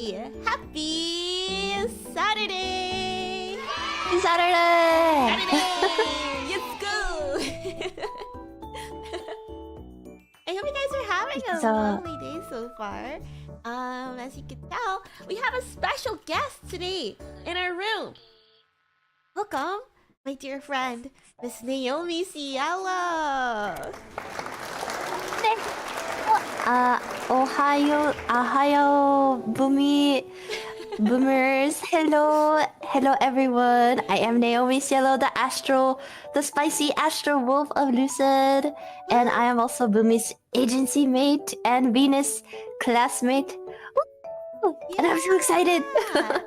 Happy Saturday! Happy Saturday! Let's go! I hope you guys are having a lovely day so far. As you can tell, we have a special guest today in our room. Welcome, my dear friend, Miss Naomi Cielo. Ohayo, Boomi Boomers. Hello everyone. I am Naomi Cielo, the spicy astro wolf of Lucid, and I am also Boomi's agency mate and Venus classmate. Woo! Yeah. And I'm so excited. Let's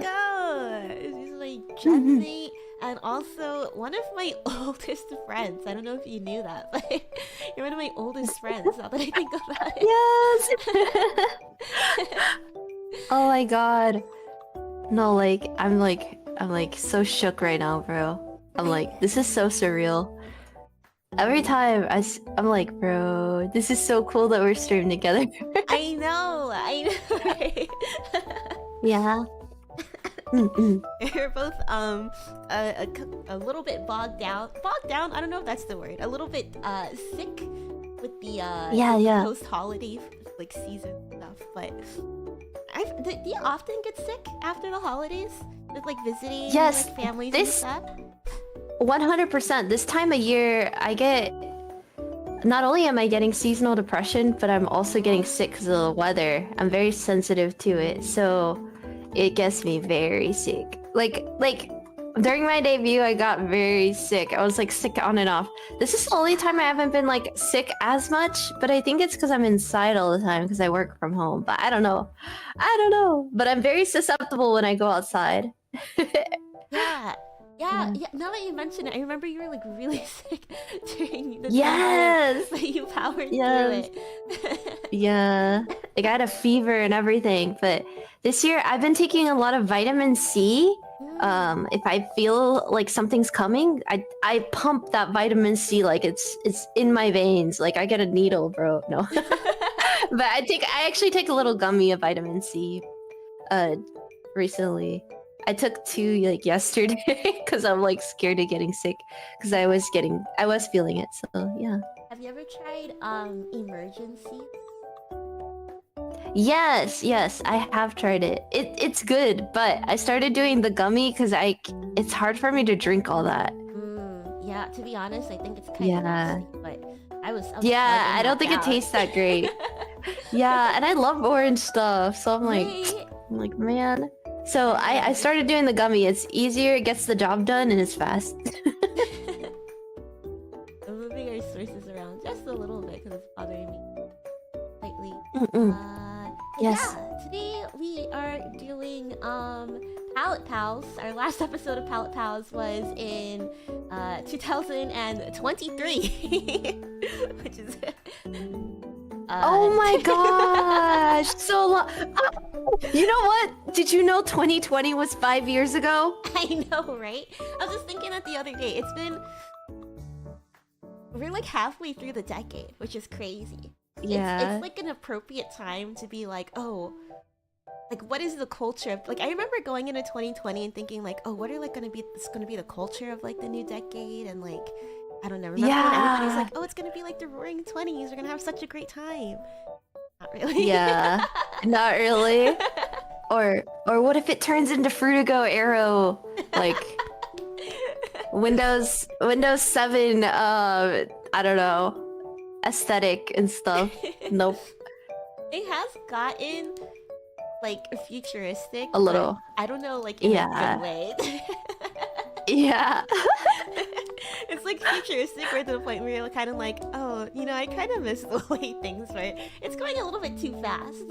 go. She's my Gemini. And also one of my oldest friends. I don't know if you knew that, but you're one of my oldest friends now that I think about it. Yes! Oh my god. No, I'm so shook right now, bro. I'm like, this is so surreal. Every time I'm like, bro, this is so cool that we're streaming together. I know, right? Yeah. We're both a little bit bogged down. I don't know if that's the word. A little bit sick with the post holiday like season stuff. But do you often get sick after the holidays with like visiting like, families and stuff? 100%. This time of year, I get. Not only am I getting seasonal depression, but I'm also getting sick because of the weather. I'm very sensitive to it, so it gets me very sick. Like during my debut, I got very sick. I was like sick on and off. This is the only time I haven't been like sick as much, but I think it's because I'm inside all the time because I work from home. But I don't know. But I'm very susceptible when I go outside. Yeah. Now that you mention it, I remember you were like really sick during the time, but you powered through it. Yeah, like I had a fever and everything. But this year, I've been taking a lot of vitamin C. If I feel like something's coming, I pump that vitamin C like it's in my veins. Like I get a needle, bro. No, but I actually take a little gummy of vitamin C. Recently. I took 2 like yesterday because I'm like scared of getting sick because I was feeling it. So yeah. Have you ever tried emergency? Yes, I have tried it. It's good, but I started doing the gummy because it's hard for me to drink all that. Yeah, to be honest, I think it's kind of nasty, but I was I don't think it tastes that great. Yeah, and I love orange stuff, so I'm like, man. So I started doing the gummy. It's easier, it gets the job done, and it's fast. I'm moving our sources around just a little bit because it's bothering me slightly. Yes. Yeah, today we are doing Palette Pals. Our last episode of Palette Pals was in 2023, which is oh my gosh, so long. You know what? Did you know 2020 was 5 years ago? I know, right? I was just thinking that the other day. We're like halfway through the decade, which is crazy. Yeah. It's like an appropriate time to be like, oh, like what is the culture of, like I remember going into 2020 and thinking like, oh, what are like gonna be the culture of like the new decade, and like I don't know, remember when everybody's like, oh, it's gonna be like the roaring 20s, we're gonna have such a great time. Not really. Yeah. Not really. Or what if it turns into Fruitigo Arrow, like Windows 7 I don't know, aesthetic and stuff. Nope. It has gotten like futuristic a little. I don't know, like in a good way. Yeah. It's like futuristic right to the point where you're kind of like, oh, you know, I kind of miss the way things were. It's going a little bit too fast.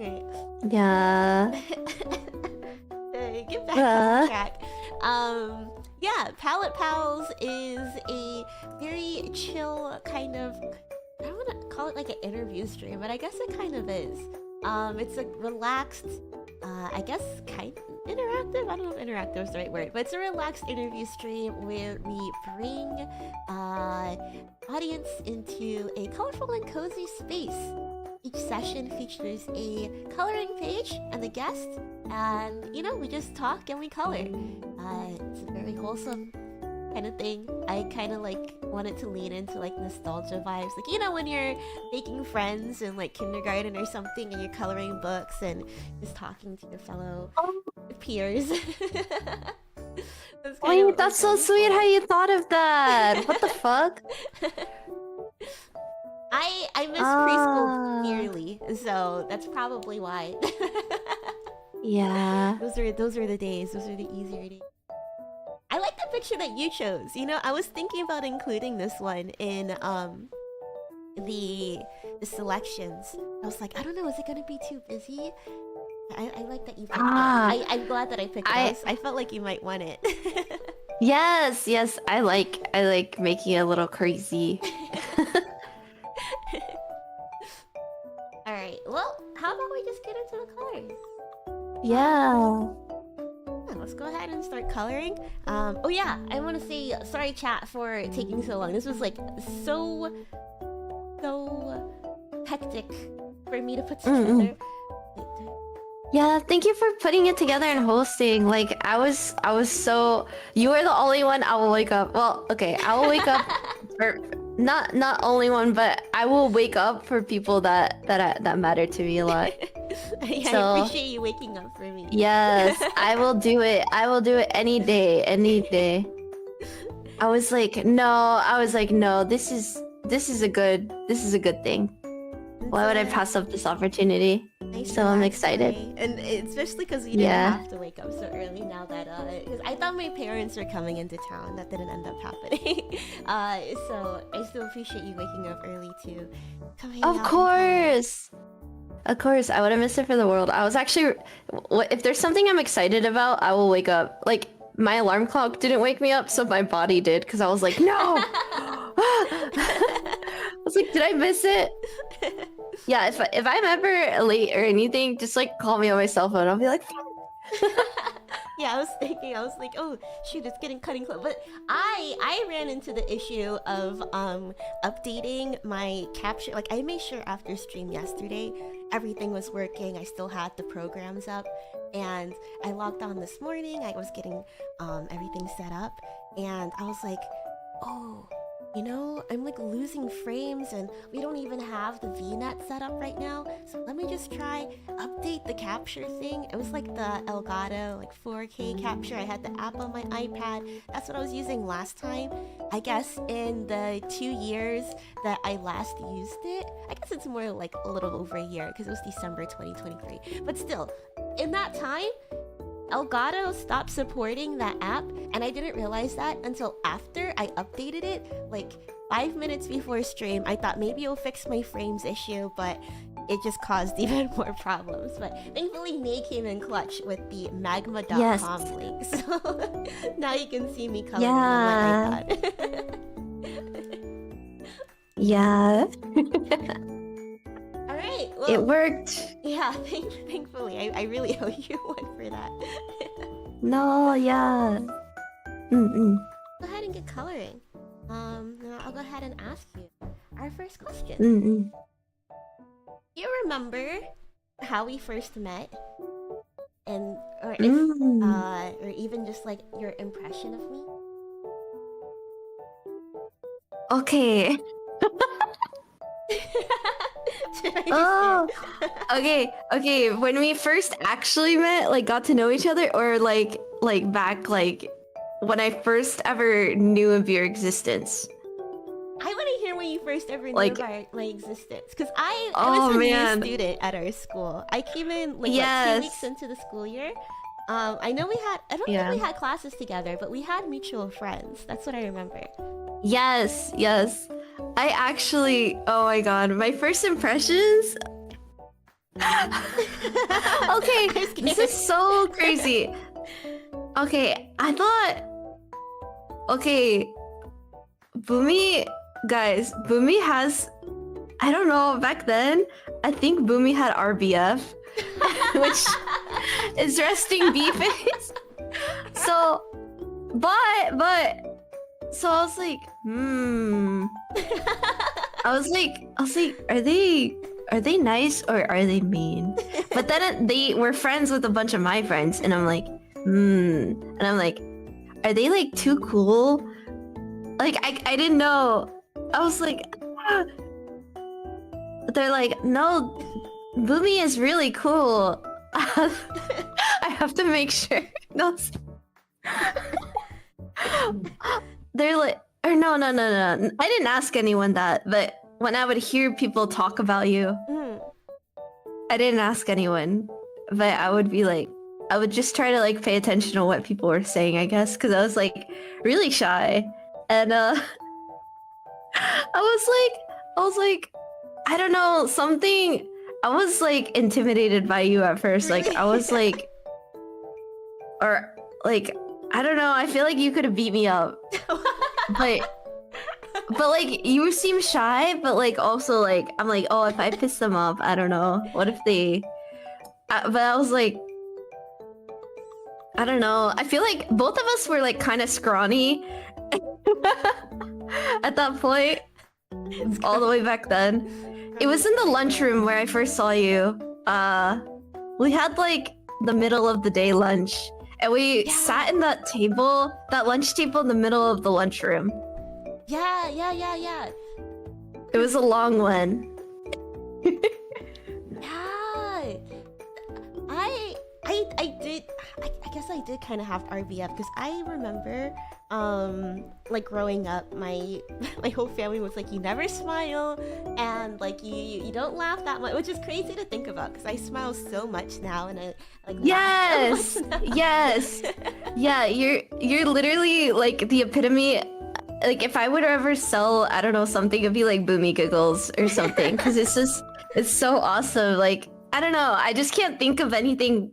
Right. Yeah. Get back on track. Yeah, Palette Pals is a very chill kind of, I don't want to call it like an interview stream, but I guess it kind of is. It's a relaxed, I guess kind of interactive? I don't know if interactive is the right word, but it's a relaxed interview stream where we bring audience into a colorful and cozy space each session features a coloring page and a guest, and you know, we just talk and we color. It's a very wholesome kind of thing. I kind of like wanted to lean into like nostalgia vibes, like you know when you're making friends in like kindergarten or something, and you're coloring books and just talking to your fellow peers. Wait, that's so sweet how you thought of that. What the fuck? I miss preschool dearly, so that's probably why. Yeah. Those were the days. Those were the easier days. I like the picture that you chose. You know, I was thinking about including this one in the selections. I was like, I don't know, is it gonna be too busy? I like that you picked it. I'm glad that I picked this. I felt like you might want it. Yes, yes, I like making it a little crazy. Alright, well, how about we just get into the colors? Yeah. Let's go ahead and start coloring. Oh yeah, I want to say sorry chat for taking so long. This was like so hectic for me to put together. Yeah, thank you for putting it together and hosting. Like I was so, you were the only one I will wake up. Well, okay, I will wake up for not only one, but I will wake up for people that matter to me a lot. Yeah, So, I appreciate you waking up for me. Yes, I will do it. I will do it any day, any day. I was like, no, this is a good thing. Why would I pass up this opportunity? So I'm excited. And especially because you didn't have to wake up so early now that because I thought my parents were coming into town. That didn't end up happening. So I still appreciate you waking up early too. Of course. Of course, I wouldn't miss it for the world. I was actually, if there's something I'm excited about, I will wake up. Like, my alarm clock didn't wake me up, so my body did, because I was like, no! I was like, did I miss it? Yeah, if I'm ever late or anything, just like call me on my cell phone. I'll be like, yeah, I was like, oh shoot, it's getting cutting close. But I ran into the issue of updating my capture. Like I made sure after stream yesterday everything was working. I still had the programs up, and I logged on this morning. I was getting everything set up, and I was like, oh, you know, I'm like losing frames and we don't even have the VNet set up right now. So let me just try update the capture thing. It was like the Elgato like 4K capture. I had the app on my iPad. That's what I was using last time. I guess in the 2 years that I last used it, I guess it's more like a little over a year because it was December 2023. But still, in that time, Elgato stopped supporting that app, and I didn't realize that until after I updated it, like 5 minutes before stream. I thought maybe it'll fix my frames issue, but it just caused even more problems. But thankfully, May came in clutch with the magma.com link, so now you can see me coloring on my iPad. yeah. Alright, well, it worked. Yeah, thankfully. I really owe you one for that. No, yeah. Go ahead and get coloring. Now I'll go ahead and ask you our first question. Do you remember how we first met? And or if or even just like your impression of me? Okay. Oh, okay. When we first actually met, like got to know each other, or like back like when I first ever knew of your existence. I want to hear when you first ever knew Like- about my existence, because I was a new student at our school. I came in like what, 2 weeks into the school year. I know we had, I don't think we had classes together, but we had mutual friends. That's what I remember. Yes. I actually, oh my god, my first impressions. Okay, this is so crazy. Okay, I thought, okay, Boomi, guys, Boomi has, I don't know, back then, I think Boomi had RBF, which is resting B face. So, but, so I was like, I was like, are they are they nice or are they mean? But then they were friends with a bunch of my friends, and I'm like, and I'm like, are they like too cool? Like I didn't know. I was like, ah. They're like, no, Boomi is really cool. I have to make sure. No. They're like, or no. I didn't ask anyone that, but when I would hear people talk about you, I didn't ask anyone, but I would be like, I would just try to like pay attention to what people were saying, I guess, because I was like really shy, and I was like, I don't know, something. I was like intimidated by you at first, like I was like, or like I don't know. I feel like you could have beat me up, but like you seem shy, but like also like I'm like, oh, if I piss them off, I don't know. What if they? But I was like, I don't know. I feel like both of us were like kind of scrawny at that point. All the way back then. It was in the lunchroom where I first saw you. We had like the middle of the day lunch, and we sat in that lunch table in the middle of the lunchroom. Yeah. It was a long one. Yeah. I guess I did kind of have RBF because I remember like growing up, my whole family was like, you never smile, and like you don't laugh that much, which is crazy to think about because I smile so much now, and I like laugh so much now. Yes. Yeah, you're literally like the epitome. Like if I would ever sell, I don't know, something, it'd be like Boomi Giggles or something, because it's so awesome. Like I don't know, I just can't think of anything.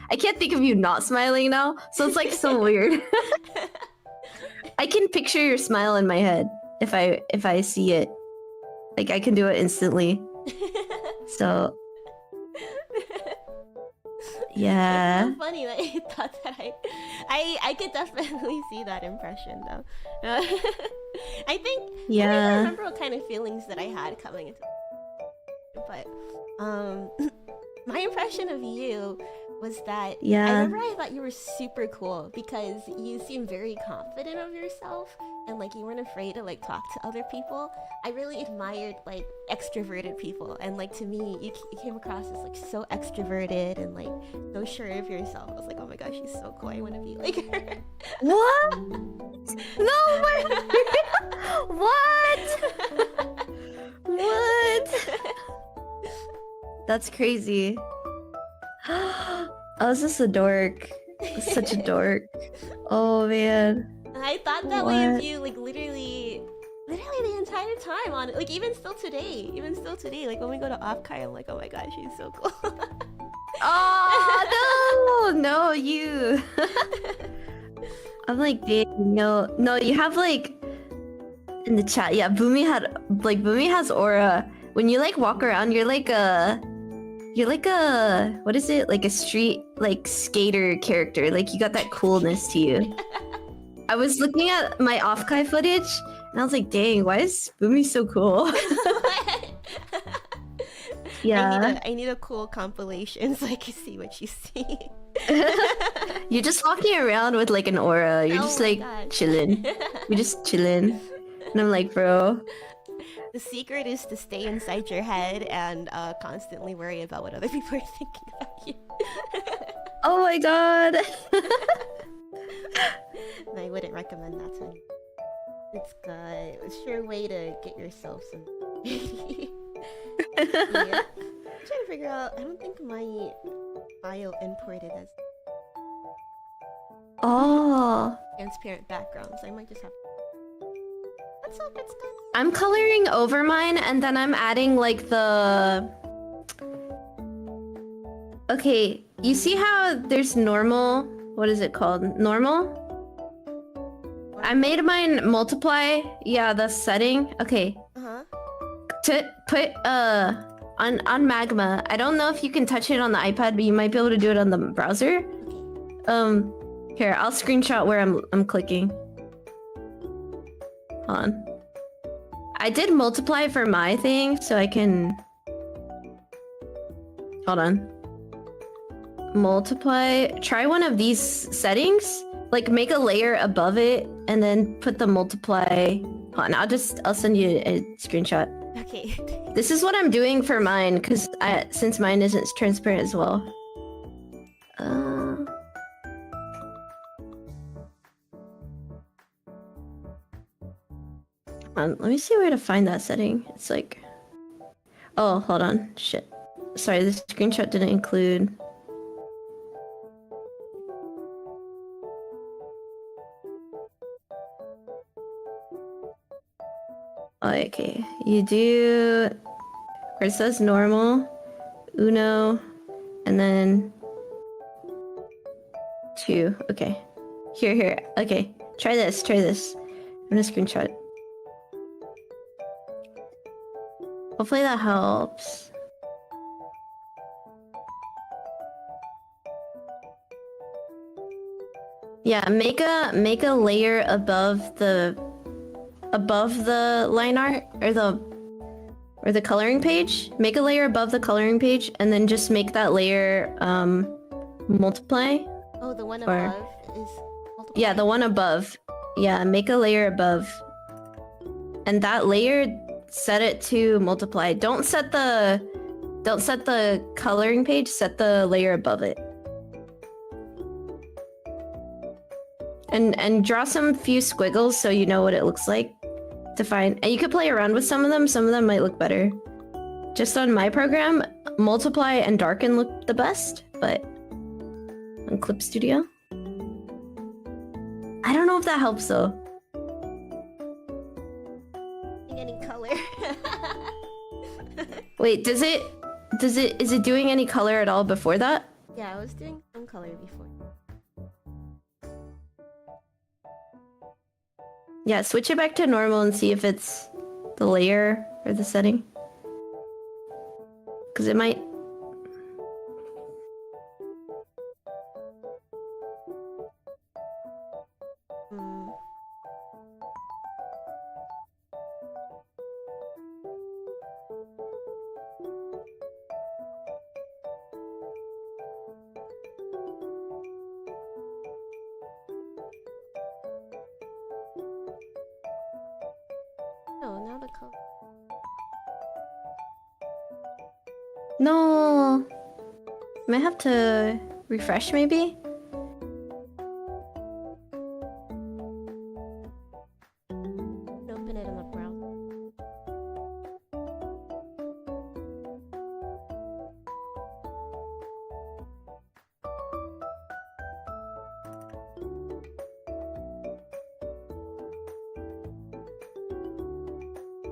I can't think of you not smiling now, so it's like so weird. I can picture your smile in my head if I see it. Like I can do it instantly. So yeah. It's so funny that you thought that I could definitely see that impression though. I think I don't even remember what kind of feelings that I had coming into but my impression of you was that I remember I thought you were super cool because you seemed very confident of yourself and like you weren't afraid to like talk to other people. I really admired like extroverted people, and like to me you came across as like so extroverted and like so sure of yourself. I was like, oh my gosh, she's so cool, I want to be like her. What? No way! What? What? That's crazy. I was just a dork. Such a dork. Oh man. I thought that way of you like literally the entire time on it. Like even still today, like when we go to Offkai, I'm like, oh my gosh, she's so cool. Oh no, you. I'm like, dang, no, you have like in the chat, yeah, Boomi has aura. When you like walk around, you're like a what is it? Like a street like skater character. Like you got that coolness to you. I was looking at my Offkai footage and I was like, dang, why is Boomi so cool? Yeah. I need a cool compilation so I can see what you see. You're just walking around with like an aura. You're just like chilling. You're just chilling. And I'm like, bro. The secret is to stay inside your head and constantly worry about what other people are thinking about you. Oh my god. I wouldn't recommend that to anyone. It's good. It's a sure way to get yourself some. Yeah. I'm trying to figure out. I don't think my file imported as transparent backgrounds. I might just have. What's up? It's good. I'm coloring over mine, and then I'm adding like the. Okay, you see how there's normal? What is it called? Normal? I made mine multiply. Yeah, the setting. Okay. To put on Magma. I don't know if you can touch it on the iPad, but you might be able to do it on the browser. Here, I'll screenshot where I'm clicking. Hold on. I did multiply for my thing, so I can Hold on. Multiply. Try one of these settings. Like make a layer above it and then put the multiply. Hold on, I'll send you a screenshot. Okay. This is what I'm doing for mine because since mine isn't transparent as well. Let me see where to find that setting. It's like, oh, hold on, shit. Sorry, this screenshot didn't include. Okay, you do where it says normal, uno, and then 2. Okay, here. Okay, try this. I'm gonna screenshot. Hopefully that helps. Yeah, make a layer above the line art or the coloring page. Make a layer above the coloring page and then just make that layer multiply. Oh, the one above is multiply? Yeah, the one above. Yeah, make a layer above. And that layer, set it to multiply. Don't set the coloring page, set the layer above it. And draw some few squiggles so you know what it looks like to find. And you could play around with some of them might look better. Just on my program, multiply and darken look the best, but on Clip Studio, I don't know if that helps though. Any color. Wait, is it doing any color at all before that? Yeah, I was doing some color before. Yeah, switch it back to normal and see if it's the layer or the setting. Because it might... Oh, now the color. No! Might have to refresh maybe? Open it in the browser.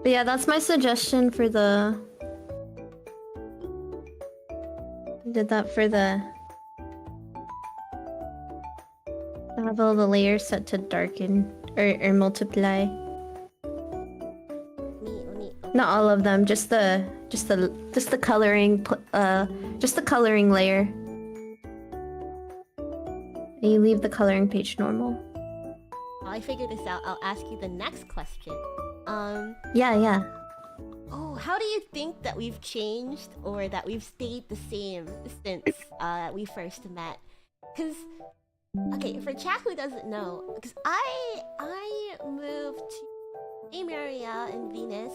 But yeah, that's my suggestion for the... Did that for the... I have all the layers set to darken or multiply. Not all of them, just the coloring just the coloring layer. And you leave the coloring page normal. While I figure this out, I'll ask you the next question. Yeah. Oh, how do you think that we've changed or that we've stayed the same since we first met? Because, okay, for Jack who doesn't know, because I moved to Cyanne Aria in Vnus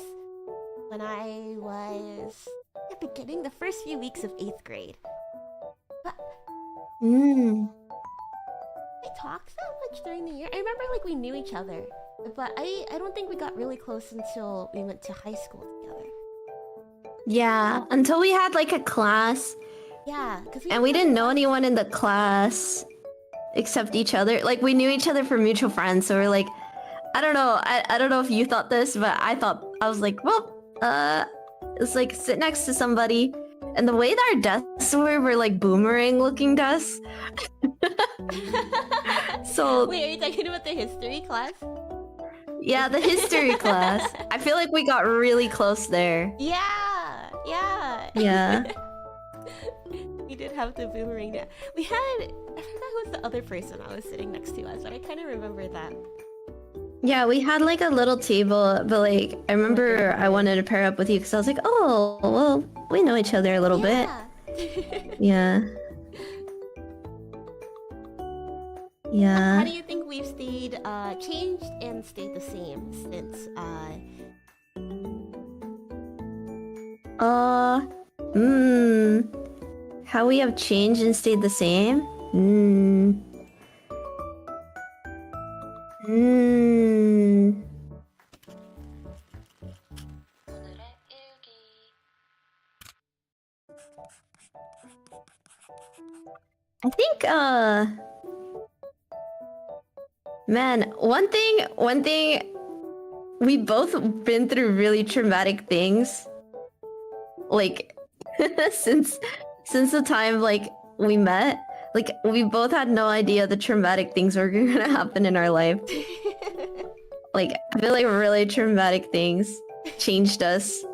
when I was at the beginning, the first few weeks of 8th grade. But we talked that much during the year. I remember like we knew each other, but I don't think we got really close until we went to high school together. Yeah, until we had like a class. Yeah, because we didn't know anyone in the class except each other. Like we knew each other from mutual friends, so we're like, I don't know. I don't know if you thought this, but I was like, well, it's like sit next to somebody. And the way that our desks were like boomerang looking desks. So wait, are you talking about the history class? Yeah, the history class. I feel like we got really close there. Yeah. We did have the boomerang there. We had, I forgot who was the other person I was sitting next to us, but I kind of remember that. Yeah, we had like a little table, but like I remember I wanted to pair up with you because I was like, oh, well, we know each other a little bit. Yeah. Yeah. How do you think we've stayed, changed and stayed the same since, How we have changed and stayed the same? I think, man, one thing, we both been through really traumatic things. Like, since the time, like, we met. Like, we both had no idea the traumatic things were gonna happen in our life. Like, I feel like really traumatic things changed us.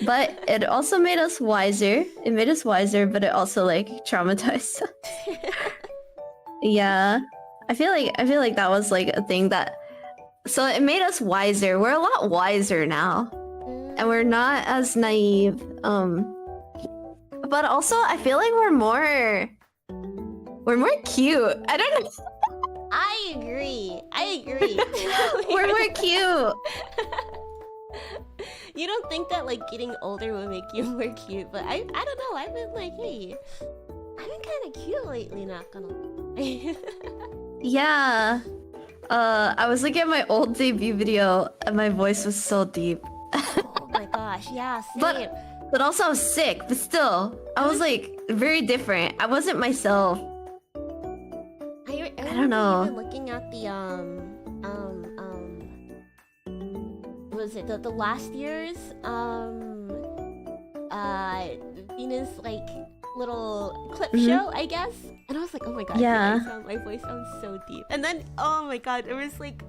But it also made us wiser. It made us wiser, but it also, like, traumatized us. Yeah. I feel like that was, like, a thing that... So it made us wiser. We're a lot wiser now. And we're not as naive. But also, I feel like we're more cute. I don't know. I agree. We're more cute. You don't think that, like, getting older will make you more cute, but I don't know. I've been like, hey, I've been kind of cute lately, not gonna lie. Yeah. I was looking at my old debut video, and my voice was so deep. Oh my gosh, yeah, same. But also I was sick, but still, I was like very different. I wasn't myself. I don't know. Even looking at the what was it the last year's Venus like little clip show, I guess, and I was like, oh my god, yeah, my voice sounds so deep. And then oh my god, it was like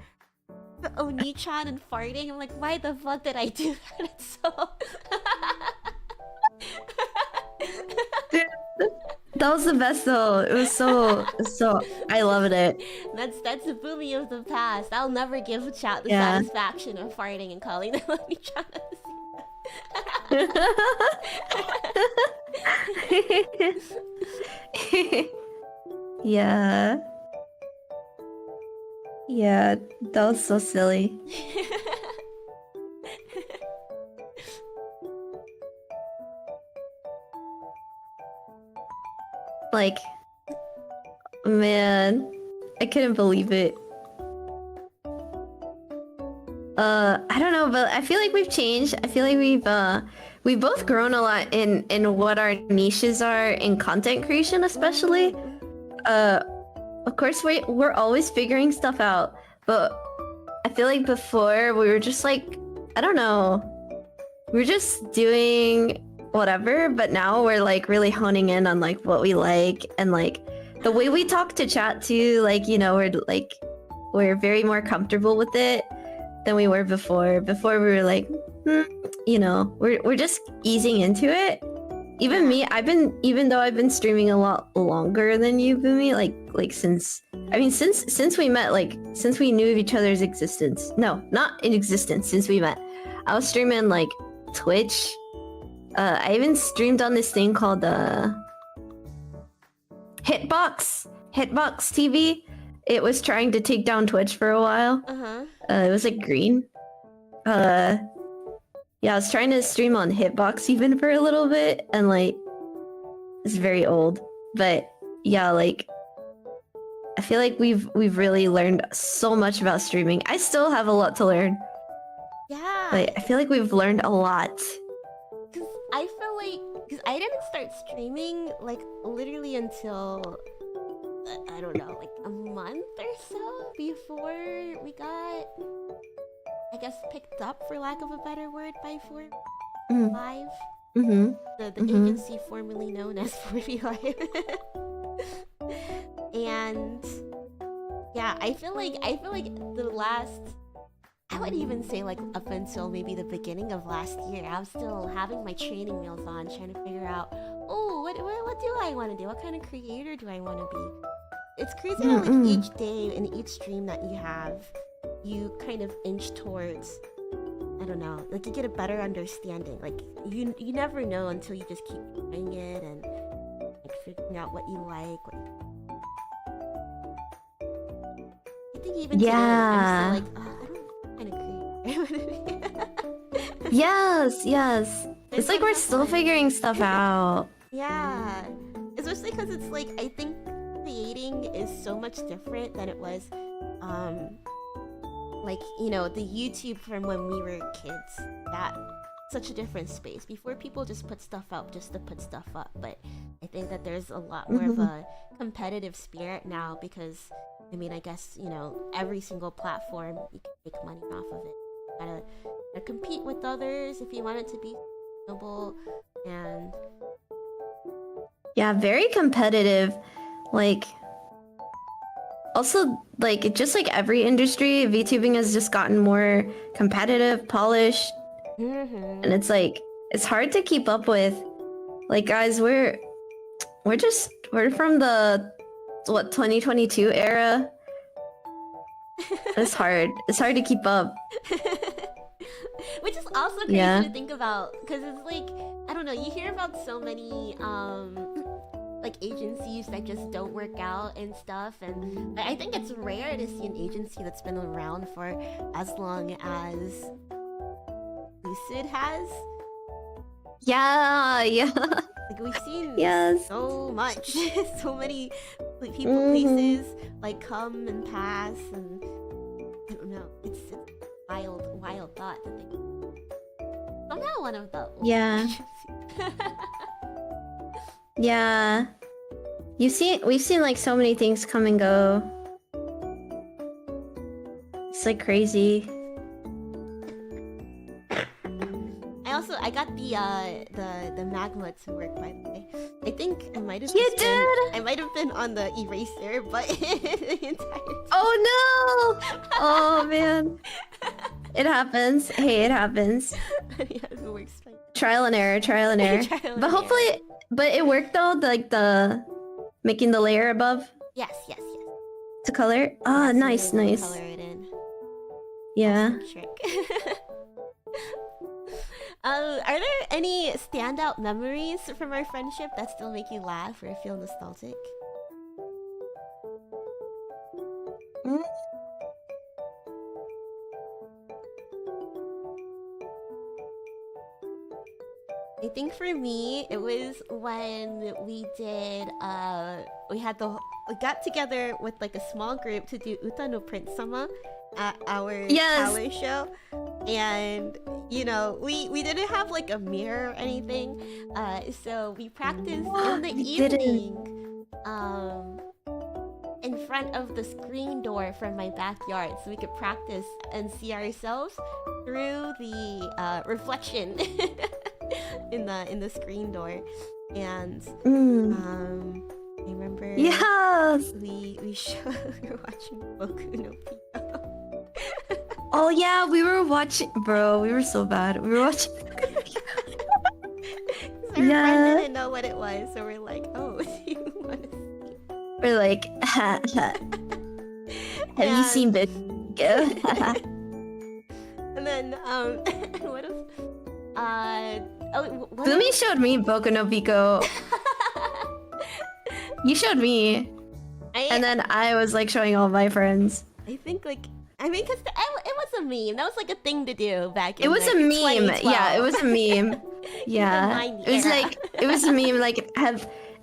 the Oni-chan and farting. I'm like, why the fuck did I do that? It's so that was the best though. It was so I loved it. That's the Boomi of the past. I'll never give chat the satisfaction of farting and calling them Oni-chan. Yeah. Yeah, that was so silly. Like, man, I couldn't believe it. I don't know, but I feel like we've changed. I feel like we've both grown a lot in what our niches are in content creation, especially. Of course, we're always figuring stuff out, but I feel like before we were just like, I don't know, we were just doing whatever, but now we're like really honing in on like what we like, and like the way we talk to chat too, like, you know, we're very more comfortable with it than we were before. Before we were like, you know, we're just easing into it. Even me, even though I've been streaming a lot longer than you, Boomi, like since we met, like since we knew of each other's existence. No, not in existence, since we met. I was streaming like Twitch. I even streamed on this thing called Hitbox TV. It was trying to take down Twitch for a while. It was like green. Yeah, I was trying to stream on Hitbox even for a little bit, and like, it's very old. But yeah, like, I feel like we've really learned so much about streaming. I still have a lot to learn. Yeah. But I feel like we've learned a lot. Cause I feel like, cause I didn't start streaming like literally until I don't know, like a month or so before we got, I guess, picked up, for lack of a better word, by 4Live. The agency formerly known as 4Live. And yeah, I feel like the last, I would even say like up until maybe the beginning of last year, I was still having my training wheels on, trying to figure out, oh, what do I want to do? What kind of creator do I want to be? It's crazy how like each day and each stream that you have, you kind of inch towards, I don't know, like you get a better understanding. Like you never know until you just keep doing it, and figuring out what you like. I think even today, Yeah. I'm still like, oh, I don't kind of create. Yes. It's like we're still figuring stuff out. Yeah, especially because it's like, I think creating is so much different than it was, like, you know, the YouTube from when we were kids. That such a different space. Before, people just put stuff up just to put stuff up, but I think that there's a lot more of a competitive spirit now because, I mean, I guess, you know, every single platform, you can make money off of it. You gotta compete with others if you want it to be sustainable, and Yeah, very competitive. Like, also, like, just like every industry, VTubing has just gotten more competitive, polished, and it's like, it's hard to keep up with. Like, guys, we're from the, what, 2022 era? It's hard to keep up. which is also crazy to think about, because it's like, I don't know, you hear about so many like agencies that just don't work out and stuff, and I think it's rare to see an agency that's been around for as long as Lucid has. Yeah. Like, we've seen so much, so many people, places like come and pass, and I don't know, it's a wild thought to think. Somehow one of the Yeah. We've seen like so many things come and go. It's like crazy. I got the magma to work, by the way. I think I might have I might have been on the eraser button the entire time. Oh no! Oh man. It happens. Hey, it happens. Yeah, it works fine. Trial and error. But hopefully, but it worked though, like the making the layer above. Yes. To color. Ah, nice. Color it in. Yeah. Awesome trick. Are there any standout memories from our friendship that still make you laugh or feel nostalgic? I think for me, it was when we did, we got together with like a small group to do Uta no Prince Sama at our talent show, and you know, we didn't have like a mirror or anything, so we practiced in the evening, in front of the screen door from my backyard, so we could practice and see ourselves through the reflection in the screen door, and I remember we were watching Boku no Pico. Oh yeah, we were watching, bro. We were so bad. We were watching. Our friend didn't know what it was, so we're like, "Oh, do you want to see?" We're like, have you seen Big? And then what else? Boomi showed me Boku no Pico. You showed me, and then I was like showing all my friends. I think like. I mean, because it was a meme. That was like a thing to do back in. It was a meme. Yeah, it was a meme. Yeah, it was like it was a meme. Like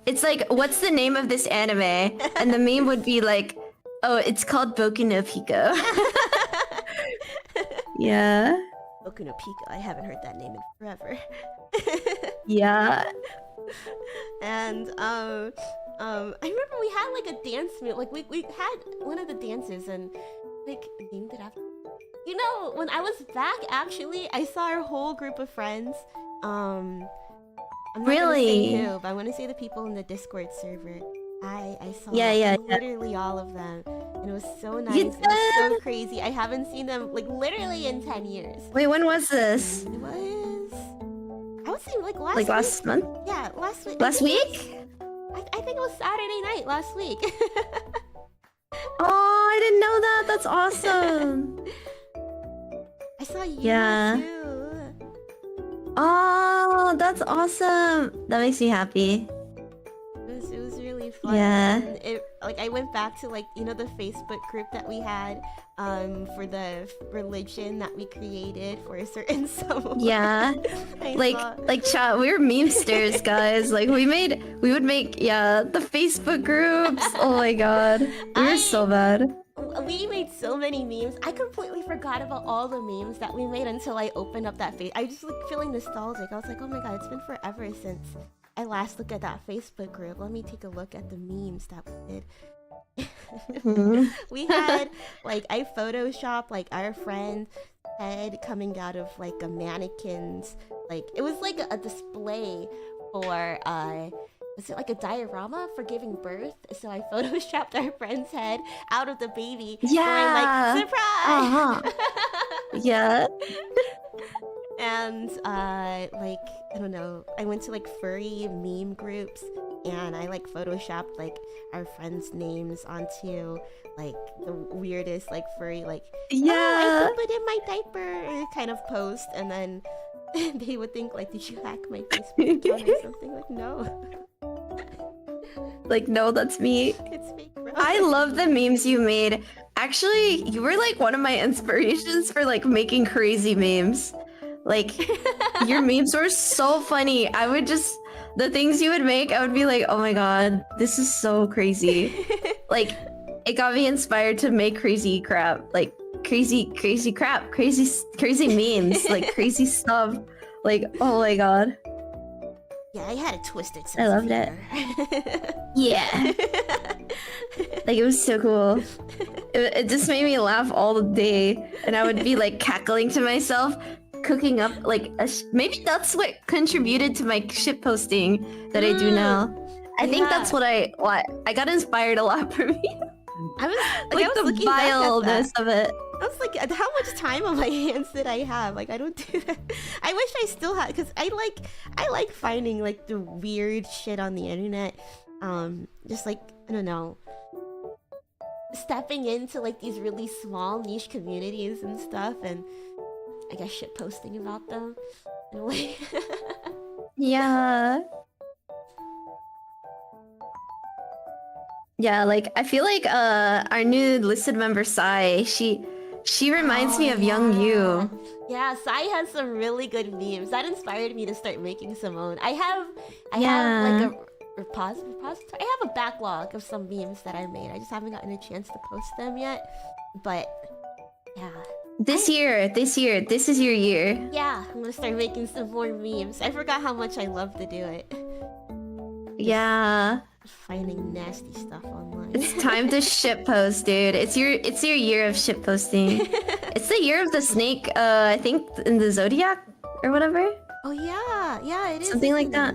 it's like, what's the name of this anime? And the meme would be like, oh, it's called Boku no Pico. Yeah. Boku no Pico. I haven't heard that name in forever. Yeah. And I remember we had like a dance move. Like we had one of the dances and. Like, named it after. You know, when I was back, actually, I saw our whole group of friends. I'm not gonna say who, but I want to say the people in the Discord server. I saw literally all of them, and it was so nice. It was so crazy. I haven't seen them like literally in 10 years. Wait, when was this? It was. I would say like last. Like last month? Yeah, last week. Last week? I think it was Saturday night last week. Oh, I didn't know that. That's awesome. I saw you too. Oh, that's awesome. That makes me happy. It fun. Yeah. And it, like, I went back to, like, you know, the Facebook group that we had for the religion that we created for a certain someone. Yeah. like chat, we were memesters, guys. Like we would make the Facebook groups. Oh my god. We were so bad. We made so many memes. I completely forgot about all the memes that we made until I opened up that face. I just like feeling nostalgic. I was like, oh my god, it's been forever since I last looked at that Facebook group. Let me take a look at the memes that we did. We had like, I photoshopped like our friend head coming out of like a mannequin's, like it was like a display for was it like a diorama for giving birth? So I photoshopped our friend's head out of the baby. Yeah. Going, like, surprise! Yeah. And like, I don't know, I went to like furry meme groups and I like photoshopped like our friends' names onto like the weirdest like furry like I put it in my diaper kind of post, and then they would think like, did you hack my Facebook account or something? Like, no. Like, no, that's me. It's fake, bro. I love the memes you made. Actually, you were like one of my inspirations for like making crazy memes. Like, your memes were so funny. I would just, the things you would make, I would be like, oh my god, this is so crazy. Like, it got me inspired to make crazy crap. Like, crazy crap, crazy memes, like crazy stuff. Like, oh my god. Yeah, I had a twisted sense I loved of it. humor. Yeah. Like, it was so cool. It just made me laugh all the day, and I would be like cackling to myself, cooking up like maybe that's what contributed to my shit posting that I do now. I think that's what I got inspired a lot from you. I was like, I was the vileness of it. I was like, how much time on my hands did I have? Like, I don't do that. I wish I still had, because I like finding like the weird shit on the internet. Just like, I don't know, stepping into like these really small niche communities and stuff, and I guess shit posting about them in a way. Yeah. Yeah, like I feel like our new Lucid member Sai, she reminds me of young you. Yeah, Sai has some really good memes. That inspired me to start making some own. I have like a repository. I have a backlog of some memes that I made. I just haven't gotten a chance to post them yet. But yeah. This year, this is your year. Yeah, I'm gonna start making some more memes. I forgot how much I love to do it. Yeah. Finding nasty stuff online. It's time to shit post, dude. It's your year of shit posting. It's the year of the snake, I think in the zodiac or whatever. Oh yeah, it is. Something like that.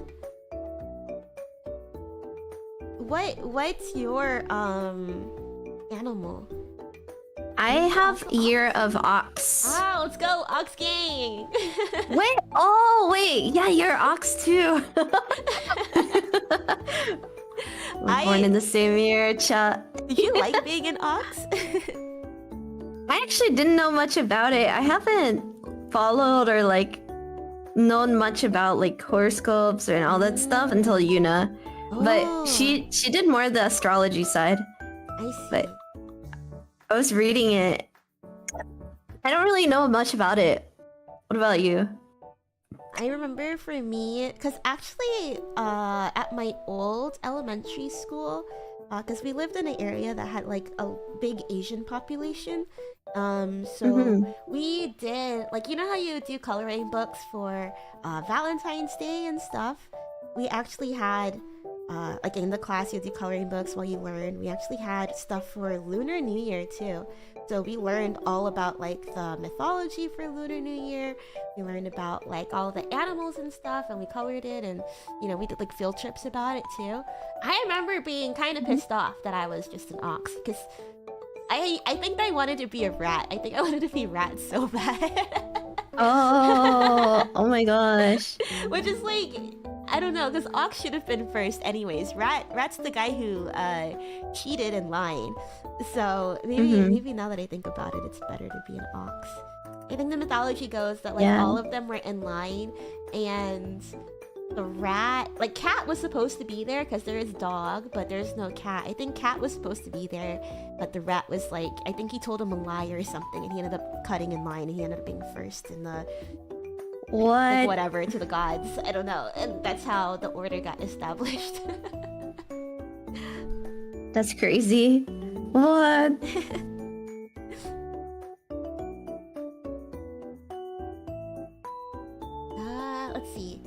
What's your animal? I have year of ox. Ah, let's go, Ox Gang! Wait, yeah, you're ox too. We're born in the same year, chat. Did you like being an ox? I actually didn't know much about it. I haven't followed or like known much about like horoscopes and all that stuff until Yuna. But she did more of the astrology side. I see. But I was reading it. I don't really know much about it. What about you? I remember for me, because actually at my old elementary school, because we lived in an area that had like a big Asian population, so we did, like, you know how you do coloring books for Valentine's Day and stuff? We actually had like in the class you do coloring books while you learn. We actually had stuff for Lunar New Year too. So we learned all about like the mythology for Lunar New Year. We learned about like all the animals and stuff, and we colored it, and you know, we did like field trips about it too. I remember being kind of pissed off that I was just an ox, because I think I wanted to be a rat. I think I wanted to be rat so bad. Oh my gosh. Which is like, I don't know, because ox should have been first anyways. Rat's the guy who cheated in line. So maybe now that I think about it, it's better to be an ox. I think the mythology goes that like all of them were in line, and the rat, like cat was supposed to be there because there is dog, but there's no cat. I think cat was supposed to be there, but the rat was like, I think he told him a lie or something, and he ended up cutting in line, and he ended up being first in the like, whatever to the gods. I don't know, and that's how the order got established. That's crazy. What? Let's see.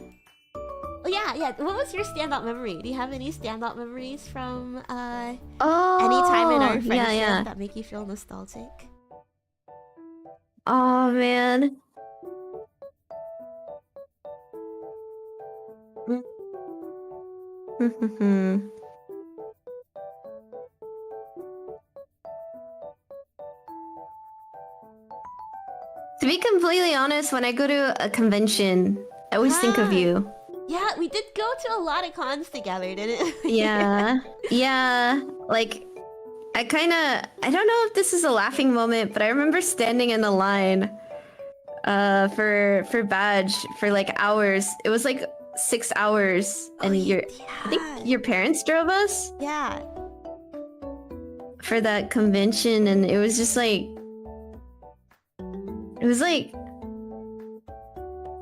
Oh yeah. What was your standout memory? Do you have any standout memories from any time in our friendship that make you feel nostalgic? Oh man. To be completely honest, when I go to a convention, I always think of you. Yeah, we did go to a lot of cons together, didn't we? Yeah. Like, I don't know if this is a laughing moment, but I remember standing in the line for badge for like hours. It was like 6 hours, and I think your parents drove us? Yeah. For that convention, and it was just like... It was like...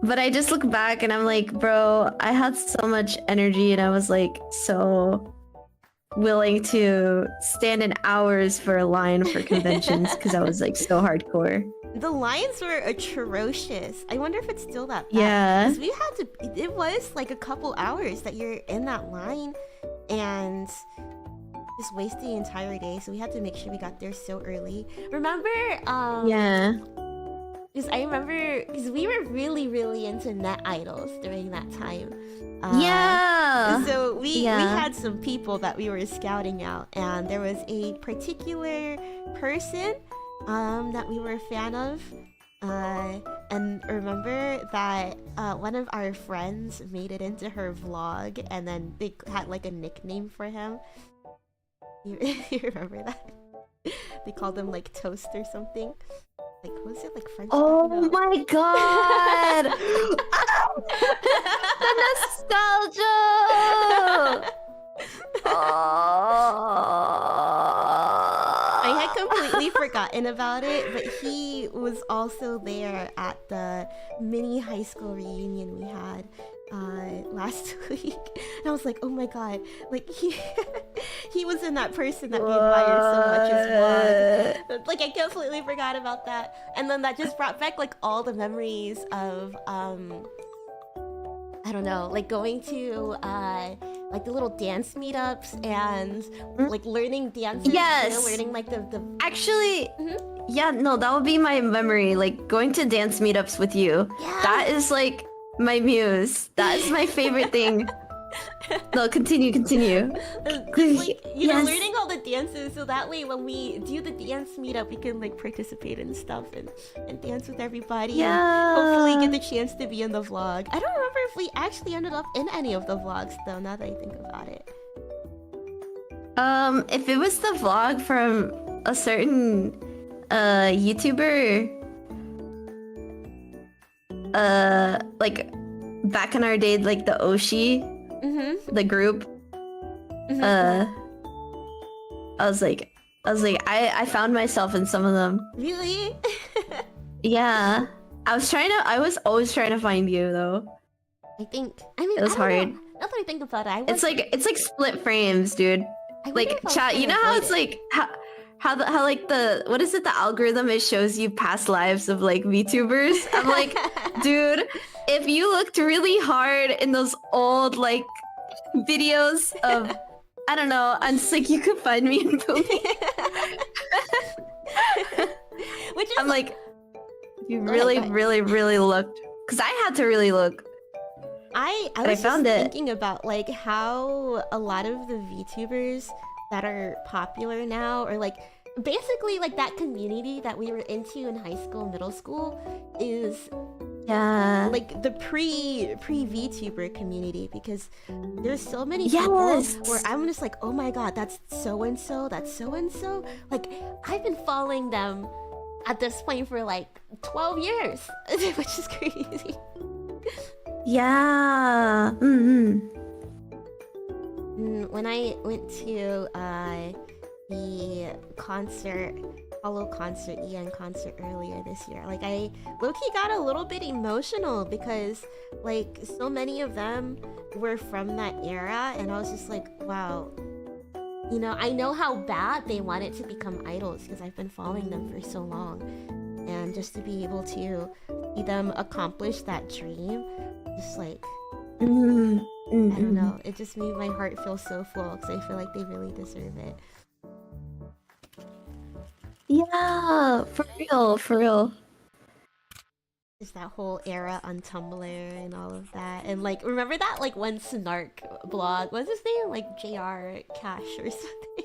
But I just look back and I'm like, bro, I had so much energy and I was like so willing to stand in hours for a line for conventions because I was like so hardcore. The lines were atrocious. I wonder if it's still that bad. Yeah. Because we had to... It was like a couple hours that you're in that line and... just waste the entire day, so we had to make sure we got there so early. Remember, yeah. Because I remember, because we were really into net idols during that time. Yeah. So we had some people that we were scouting out, and there was a particular person that we were a fan of. And remember that one of our friends made it into her vlog, and then they had like a nickname for him. You remember that? They called him like Toast or something. Like, what was it, like French? Oh my god! The nostalgia! I had completely forgotten about it, but he was also there at the mini high school reunion we had last week, and I was like, oh my god, like he was in that person that we admired so much as well. Like, I completely forgot about that, and then that just brought back like all the memories of I don't know, like going to like the little dance meetups and like learning dances. Yes. You know, learning like the actually. Yeah, no, that would be my memory, like going to dance meetups with you. Yeah. That is like my muse. That is my favorite thing. No, continue. Like, you know, learning all the dances, so that way when we do the dance meetup, we can like participate in stuff and dance with everybody. Yeah. And hopefully get the chance to be in the vlog. I don't remember if we actually ended up in any of the vlogs though, now that I think about it. If it was the vlog from a certain YouTuber, like back in our day, like the Oshi, the group, I found myself in some of them. Really? Yeah, I was always trying to find you though. I mean, it was hard. Now that I think about it, It's like split frames, dude. Like chat, you know how it's like how like the, what is it, the algorithm, it shows you past lives of like VTubers. I'm like, dude, if you looked really hard in those old like videos of, I don't know, I'm just like, you could find me in Boomi. Which is I'm like, you really looked, because I had to really look. I was just thinking about like how a lot of the VTubers that are popular now, or like basically like that community that we were into in high school, middle school, is like the pre VTuber community, because there's so many people where I'm just like, oh my god, that's so and so, like I've been following them at this point for like 12 years, which is crazy. Yeah. When I went to the concert, Hollow concert, EN concert earlier this year, like I low-key got a little bit emotional because like so many of them were from that era, and I was just like, wow, you know, I know how bad they wanted to become idols because I've been following them for so long, and just to be able to see them accomplish that dream, just like I don't know, it just made my heart feel so full because I feel like they really deserve it. Yeah, for real, for real. Just that whole era on Tumblr and all of that, and like remember that like one Snark blog, what's his name, like JR Cash or something.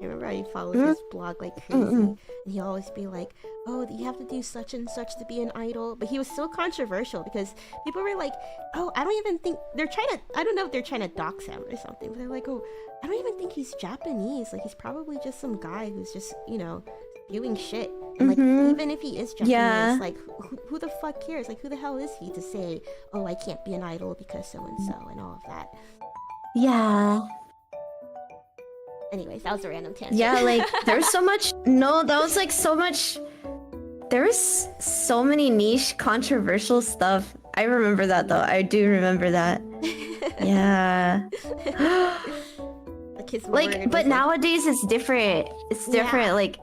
I remember I followed his blog like crazy, and he'd always be like, oh, you have to do such and such to be an idol, but he was so controversial because people were like, oh, I don't even think they're trying to, I don't know if they're trying to dox him or something, but they're like, oh, I don't even think he's Japanese, like he's probably just some guy who's just, you know, spewing shit. And, like even if he is Japanese, like who the fuck cares, like who the hell is he to say, oh, I can't be an idol because so and so and all of that. Yeah. Anyways, that was a random tangent. Yeah, like there's so much. No, that was like so much. There's so many niche, controversial stuff. I remember that though. I do remember that. Yeah. Like, but nowadays it's different. It's different. Like,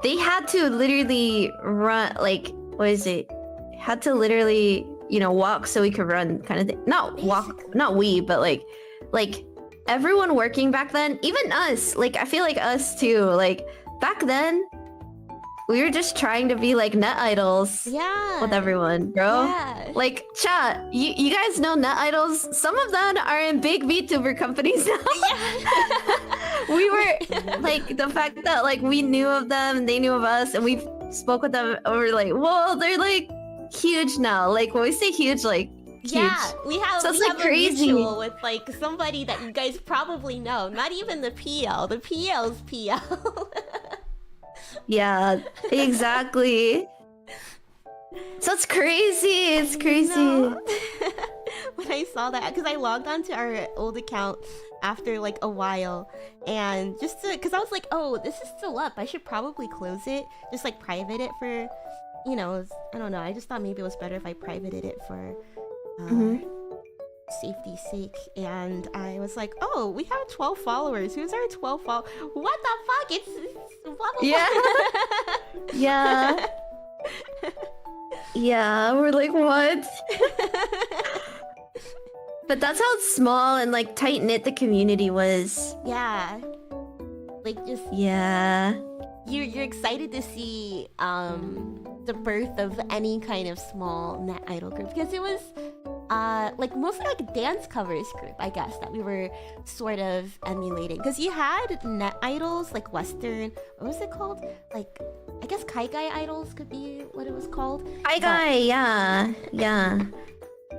they had to literally run. Like, what is it? Had to literally, you know, walk so we could run, kind of thing. Not walk, not we, but like. Everyone working back then, even us, like I feel like us too, like back then we were just trying to be like net idols with everyone, bro. Like chat, you guys know net idols, some of them are in big VTuber companies now. We were like, the fact that like we knew of them and they knew of us and we spoke with them, and we're like, whoa, they're like huge now. Like when we say huge, like huge. Yeah, we have, so we have crazy. A mutual with like somebody that you guys probably know. Not even the PL. The PL's PL. Yeah, exactly. So it's crazy. It's crazy. No. When I saw that, because I logged onto our old account after like a while, and just to, because I was like, oh, this is still up. I should probably close it. Just like private it for, you know, I don't know. I just thought maybe it was better if I privated it for safety's sake, and I was like, oh, we have 12 followers. Who's our 12 followers? What the fuck? It's blah, blah, blah. Yeah. Yeah, we're like, what? But that's how small and like tight knit the community was. Yeah, like just you're excited to see the birth of any kind of small net idol group, because it was like mostly like a dance covers group, I guess, that we were sort of emulating, because you had net idols like Western, what was it called, like I guess Kaigai idols could be what it was called. Kaigai, yeah.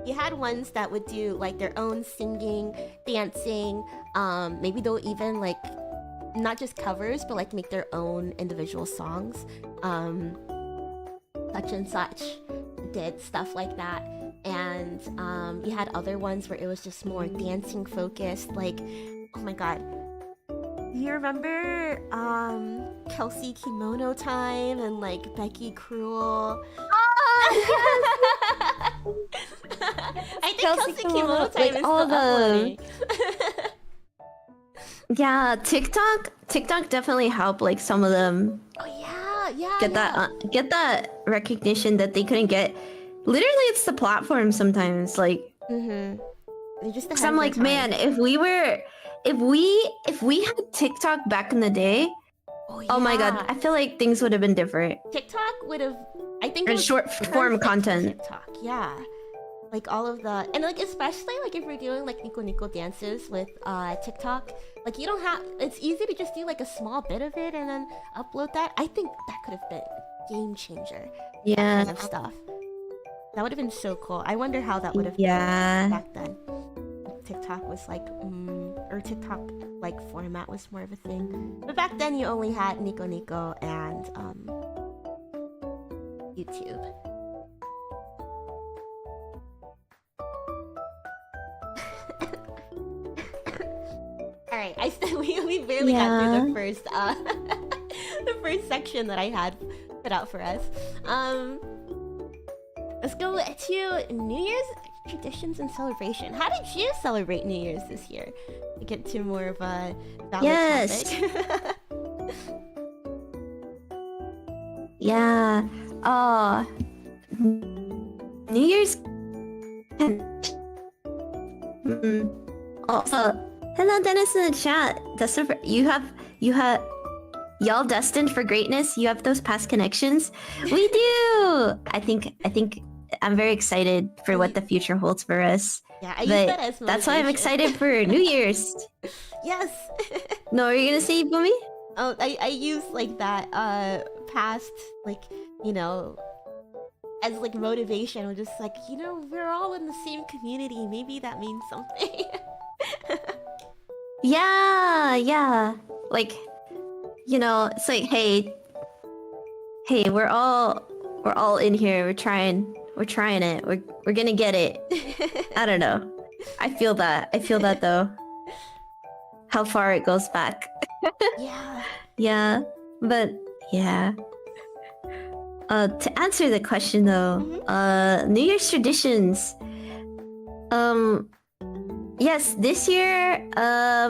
You had ones that would do like their own singing, dancing, maybe they'll even like not just covers, but like make their own individual songs. Such and Such did stuff like that. And you had other ones where it was just more dancing focused, like, oh my god, you remember Kelsey Kimono Time and like Becky Cruel? I think Kelsey Kimono Time is all still uploading. Yeah, TikTok definitely helped like some of them. Oh yeah, get that recognition that they couldn't get. Literally, it's the platform sometimes. Like, because I'm like, man, if we had TikTok back in the day, oh my god, I feel like things would have been different. TikTok would have, I think, or short form content. TikTok, yeah. Like all of the, and like especially like if we're doing like Nico Nico dances with TikTok, like you don't have, it's easy to just do like a small bit of it and then upload that. I think that could have been a game changer. Yeah. That kind of stuff. That would have been so cool. I wonder how that would have been back then. TikTok was like, or TikTok like format was more of a thing. But back then you only had Nico Nico and YouTube. we barely got through the first the first section that I had put out for us. Let's go to New Year's traditions and celebration. How did you celebrate New Year's this year? To get to more of a valid topic. Yeah. New Year's. Also, hello Dennis in the chat. Y'all destined for greatness. You have those past connections. We do. I think I'm very excited for what the future holds for us. Yeah, I use that as motivation. That's why I'm excited for New Year's. Yes. No, are you gonna say, Boomi? Oh, I use like that past, like, you know, as like motivation. We're just like, you know, we're all in the same community. Maybe that means something. Yeah. Like, you know, it's like, hey, we're all in here. We're trying it. We're gonna get it. I don't know. I feel that though. How far it goes back. Yeah. Yeah, but yeah. To answer the question though, New Year's traditions. Yes, this year, I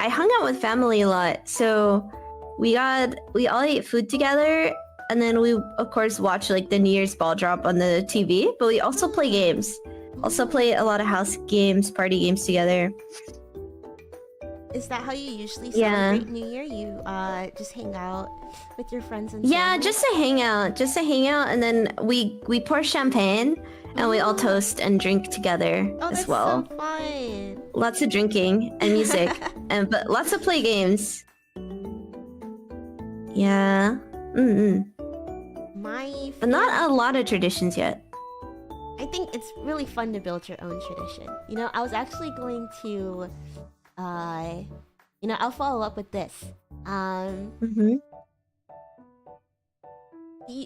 hung out with family a lot, so we all ate food together, and then we of course watch like the New Year's ball drop on the TV, but we also play games. Also play a lot of house games, party games together. Is that how you usually celebrate New Year? You just hang out with your friends and family? Just to hang out, and then we pour champagne and we all toast and drink together as well. That's so fun. Lots of drinking and music, but lots of play games. Yeah. But not a lot of traditions yet. I think it's really fun to build your own tradition. You know, I was actually going to you know, I'll follow up with this.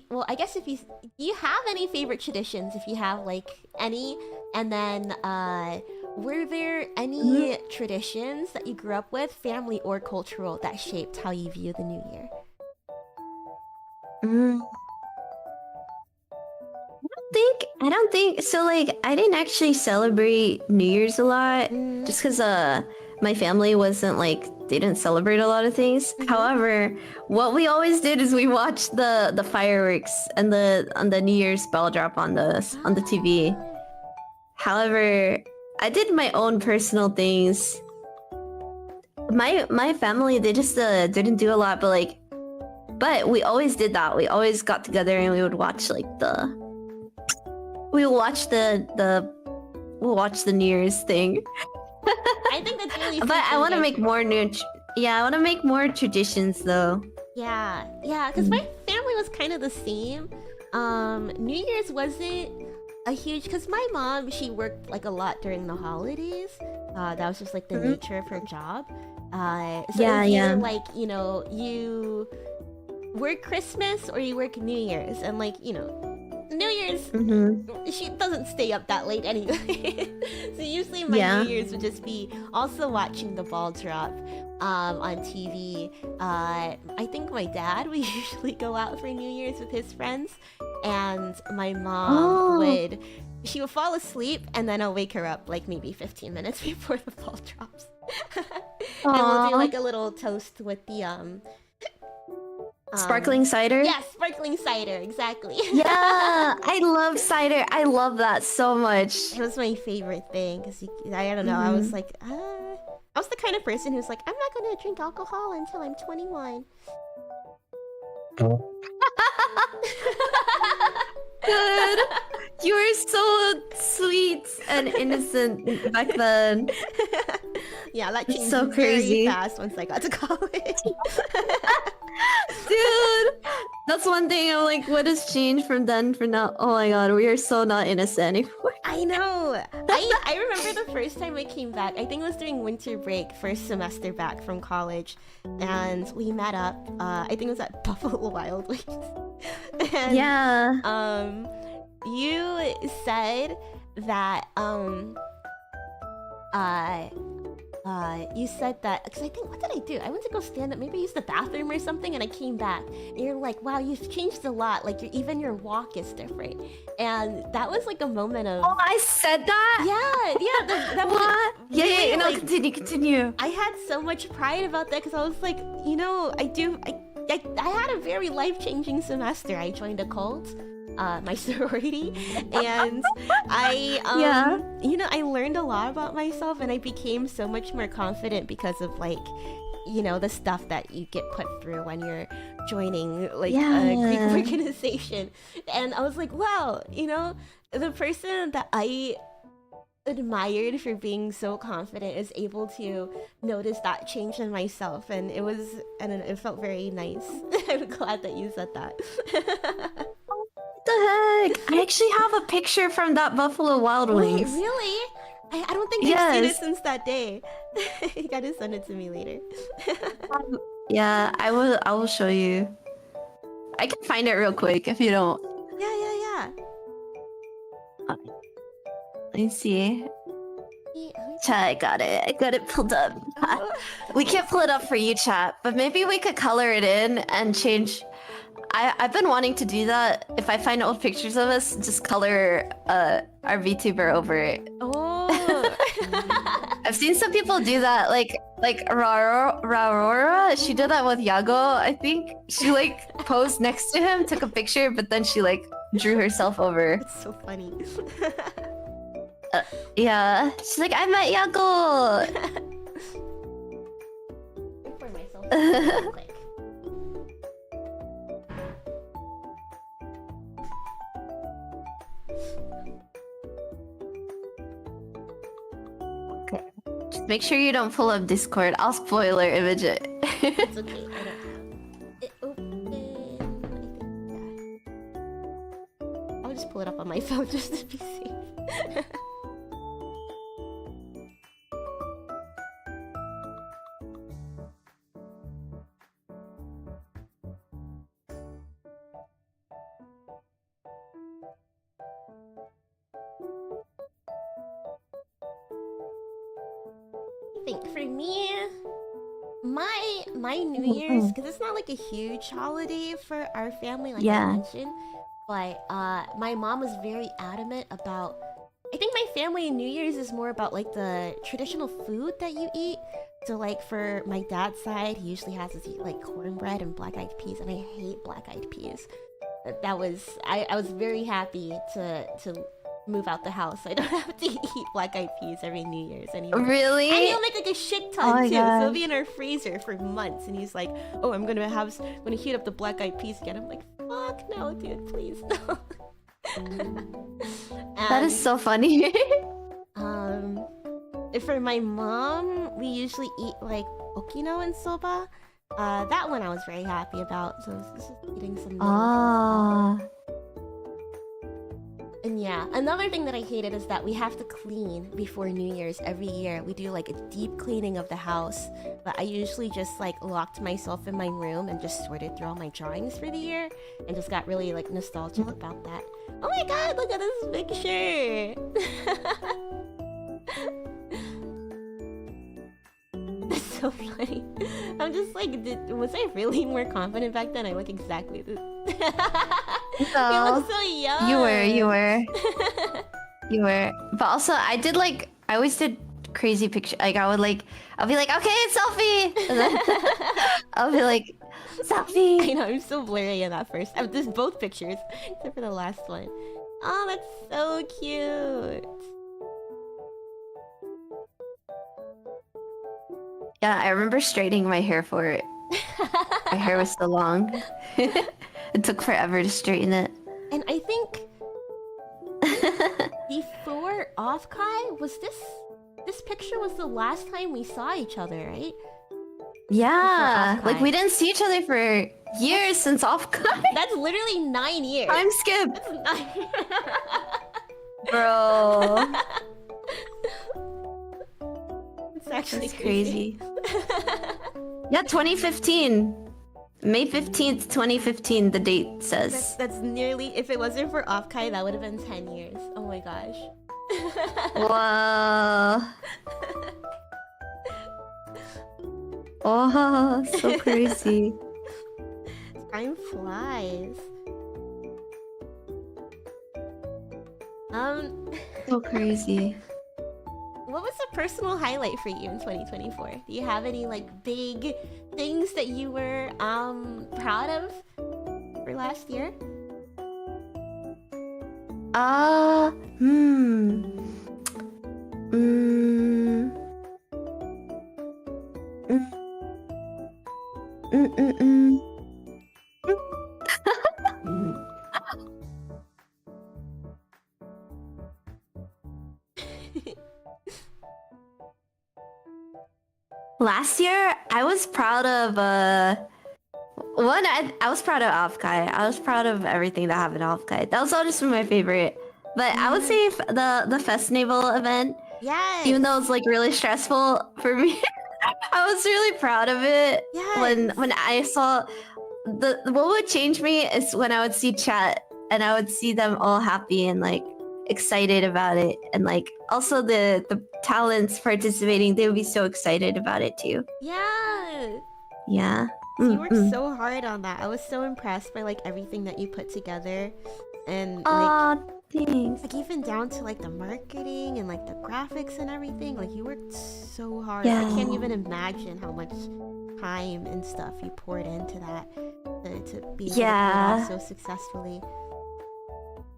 Well, I guess do you have any favorite traditions? If you have like any, and then were there any traditions that you grew up with, family or cultural, that shaped how you view the new year? I don't think so. Like, I didn't actually celebrate New Year's a lot, just because my family wasn't like, they didn't celebrate a lot of things. However, what we always did is we watched the fireworks and the New Year's bell drop on the TV. However, I did my own personal things. My family, they just didn't do a lot, but we always did that. We always got together and we would watch like we'll watch the New Year's thing. I think that's really but I want to make more I want to make more traditions though. Yeah, because my family was kind of the same. New Year's wasn't a huge, because my mom, she worked like a lot during the holidays. That was just like the nature of her job. So either, like, you know, you work Christmas or you work New Year's, and like, you know, New Year's, she doesn't stay up that late anyway. So usually my New Year's would just be also watching the ball drop on TV. I think my dad would usually go out for New Year's with his friends, and my mom she would fall asleep, and then I'll wake her up like maybe 15 minutes before the ball drops. And we'll do like a little toast with the sparkling cider? Yeah, sparkling cider, exactly. Yeah, I love cider. I love that so much. It was my favorite thing, because I don't know, I was like, I was the kind of person who's like, I'm not going to drink alcohol until I'm 21. Good. You were so sweet and innocent back then. Yeah, that changed so crazy. very fast once I got to college. Dude, that's one thing I'm like, what has changed from then for now? Oh my god, we are so not innocent anymore. I know. I remember the first time I came back, I think it was during winter break, first semester back from college, and we met up, I think it was at Buffalo Wild Wings. And, you said that you said that because I think what did I do? I went to go stand up. Maybe I used the bathroom or something, and I came back. And you're like, "Wow, you've changed a lot. Like, even your walk is different." And that was like a moment of. Oh, I said that. Yeah. That What? was Yeah. No, like, continue. I had so much pride about that because I was like, you know, I had a very life-changing semester. I joined a cult. My sorority, and you know, I learned a lot about myself, and I became so much more confident because of like, you know, the stuff that you get put through when you're joining like a Greek organization. And I was like, wow, you know, the person that I admired for being so confident is able to notice that change in myself, and it felt very nice. I'm glad that you said that. What the heck? I actually have a picture from that Buffalo Wild Wings. Wait, really? I don't think I've seen it since that day. You gotta send it to me later. Yeah, I will show you. I can find it real quick if you don't. Yeah. Let me see. Chat, I got it pulled up. We can't pull it up for you, chat, but maybe we could color it in and change. I've been wanting to do that. If I find old pictures of us, just color our VTuber over it. Oh. I've seen some people do that, like Raurora. She did that with Yago, I think. She like posed next to him, took a picture, but then she like drew herself over. It's so funny. Yeah, she's like, I met Yago. For myself, real quick. Okay. Just make sure you don't pull up Discord. I'll spoiler image it. It's okay. I don't have it open. Yeah. I'll just pull it up on my phone just to be safe. For me, my New Year's, because it's not like a huge holiday for our family, like I mentioned, but my mom was very adamant about. I think my family New Year's is more about like the traditional food that you eat. So like for my dad's side, he usually has us eat like cornbread and black-eyed peas, and I hate black-eyed peas. I was very happy to move out the house so I don't have to eat black-eyed peas every New Year's anymore. Really? And he'll make like a shit ton too. So it'll be in our freezer for months, and he's like, "Oh, I'm gonna heat up the black-eyed peas again." I'm like, "Fuck no, dude, please no." That is so funny. For my mom, we usually eat like okino and soba. That one I was very happy about. So I was just eating some noodles. And yeah, another thing that I hated is that we have to clean before New Year's every year. We do like a deep cleaning of the house, but I usually just like locked myself in my room and just sorted through all my drawings for the year and just got really like nostalgic about that. Oh my god, look at this picture! That's so funny. I'm just like, was I really more confident back then? I look exactly the... You look so young. You were. But also, I always did crazy picture. Like I'll be like, okay, selfie. And then I'll be like, selfie. I know, I'm so blurry in that first. There's both pictures, except for the last one. Oh, that's so cute. Yeah, I remember straightening my hair for it. My hair was so long. It took forever to straighten it. And I think before Offkai, this picture was the last time we saw each other, right? Yeah, like we didn't see each other for years since Offkai. That's literally 9 years. Time skip. That's 9 Bro. It's actually That's crazy. Yeah, 2015. May 15th, 2015, the date says. That's nearly, if it wasn't for Offkai, that would have been 10 years. Oh my gosh. Wow. Oh, so crazy. Time flies. So crazy. What was a personal highlight for you in 2024? Do you have any like big things that you were proud of for last year? Last year, I was proud of I was proud of Offkai. I was proud of everything that happened to Offkai. That was honestly my favorite. But I would say the festival event, Yes. even though it was like really stressful for me, I was really proud of it. Yes. When I saw what would change me is when I would see chat and I would see them all happy and like excited about it, and like also the talents participating, they would be so excited about it too. Yeah. Yeah. You worked so hard on that. I was so impressed by like everything that you put together, and like, thanks. like even down to like the marketing and like the graphics and everything. Like you worked so hard. Yeah. I can't even imagine how much time and stuff you poured into that to be able to pull it off so successfully.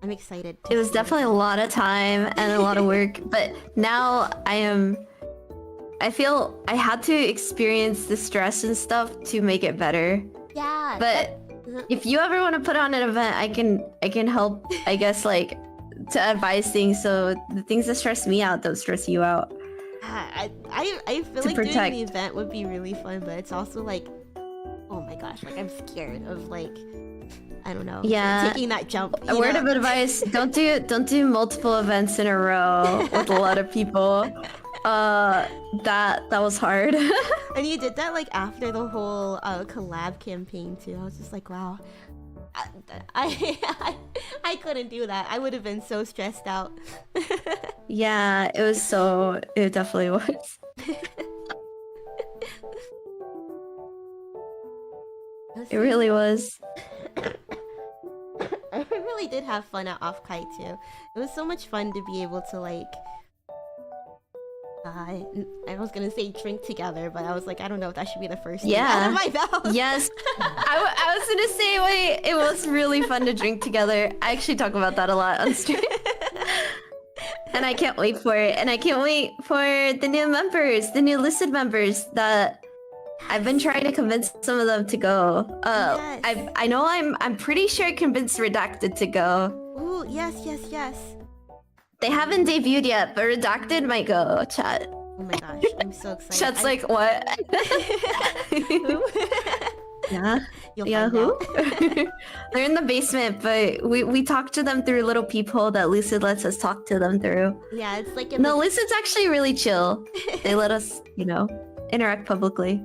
I'm excited. It was definitely a lot of time and a lot of work, but now I feel I had to experience the stress and stuff to make it better. Yeah. But if you ever want to put on an event, I can help, I guess, like to advise things so the things that stress me out don't stress you out. I feel like doing the event would be really fun, but it's also like, oh my gosh, like I'm scared of like, I don't know, taking that jump. A word of advice: don't do multiple events in a row with a lot of people. That was hard. And you did that like after the whole collab campaign too. I was just like, wow, I couldn't do that. I would have been so stressed out. Yeah, it definitely was. It really was. I really did have fun at Offkite too. It was so much fun to be able to like I was gonna say drink together, but I was like, I don't know if that should be the first thing out of my mouth. Yes. I was gonna say, wait, it was really fun to drink together. I actually talk about that a lot on stream. And I can't wait for it. And I can't wait for the new members, the new Lucid members that I've been trying to convince some of them to go. I know I'm pretty sure I convinced Redacted to go. Ooh, yes. They haven't debuted yet, but Redacted might go, chat. Oh my gosh, I'm so excited. Chat's like, what? Yeah. Yeah, who? They're in the basement, but we talk to them through a little peephole that Lucid lets us talk to them through. Yeah, it's like No, Lucid's actually really chill. They let us, interact publicly.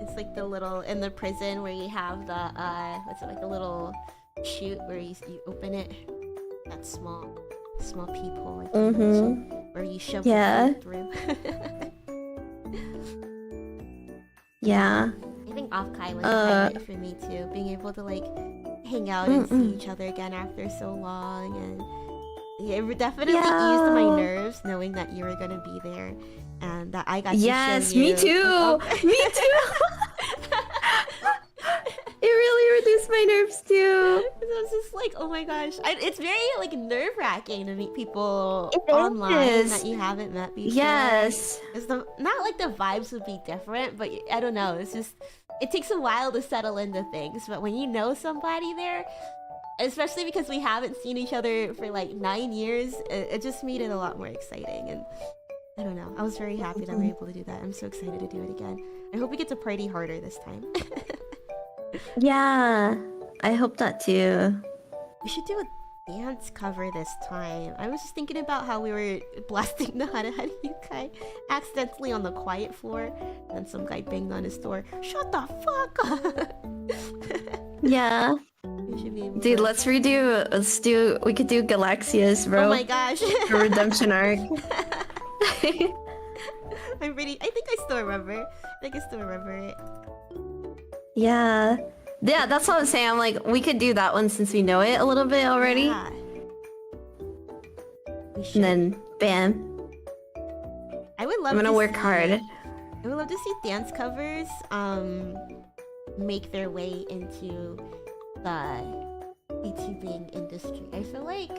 It's like the little in the prison where you have the what's it, like the little chute where you open it. That small peephole, like where you shove the food through. Yeah. I think Offkai was a highlight for me too, being able to like hang out and see each other again after so long, and it definitely eased my nerves knowing that you were gonna be there and that I got to show you. Yes, me too. Me too. It really reduced my nerves too. I was just like, oh my gosh. It's very like nerve-wracking to meet people online that you haven't met before. Yes. It's not like the vibes would be different, but I don't know. It's just, it takes a while to settle into things. But when you know somebody there, especially because we haven't seen each other for like 9 years, it just made it a lot more exciting. And I don't know. I was very happy that we were able to do that. I'm so excited to do it again. I hope we get to party harder this time. Yeah, I hope that too. We should do a dance cover this time. I was just thinking about how we were blasting the Hara Hara Yukai accidentally on the quiet floor, and then some guy banged on his door. Shut the fuck up! Yeah. We should be able Dude, to... we could do Galaxias, bro. Oh my gosh. The redemption arc. I think I still remember. I think I still remember it. Yeah. Yeah, that's what I'm saying. I'm like, we could do that one since we know it a little bit already. Yeah. We should. And then, bam. I would love I'm gonna to work see, hard. I would love to see dance covers make their way into the VTubing industry. I feel like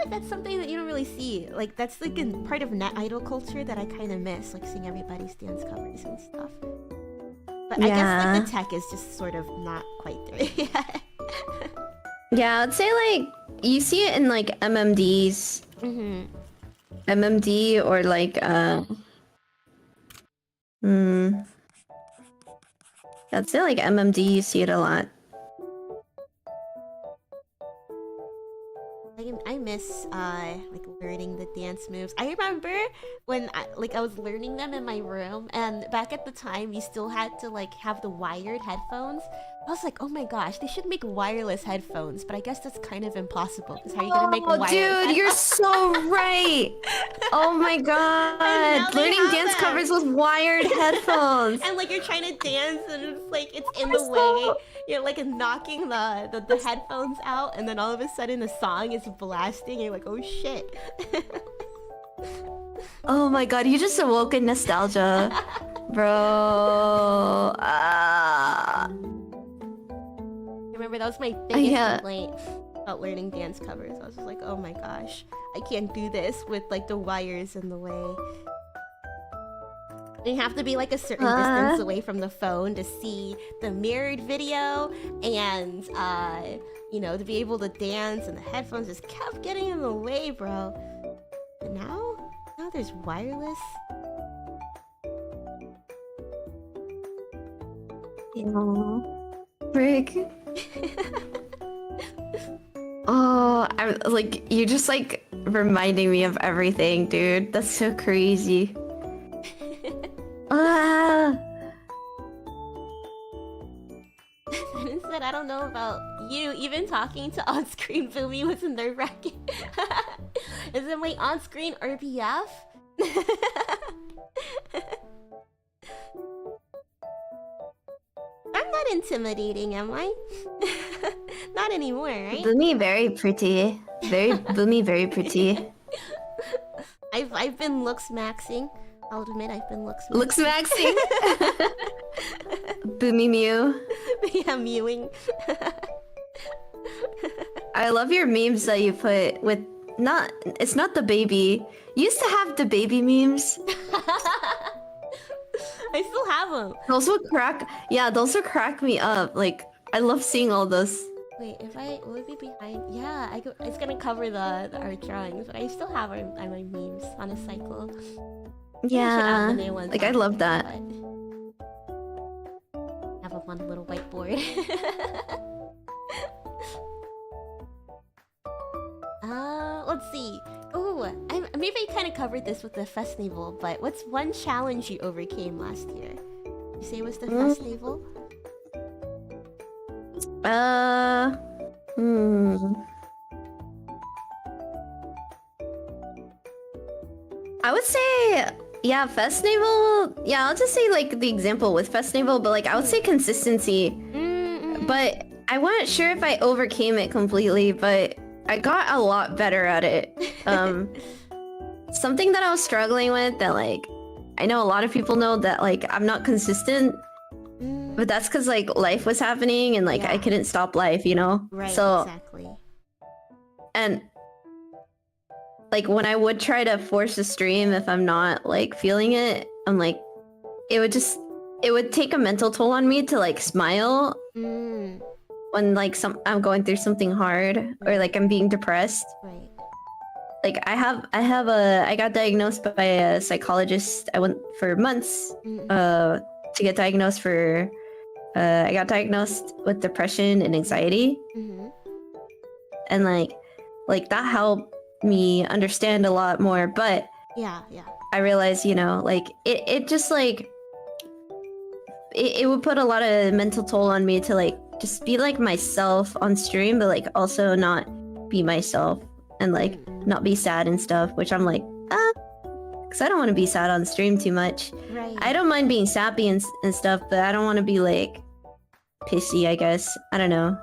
that's something that you don't really see. Like that's like a part of net idol culture that I kind of miss, like seeing everybody's dance covers and stuff. But I guess like the tech is just sort of not quite there yet. Yeah, I'd say like you see it in like MMDs. MMD or like I'd say like MMD you see it a lot. I miss like learning the dance moves. I remember when I was learning them in my room, and back at the time you still had to like have the wired headphones. I was like, oh my gosh, they should make wireless headphones, but I guess that's kind of impossible because how are you gonna make wireless headphones? Dude, you're so right. Oh my god, learning dance covers with wired headphones. And like you're trying to dance and it's like it's in the way. You're like knocking the headphones out, and then all of a sudden the song is blasting and you're like, oh shit. Oh my god, you just awoke in nostalgia. Bro. Remember, that was my biggest complaint about learning dance covers. I was just like, oh my gosh, I can't do this with like the wires in the way. And you have to be like a certain distance away from the phone to see the mirrored video, and you know, to be able to dance, and the headphones just kept getting in the way, bro. But now there's wireless. Frick. Oh, I'm like, you're just like reminding me of everything, dude. That's so crazy. Instead, I don't know about you. Even talking to on-screen Boomi was nerve-wracking. Is it my on-screen RPF? I'm not intimidating, am I? Not anymore, right? Boomi very pretty. Boomi very pretty. I've been looks maxing. I'll admit I've been looks maxing. Boomi Mew. Yeah, mewing. I love your memes that you put with it's not the baby. You used to have the baby memes. I still have them. Those would crack me up. Like, I love seeing all those. Wait, will it be behind? Yeah, it's gonna cover the art drawings, but I still have my memes on a cycle. Yeah, like I love that. Have them on a little whiteboard. Let's see. Oh, maybe I kind of covered this with the festival, but what's one challenge you overcame last year? You say it was the festival? I would say, yeah, festival. Yeah, I'll just say like the example with festival, but like I would say consistency. But I wasn't sure if I overcame it completely, but I got a lot better at it. Something that I was struggling with that like I know a lot of people know that like I'm not consistent, but that's because like life was happening and like I couldn't stop life, you know? Right, so, exactly. And like when I would try to force a stream if I'm not like feeling it, I'm like it would take a mental toll on me to like smile when like I'm going through something hard or like I'm being depressed. Right. Like I got diagnosed by a psychologist. I went for months to get diagnosed for I got diagnosed with depression and anxiety. And like that helped me understand a lot more, but yeah, I realized, you know, like it just like it would put a lot of mental toll on me to like just be like myself on stream, but like also not be myself and like not be sad and stuff, which I'm like, because I don't want to be sad on stream too much. Right. I don't mind being sappy and stuff, but I don't want to be like pissy, I guess. I don't know.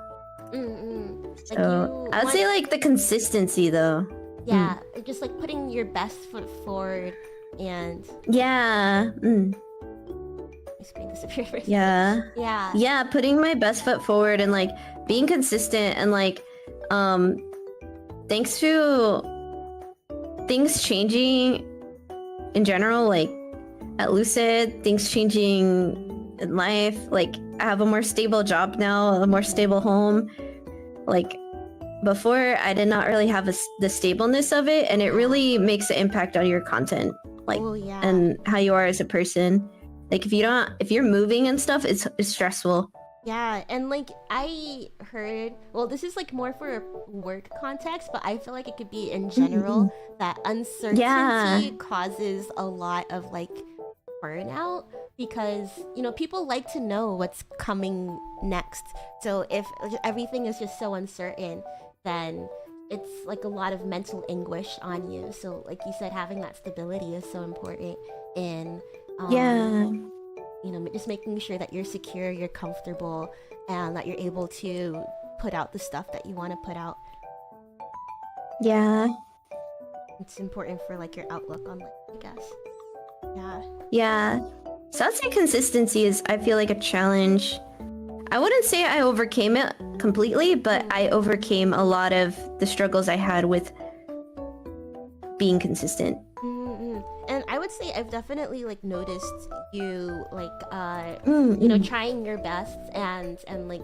So I'd say like the consistency though. Yeah, just like putting your best foot forward and yeah. Yeah, putting my best foot forward and like being consistent and like thanks to things changing in general, like at Lucid, things changing in life, like I have a more stable job now, a more stable home. Like before I did not really have the stableness of it, and it really makes an impact on your content, like and how you are as a person. Like if you're moving and stuff, it's stressful. Yeah, and like I heard, well, this is like more for a work context, but I feel like it could be in general that uncertainty causes a lot of like burnout, because you know people like to know what's coming next. So if everything is just so uncertain, then it's like a lot of mental anguish on you. So like you said, having that stability is so important in you know, just making sure that you're secure, you're comfortable, and that you're able to put out the stuff that you want to put out. Yeah. It's important for like your outlook on life, I guess. Yeah. Yeah. So I'd say consistency is, I feel like, a challenge. I wouldn't say I overcame it completely, but I overcame a lot of the struggles I had with being consistent. And I would say I've definitely like noticed you like you know, trying your best and like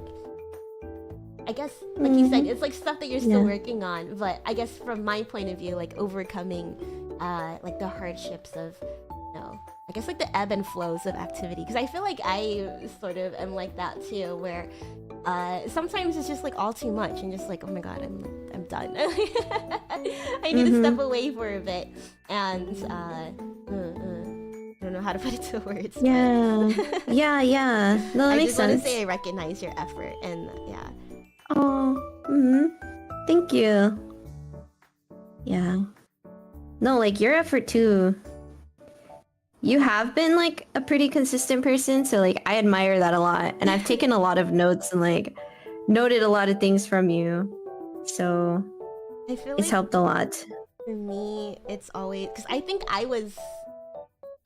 I guess like you said, it's like stuff that you're still working on, but I guess from my point of view, like overcoming like the hardships of, you know, I guess like the ebb and flows of activity, because I feel like I sort of am like that too, where sometimes it's just like all too much and just like, oh my god, I'm done. I need to step away for a bit, and I don't know how to put it to words. Yeah. Yeah. No, that makes sense. I just want to say I recognize your effort, and yeah. Oh, thank you. Yeah. No, like your effort too. You have been like a pretty consistent person, so like I admire that a lot, and I've taken a lot of notes and like noted a lot of things from you, so I feel it's like helped a lot. For me, it's always because I think I was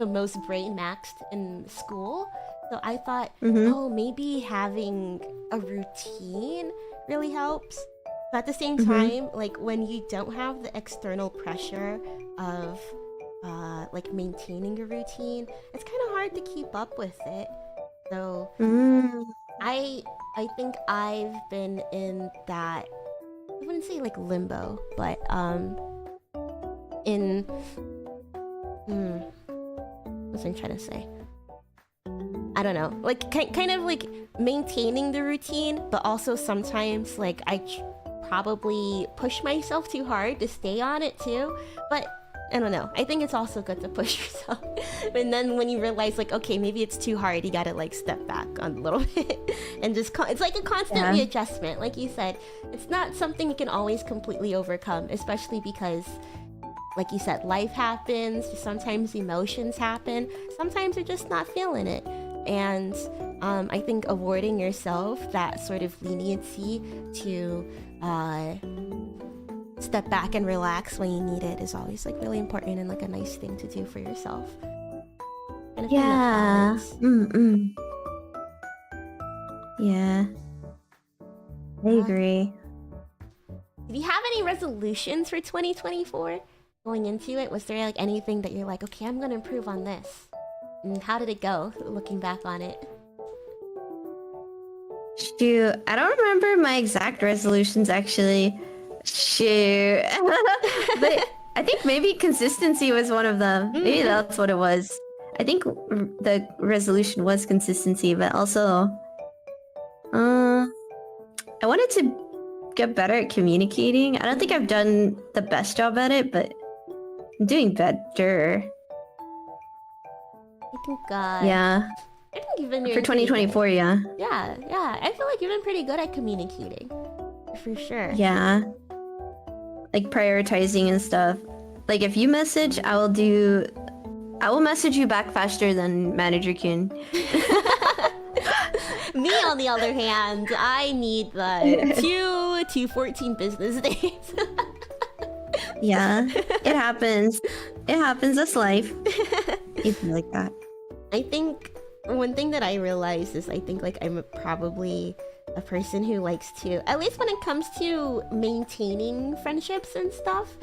the most brain maxed in school, so I thought, oh, maybe having a routine really helps. But at the same time, like when you don't have the external pressure of like maintaining a routine, it's kind of hard to keep up with it. So I think I've been in that, I wouldn't say like limbo, but in what's I'm trying to say? I don't know, like kind of like maintaining the routine, but also sometimes like I probably push myself too hard to stay on it too. But I don't know, I think it's also good to push yourself. And then when you realize like, okay, maybe it's too hard, you gotta like step back on a little bit and just it's like a constant readjustment. Like you said, it's not something you can always completely overcome, especially because like you said, life happens, sometimes emotions happen, sometimes you're just not feeling it. And I think awarding yourself that sort of leniency to step back and relax when you need it is always like really important and like a nice thing to do for yourself. And yeah. Yeah. I agree. Do you have any resolutions for 2024 going into it? Was there like anything that you're like, okay, I'm gonna improve on this? And how did it go looking back on it? Shoot, I don't remember my exact resolutions actually. Shoot. But I think maybe consistency was one of them. Maybe that's what it was. I think the resolution was consistency, but also I wanted to get better at communicating. I don't think I've done the best job at it, but I'm doing better. I think yeah. I think you've been for 2024, yeah. Yeah. I feel like you've been pretty good at communicating. For sure. Yeah. Like prioritizing and stuff. Like if you message, I will do I will message you back faster than Manager Kun. Me, on the other hand, I need the 2 to 14 business days. Yeah, it happens. It happens. That's life. It's like that. I think one thing that I realized is I think like I'm probably a person who likes to, at least when it comes to maintaining friendships and stuff,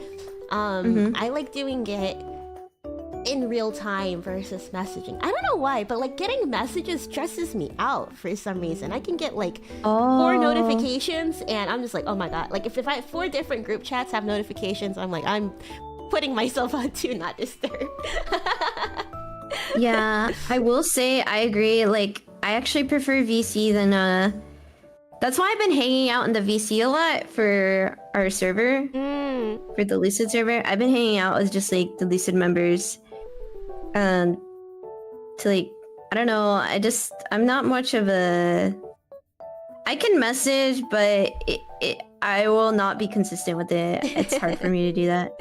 I like doing it in real time versus messaging. I don't know why, but like getting messages stresses me out for some reason. I can get like 4 notifications and I'm just like, oh my god. Like if I 4 different group chats have notifications, I'm like, I'm putting myself on do not disturb. Yeah, I will say I agree. Like I actually prefer VC than that's why I've been hanging out in the VC a lot for our server. For the Lucid server. I've been hanging out with just like the Lucid members. To like, I don't know, I'm not much of a... I can message, but I will not be consistent with it. It's hard for me to do that.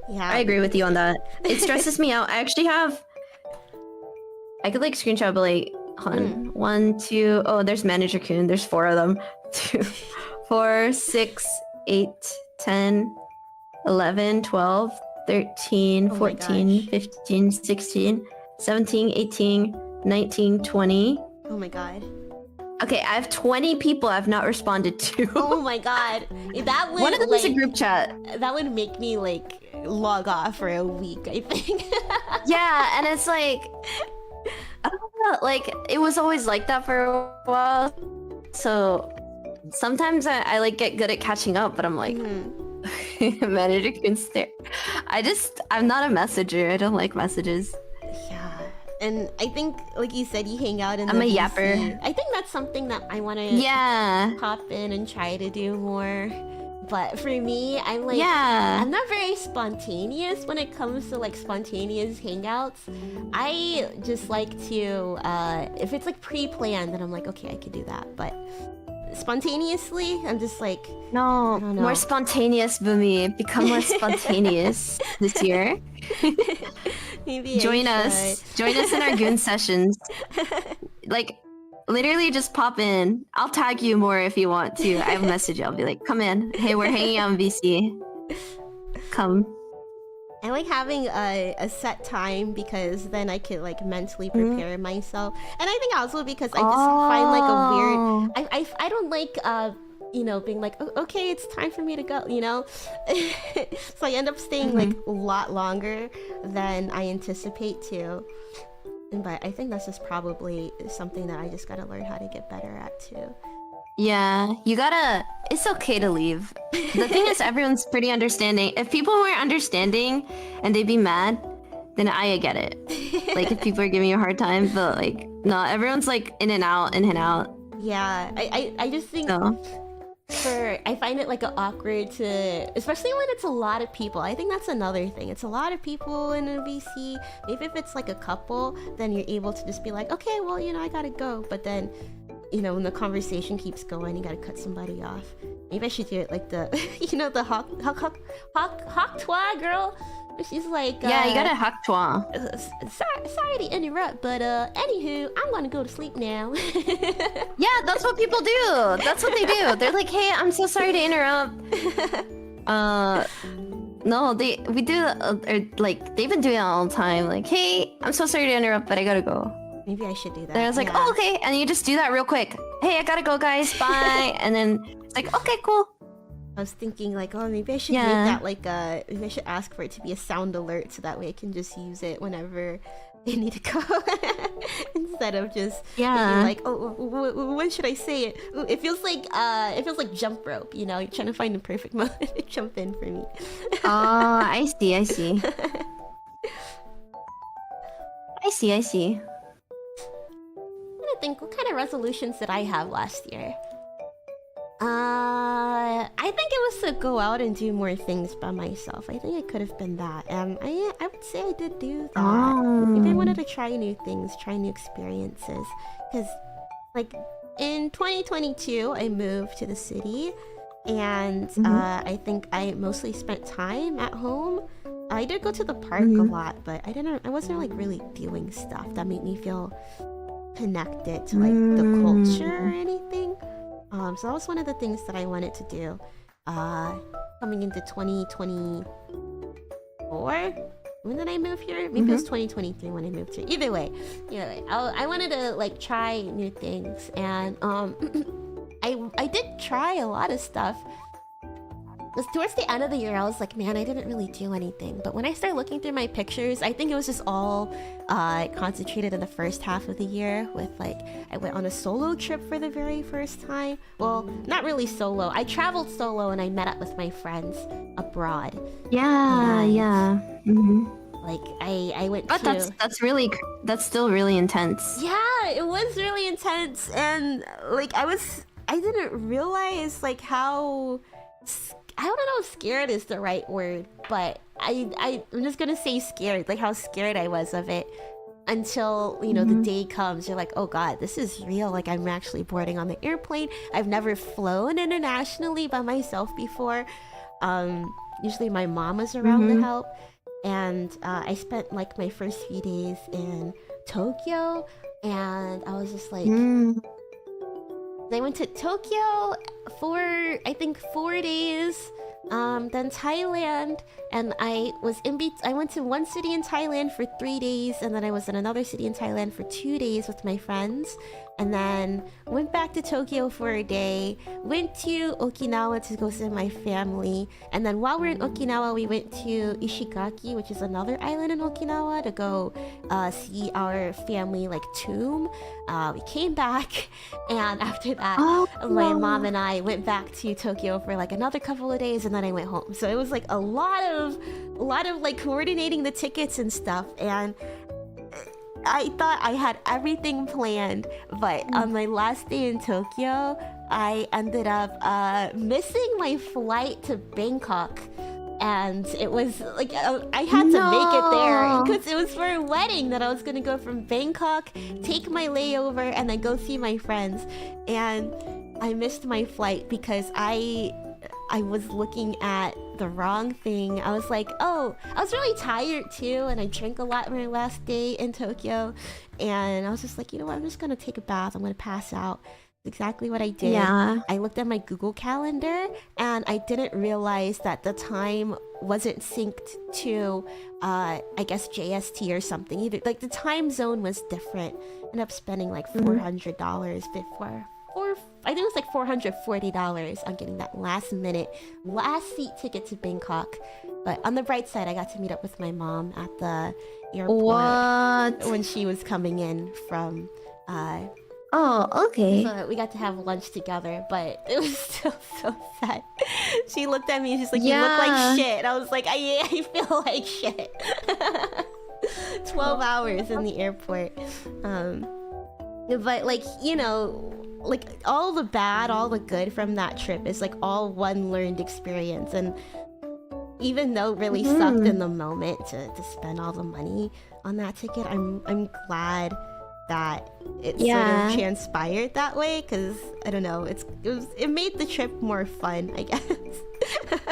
Yeah. I agree with you on that. It stresses me out. I actually have... I could like screenshot, but like, hold on. 1, 2... Oh, there's Manager Kun. There's 4 of them. 2, 4, 6, 8, 10, 11, 12, 13, 14, 15, 16, 17, 18, 19, 20. Oh my god. Okay, I have 20 people I've not responded to. Oh my god. That would, one of them like, is a group chat. That would make me like log off for a week, I think. Yeah, and it's like... I don't know, like, it was always like that for a while. So sometimes I like get good at catching up, but I'm like... Manager can stare. I'm not a messenger. I don't like messages. Yeah, and I think, like you said, you hang out in. I'm the a VC. yapper. I think that's something that I want to pop in and try to do more. But for me, I'm like, I'm not very spontaneous when it comes to like spontaneous hangouts. I just like to, if it's like pre-planned, then I'm like, okay, I could do that. But spontaneously, I'm just like, no, more spontaneous, Boomi. Become more spontaneous this year. Maybe join us in our goon sessions. Like, literally just pop in. I'll tag you more if you want to. I have a message. I'll be like, come in. Hey, we're hanging out in VC. Come. I like having a set time because then I could like mentally prepare myself, and I think also because I just find like a weird. I don't like you know, being like, oh, okay, it's time for me to go, you know. So I end up staying like a lot longer than I anticipate to. But I think that's just probably something that I just gotta learn how to get better at too. Yeah, it's okay to leave. The thing is, everyone's pretty understanding. If people weren't understanding and they'd be mad, then I get it. Like, if people are giving you a hard time, but like, no, everyone's like in and out. Yeah, I just think I find it like awkward to, especially when it's a lot of people. I think that's another thing. It's a lot of people in a VC. Maybe if it's like a couple, then you're able to just be like, okay, well, you know, I gotta go. But then, you know, when the conversation keeps going, you gotta cut somebody off. Maybe I should do it like the, you know, the hawk twa girl. She's like, yeah, you gotta hawk twa. Sorry to interrupt, but anywho, I'm gonna go to sleep now. Yeah, that's what people do. That's what they do. They're like, hey, I'm so sorry to interrupt. No, we do, like, they've been doing it all the time. Like, hey, I'm so sorry to interrupt, but I gotta go. Maybe I should do that. And I was like, oh, okay. And you just do that real quick. Hey, I gotta go, guys. Bye. And then it's like, okay, cool. I was thinking like, oh, maybe I should make that like maybe I should ask for it to be a sound alert so that way I can just use it whenever I need to go. Instead of just being like, oh, when should I say it? Ooh, it feels like jump rope, you know? You're trying to find the perfect moment to jump in for me. Oh, I see. I see. I think, what kind of resolutions did I have last year? I think it was to go out and do more things by myself. I think it could have been that. I would say I did do that. Maybe I wanted to try new things, try new experiences. Because, like, in 2022, I moved to the city. And I think I mostly spent time at home I did go to the park a lot, but I wasn't like really doing stuff that made me feel connected to like the culture or anything. So that was one of the things that I wanted to do. Coming into 2024. When did I move here? Maybe it was 2023 when I moved here. Either way, I wanted to like try new things, and I did try a lot of stuff. Towards the end of the year, I was like, man, I didn't really do anything. But when I started looking through my pictures, I think it was just all concentrated in the first half of the year. With like, I went on a solo trip for the very first time. Well, not really solo. I traveled solo and I met up with my friends abroad. Yeah, yeah. Like I went but to... that's still really intense. Yeah, it was really intense, and like I didn't realize like how... I don't know if scared is the right word, but I'm just gonna say scared, like how scared I was of it until, you know, the day comes. You're like, oh god, this is real. Like I'm actually boarding on the airplane. I've never flown internationally by myself before. Usually my mom was around to help. And I spent like my first few days in Tokyo, and I was just like... I went to Tokyo for, I think, 4 days, then Thailand, and I went to one city in Thailand for 3 days, and then I was in another city in Thailand for 2 days with my friends, and then went back to Tokyo for a day, went to Okinawa to go see my family, and then while we were in Okinawa, we went to Ishigaki, which is another island in Okinawa, to go see our family like tomb. We came back, and after that, my mom and I went back to Tokyo for like another couple of days, and then I went home. So it was like a lot of like coordinating the tickets and stuff, and I thought I had everything planned, but on my last day in Tokyo, I ended up missing my flight to Bangkok. And it was like, I had to make it there because it was for a wedding that I was going to go from Bangkok, take my layover, and then go see my friends. And I missed my flight because I was looking at the wrong thing. I was like, oh, I was really tired too, and I drank a lot my last day in Tokyo, and I was just like, you know what, I'm just gonna take a bath, I'm gonna pass out. Exactly what I did. Yeah. I looked at my Google Calendar, and I didn't realize that the time wasn't synced to I guess JST or something either. Like the time zone was different. Ended up spending like $400 before. I think it was like $440 on getting that last seat ticket to Bangkok. But on the bright side, I got to meet up with my mom at the airport when she was coming in from oh, okay. So we got to have lunch together, but it was still so sad. She looked at me and she's like, you look like shit. I was like, I feel like shit. 12 hours in the airport. But like, you know, like all the bad, all the good from that trip is like all one learned experience. And even though it really sucked in the moment to spend all the money on that ticket, I'm glad that it sort of transpired that way, because I don't know, it made the trip more fun, I guess.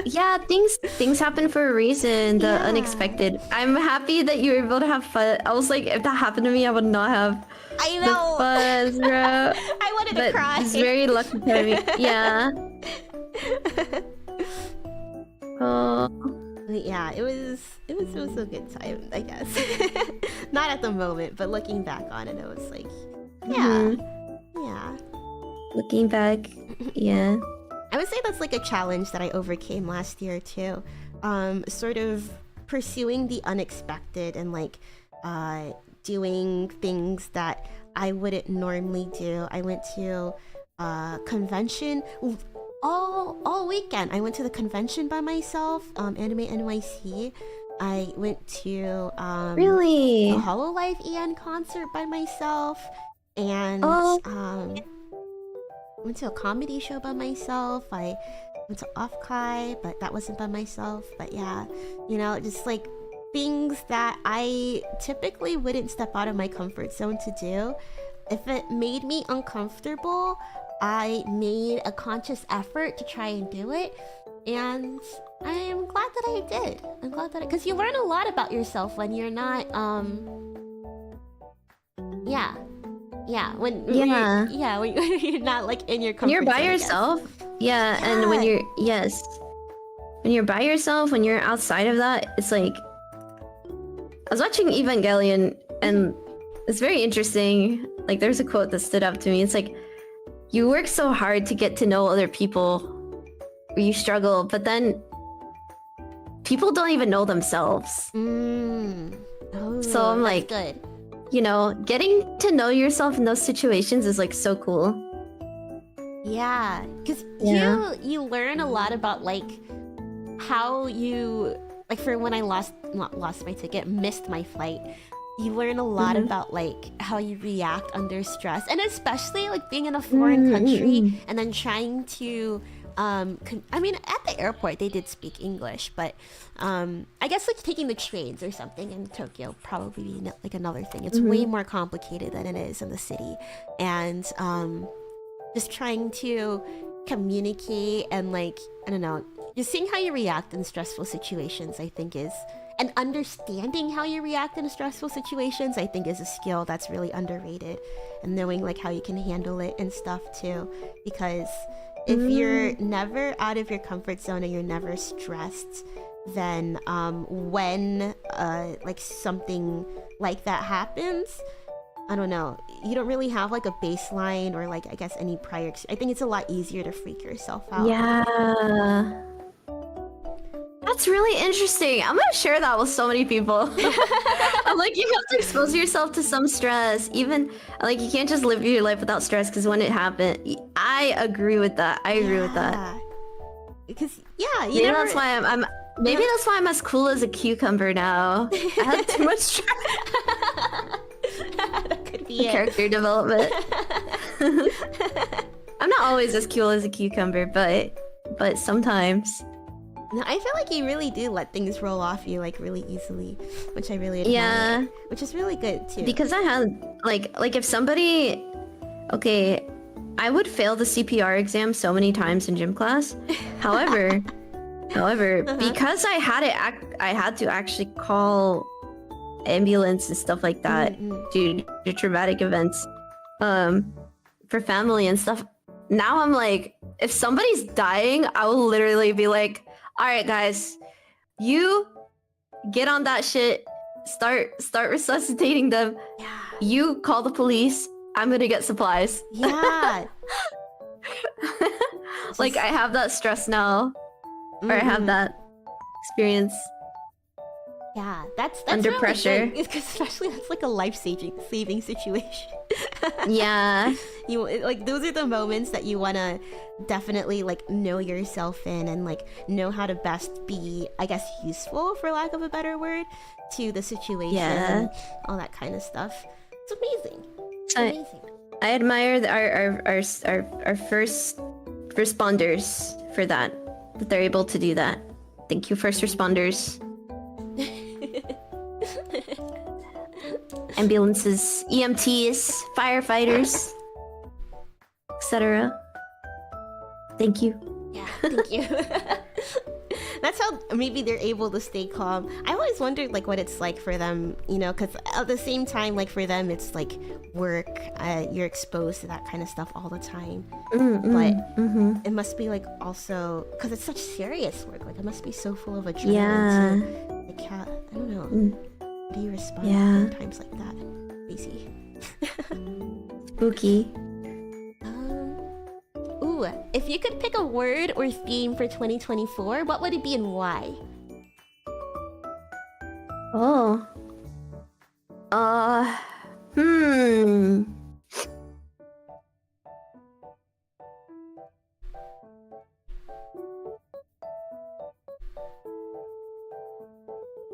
Yeah, things happen for a reason. The unexpected. I'm happy that you were able to have fun. I was like, if that happened to me, I would not have. I know. The fun, bro. I wanted to cry. It's very lucky for me. Yeah. Oh. Yeah, it was a good time, I guess. Not at the moment, but looking back on it, I was like, yeah. Looking back, yeah. I would say that's like a challenge that I overcame last year too. Sort of pursuing the unexpected and like doing things that I wouldn't normally do. I went to a convention all weekend. I went to the convention by myself, Anime NYC. I went to really a Hololive EN concert by myself, and went to a comedy show by myself. I went to Offkai, but that wasn't by myself. But yeah, you know, just like things that I typically wouldn't step out of my comfort zone to do. If it made me uncomfortable, I made a conscious effort to try and do it, and I am glad that I did. I'm glad that because you learn a lot about yourself when you're not when you're not like in your comfort When you're by zone, yourself, and when you're when you're by yourself, when you're outside of that, it's like I was watching Evangelion and it's very interesting. Like there's a quote that stood up to me. It's like you work so hard to get to know other people, or you struggle, but then people don't even know themselves. Oh, so I'm like, good. You know, getting to know yourself in those situations is like so cool. Yeah, because you learn a lot about like how you like for when I missed my flight. You learn a lot about like how you react under stress, and especially like being in a foreign country and then trying to I mean at the airport they did speak English, but I guess like taking the trains or something in Tokyo probably be like another thing. It's way more complicated than it is in the city, and just trying to communicate and like I don't know, just seeing how you react in stressful situations I think is, and understanding how you react in stressful situations I think is a skill that's really underrated, and knowing like how you can handle it and stuff too, because if you're never out of your comfort zone and you're never stressed, then when like something like that happens, I don't know, you don't really have like a baseline or like I guess any prior I think it's a lot easier to freak yourself out. Yeah. That's really interesting. I'm gonna share that with so many people. I'm like, you have to expose yourself to some stress. Even like you can't just live your life without stress, because when it happened, I agree with that. I agree with that. Because maybe that's why I'm maybe that's why I'm as cool as a cucumber now. I had too much stress. That could be character development. I'm not always as cool as a cucumber, but sometimes. No, I feel like you really do let things roll off you like really easily, which I really admire. Yeah, which is really good too. Because I had like if somebody, okay, I would fail the CPR exam so many times in gym class. However, because I had to actually call ambulance and stuff like that due to traumatic events, for family and stuff. Now I'm like, if somebody's dying, I will literally be like, all right, guys, you get on that shit. Start resuscitating them. Yeah. You call the police. I'm gonna get supplies. Yeah. Like I have that stress now, or I have that experience. Yeah, that's under really pressure. Good, especially that's like a life-saving situation. Yeah. You like those are the moments that you want to definitely like know yourself in, and like know how to best be, I guess, useful for lack of a better word, to the situation and all that kind of stuff. It's amazing. It's amazing. I admire our first responders for that they're able to do that. Thank you, first responders. Ambulances, EMTs, firefighters, etc. Thank you. Yeah, thank you. That's how maybe they're able to stay calm. I always wondered like what it's like for them, you know, because at the same time, like for them, it's like work. You're exposed to that kind of stuff all the time. But it must be like also because it's such serious work. Like it must be so full of adrenaline. Yeah. Too. Like I don't know. How do you respond in times like that? Crazy. Spooky. Ooh, if you could pick a word or theme for 2024, what would it be and why? Oh.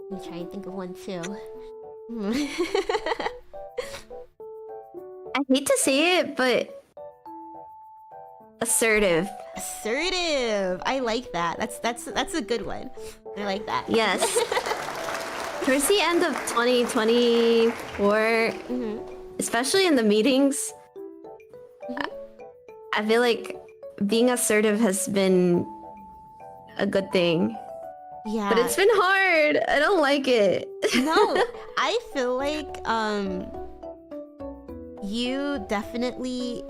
Let me try and think of one too. I hate to say it, but assertive. Assertive. I like that. That's a good one. I like that. Yes. Towards the end of 2024, especially in the meetings, I feel like being assertive has been a good thing. Yeah. But it's been hard. I don't like it. No, I feel like you definitely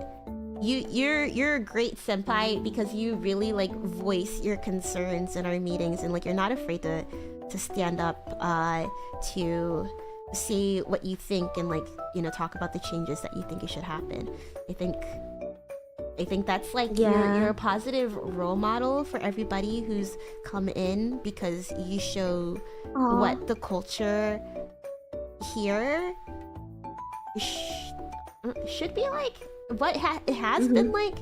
you're a great senpai because you really like voice your concerns in our meetings, and like you're not afraid to stand up to say what you think, and like, you know, talk about the changes that you think it should happen. I think that's like you're a positive role model for everybody who's come in, because you show what the culture here should be like, what it has been like.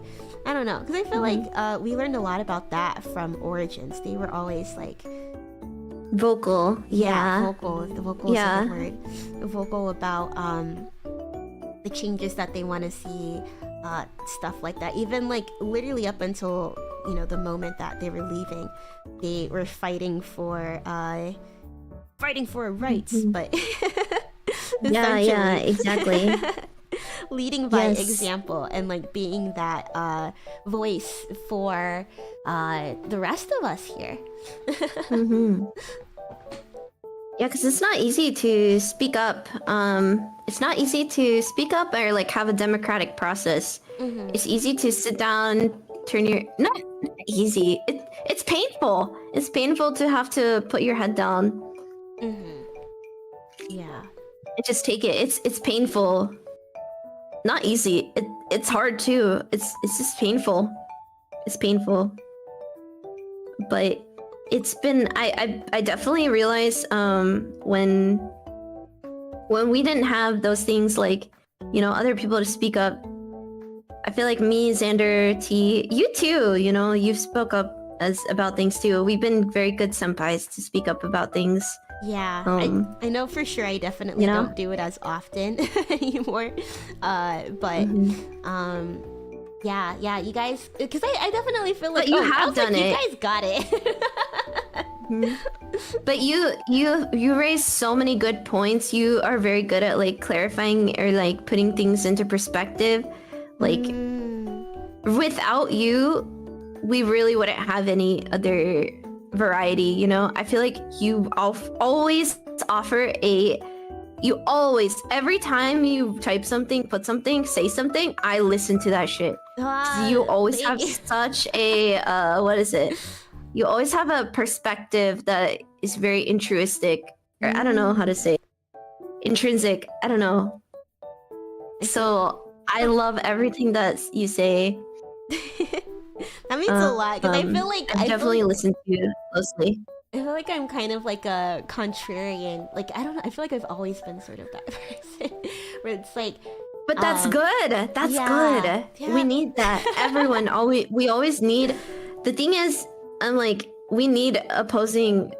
I don't know, because I feel like we learned a lot about that from Origins. They were always like vocal. Vocal. The vocal is the word. Vocal about the changes that they want to see, stuff like that. Even like literally up until, you know, the moment that they were leaving, they were fighting for rights, but exactly. Leading by example, and like being that voice for the rest of us here. Yeah, because it's not easy to speak up. It's not easy to speak up or like have a democratic process. It's easy to sit down, turn your... Not easy. It's painful. It's painful to have to put your head down. Yeah. And just take it. It's painful. Not easy. It's hard too. It's just painful. It's painful. But it's been... I definitely realized when we didn't have those things like, you know, other people to speak up. I feel like me, Xander, T, you too, you know, you've spoke up about things too. We've been very good senpais to speak up about things. Yeah, I know for sure I definitely don't do it as often anymore. But yeah, you guys, because I definitely feel like you have done it. You guys got it. But you raised so many good points. You are very good at like clarifying or like putting things into perspective. Like without you, we really wouldn't have any other variety, you know? I feel like you always offer every time you type something, put something, say something, I listen to that shit. You always have such a you always have a perspective that is very intruistic, or I don't know how to say it. Intrinsic, I don't know. So I love everything that you say. That means a lot, because I feel like I definitely listen to you closely. I feel like I'm kind of like a contrarian. Like, I don't know, I feel like I've always been sort of that person where it's like, but that's good. That's good. Yeah. We need that. Everyone we always need. The thing is, I'm like, we need opposing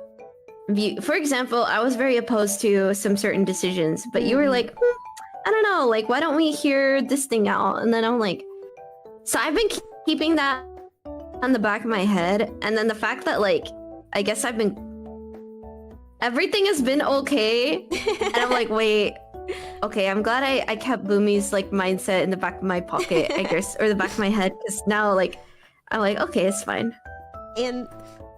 view. For example, I was very opposed to some certain decisions, but you were like, I don't know, like, why don't we hear this thing out? And then I'm like, so I've been keeping that on the back of my head, and then the fact that like, I guess everything has been okay, and I'm like, wait, okay, I'm glad I kept Boomi's like mindset in the back of my pocket, I guess, or the back of my head, because now like, I'm like, okay, it's fine. And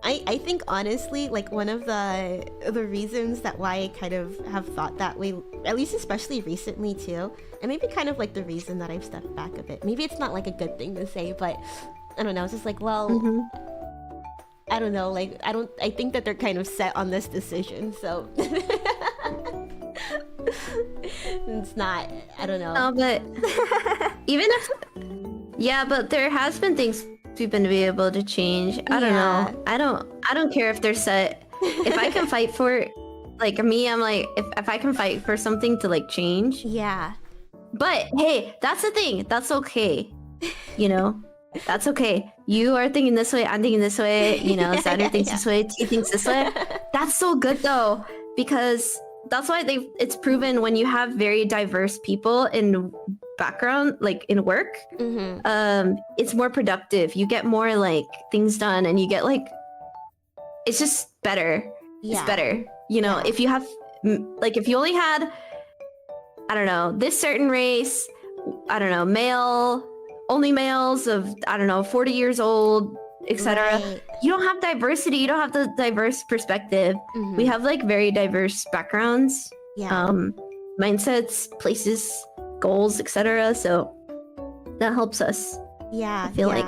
I think honestly, like one of the reasons that why I kind of have thought that way, at least especially recently too, and maybe kind of like the reason that I've stepped back a bit, maybe it's not like a good thing to say, but I don't know, it's just like, well, I don't know, like I think that they're kind of set on this decision, so it's not, I don't know. No, but even if, yeah, but there has been things we've been able to change. I don't know. I don't care if they're set. If I can fight for, like me, I'm like, if I can fight for something to like change. Yeah. But hey, that's the thing. That's okay. You know, that's okay. You are thinking this way. I'm thinking this way. You know, Xander thinks this way. T thinks this way. That's so good though, because that's why it's proven when you have very diverse people in background, like in work, it's more productive. You get more like things done, and you get like, it's just better. It's better, you know. If you have like, if you only had, I don't know, this certain race, I don't know, male only males of, I don't know, 40 years old, etc. Right. You don't have diversity. You don't have the diverse perspective. Mhm. We have like very diverse backgrounds, Yeah. mindsets, places, goals, etc. So that helps us. Yeah. I feel like.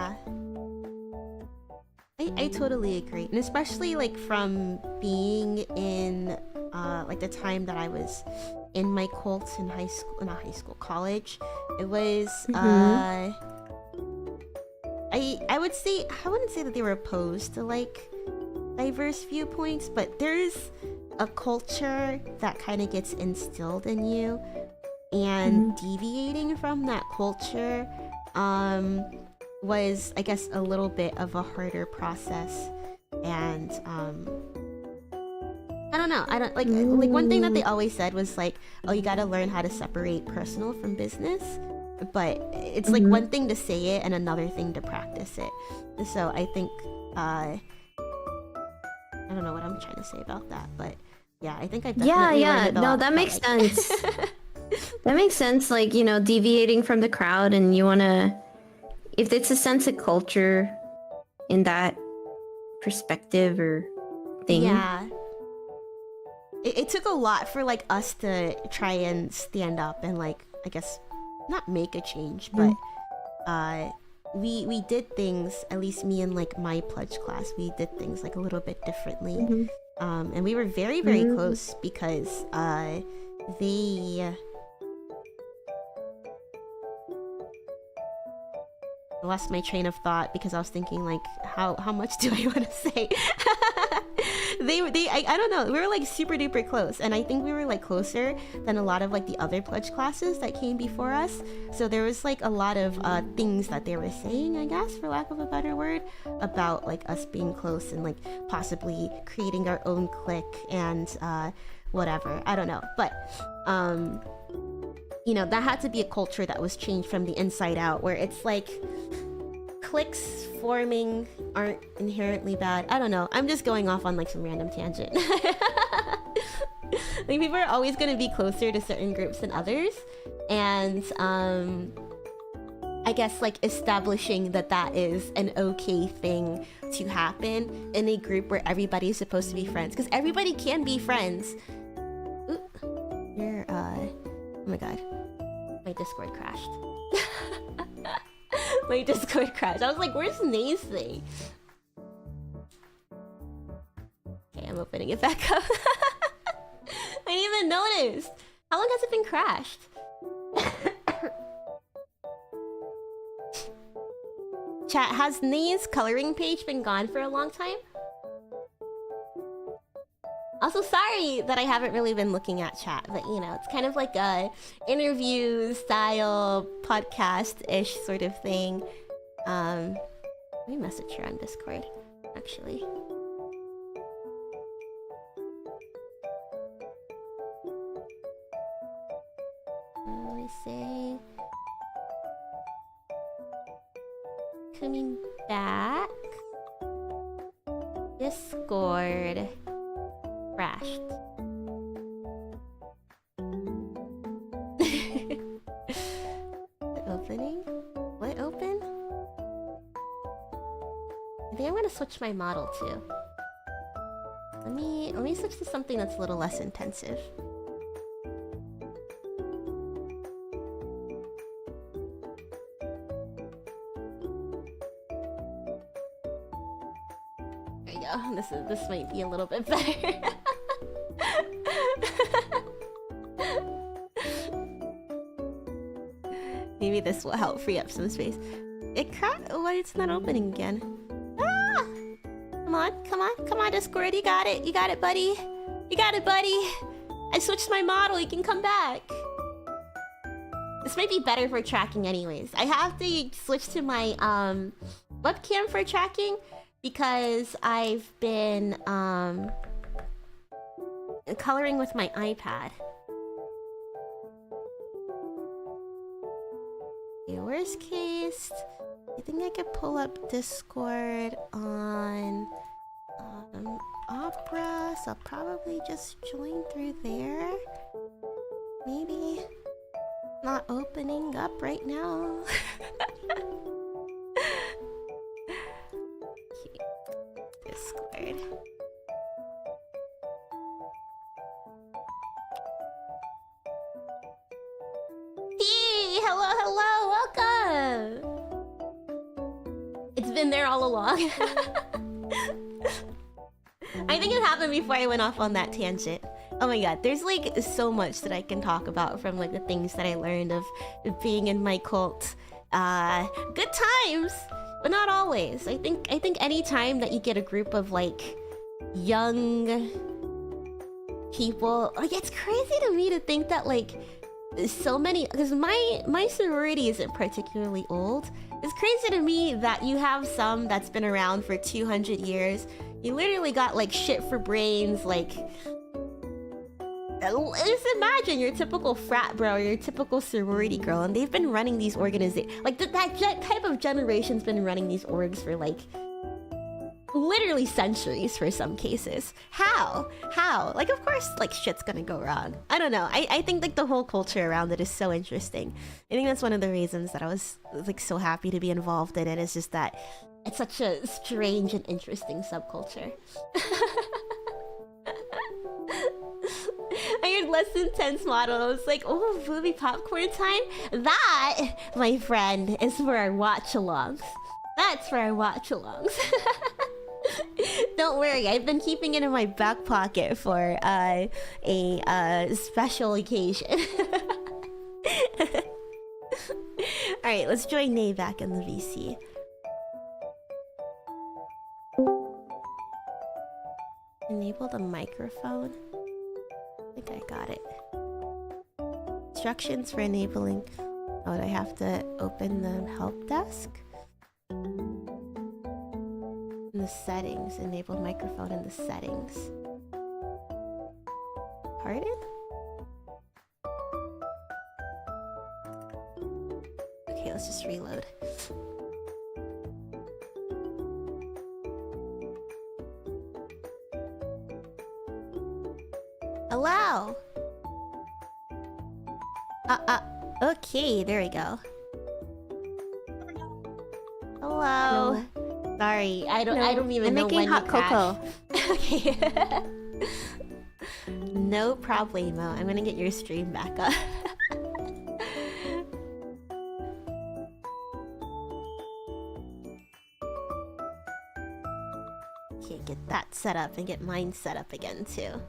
I totally agree, and especially like from being in like the time that I was in my cult in college, it was I would say, I wouldn't say that they were opposed to like diverse viewpoints, but there's a culture that kind of gets instilled in you, and deviating from that culture was, I guess, a little bit of a harder process. And I don't know, I don't like one thing that they always said was like, oh, you got to learn how to separate personal from business, but it's like one thing to say it and another thing to practice it. So I think I don't know what I'm trying to say about that, but yeah, I think I've definitely learned it a no, lot that makes like... sense. That makes sense, like, you know, deviating from the crowd, and you want to, if it's a sense of culture in that perspective or thing. Yeah. It took a lot for like us to try and stand up and like, I guess, not make a change, but we did things, at least me and like my pledge class, we did things like a little bit differently. And we were very, very close because they... I lost my train of thought because I was thinking like, how much do I want to say? I don't know, we were like super duper close, and I think we were like closer than a lot of like the other pledge classes that came before us. So there was like a lot of things that they were saying, I guess, for lack of a better word, about like us being close and like possibly creating our own clique and whatever, I don't know, but you know, that had to be a culture that was changed from the inside out, where it's like cliques forming aren't inherently bad. I don't know, I'm just going off on like some random tangent. Like, people are always going to be closer to certain groups than others, and I guess like establishing that that is an okay thing to happen in a group where everybody's supposed to be friends, because everybody can be friends. Ooh, you're oh my god, my Discord crashed. My Discord crashed. I was like, where's Nay's thing? Okay, I'm opening it back up. I didn't even notice. How long has it been crashed? Chat, has Nay's coloring page been gone for a long time? Also, sorry that I haven't really been looking at chat, but you know, it's kind of like a interview style podcast-ish sort of thing. Let me message her on Discord, actually. Let me see. Coming back. Discord crashed. The opening? What open? I think I'm gonna switch my model too. Let me switch to something that's a little less intensive. There you go. This might be a little bit better. Maybe this will help free up some space. Why it's not opening again? Ah! Come on, Discord. You got it, buddy. You got it, buddy. I switched my model. You can come back. This might be better for tracking, anyways. I have to switch to my webcam for tracking because I've been coloring with my iPad. Okay, worst case, I think I could pull up Discord on Opera, so I'll probably just join through there. Maybe Not opening up right now. Discord. Hey, hello, welcome. It's been there all along. I think it happened before I went off on that tangent. Oh my god, there's like so much that I can talk about from like the things that I learned of being in my cult. Good times, but not always. I think any time that you get a group of like young people, like it's crazy to me to think that like so many, because my sorority isn't particularly old. It's crazy to me that you have some that's been around for 200 years. You literally got like shit for brains, like just imagine your typical frat bro, your typical sorority girl, and they've been running these organizations. Like that type of generation's been running these orgs for like literally centuries for some cases. How? Like of course like shit's gonna go wrong. I don't know. I think like the whole culture around it is so interesting. I think that's one of the reasons that I was like so happy to be involved in it. It's just that it's such a strange and interesting subculture. I heard less intense model. I was like, oh, Boomi popcorn time? That, my friend, is for our watch-alongs. That's for our watch-alongs. Don't worry, I've been keeping it in my back pocket for a special occasion. Alright, let's join Nay back in the VC. Enable the microphone. I think I got it. Instructions for enabling. Oh, do I have to open the help desk? In the settings. Enable microphone in the settings. Pardon? Okay, let's just reload. Hello. Okay, there we go. Hello. Sorry, I don't even know when hot you cocoa. Okay. No problemo. I'm gonna get your stream back up. Okay, get that set up and get mine set up again too.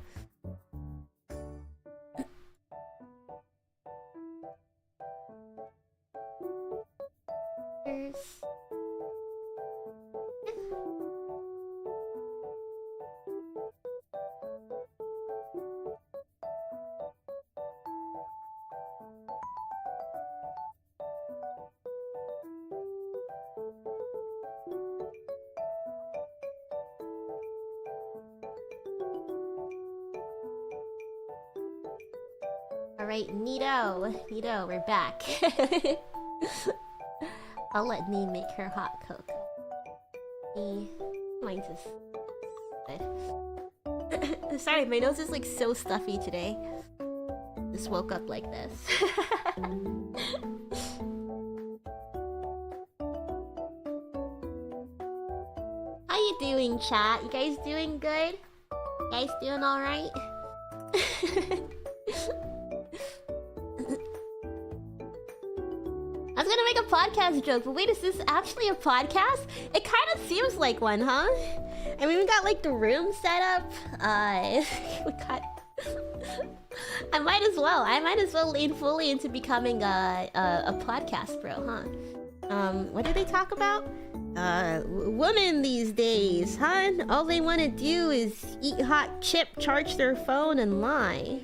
Alright, Neato, we're back. I'll let Nee make her hot cocoa. Mine's is good. Sorry, my nose is like so stuffy today. Just woke up like this. How you doing, chat? You guys doing good? You guys doing alright? I was gonna make a podcast joke, but wait, is this actually a podcast? It kind of seems like one, huh? I mean, we got like the room set up. We got. I might as well lean fully into becoming a podcast bro, huh? What do they talk about? Women these days, huh? All they want to do is eat hot chip, charge their phone, and lie.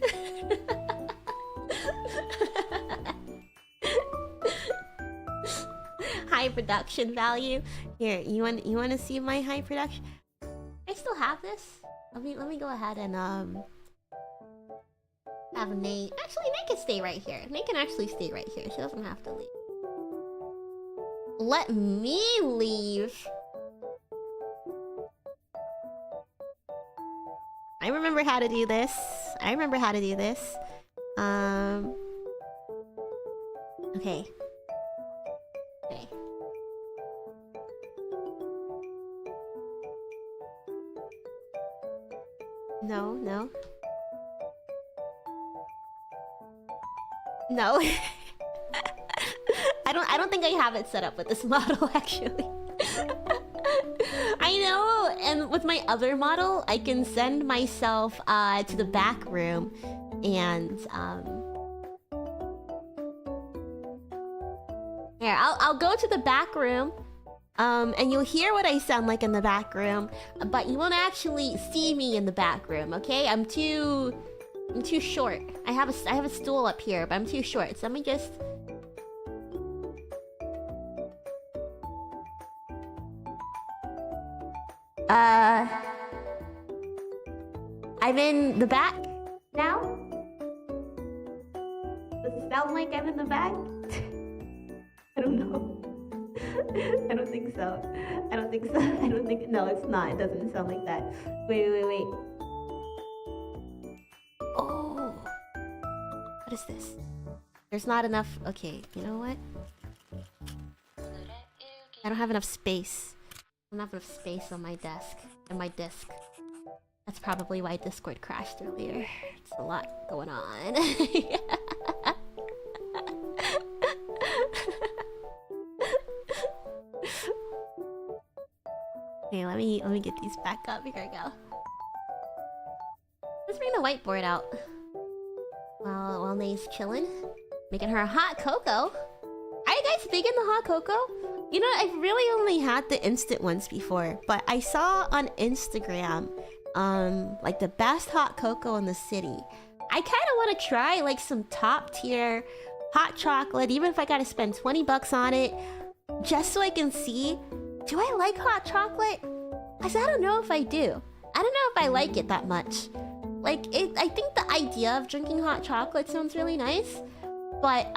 High production value. Here, you want to see my high production? I still have this. Let me go ahead and have Nate. Actually, Nate can stay right here. Nate can actually stay right here. She doesn't have to leave. Let me leave. I remember how to do this. Okay. Okay. No, no. No. I don't think I have it set up with this model actually. I know, and with my other model, I can send myself to the back room and here, I'll go to the back room. And you'll hear what I sound like in the back room, but you won't actually see me in the back room, okay? I'm too short. I have a stool up here, but I'm too short. So let me just I'm in the back now? Does it sound like I'm in the back? I don't know. I don't think so. I don't think so. I don't think... No, it's not. It doesn't sound like that. Wait. Oh. What is this? There's not enough... Okay, you know what? I don't have enough space. I don't have enough space on my desk. And my disk. That's probably why Discord crashed earlier. It's a lot going on. Okay, let me get these back up. Here we go. Let's bring the whiteboard out. While Nay's chilling. Making her a hot cocoa. Are you guys big in the hot cocoa? You know, I've really only had the instant ones before, but I saw on Instagram, like the best hot cocoa in the city. I kind of want to try like some top tier hot chocolate, even if I gotta spend 20 bucks on it, just so I can see, do I like hot chocolate? Cause I don't know if I do. I don't know if I like it that much. Like, I think the idea of drinking hot chocolate sounds really nice, but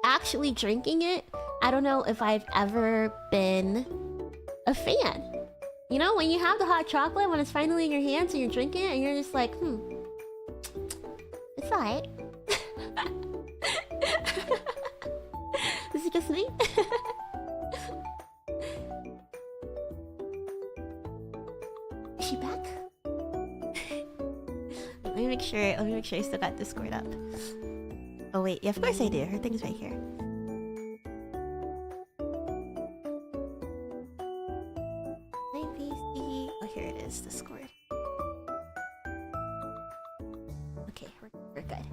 actually drinking it, I don't know if I've ever been a fan. You know, when you have the hot chocolate, when it's finally in your hands and you're drinking it and you're just like, it's alright. This is just me. Is she back? Let me make sure I still got Discord up. Oh wait, yeah, of course I do. Her thing's right here. Oh, here it is, Discord. Okay, we're good.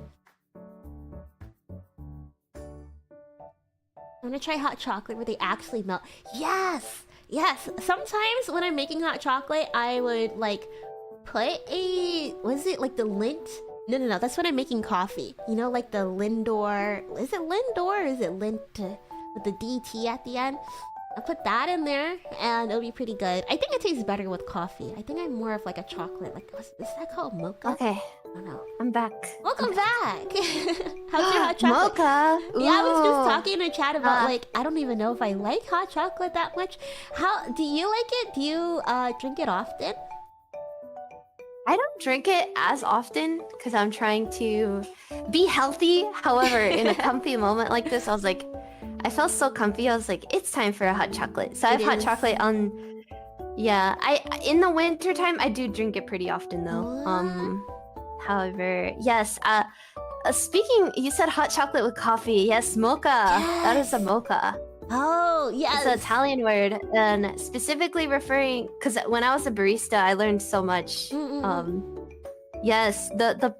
I'm gonna try hot chocolate where they actually melt. Yes! Yes! Sometimes when I'm making hot chocolate, I would like put a... Was it like the Lindt? No. That's when I'm making coffee. You know, like the Lindor... Is it Lindor or is it Lindt with the DT at the end? I'll put that in there and it'll be pretty good. I think it tastes better with coffee. I think I'm more of like a chocolate. Like, is that called mocha? Okay. I don't know. I'm back. Welcome back! How's your hot chocolate? Mocha! Yeah, I was just talking in chat about like, I don't even know if I like hot chocolate that much. How do you like it? Do you drink it often? I don't drink it as often because I'm trying to be healthy. However, in a comfy moment like this, I was like, I felt so comfy. I was like, it's time for a hot chocolate. So I have hot chocolate on. Yeah, in the winter time I do drink it pretty often though. However, yes. Speaking, you said hot chocolate with coffee. Yes, mocha. Yes. That is a mocha. Oh, yes. It's an Italian word, and specifically referring because when I was a barista, I learned so much. Yes, the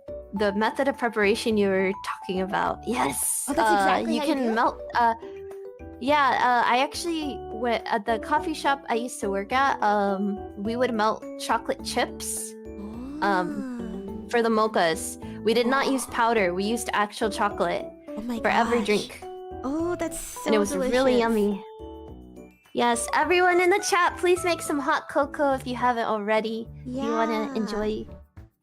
method of preparation you were talking about. Yes, that's exactly you how can you do it? melt. I actually went at the coffee shop I used to work at. We would melt chocolate chips. For the mochas, we did not use powder. We used actual chocolate for every drink. Oh, that's so and it was delicious. really yummy. Yes, everyone in the chat, please make some hot cocoa if you haven't already. Yeah. If you want to enjoy,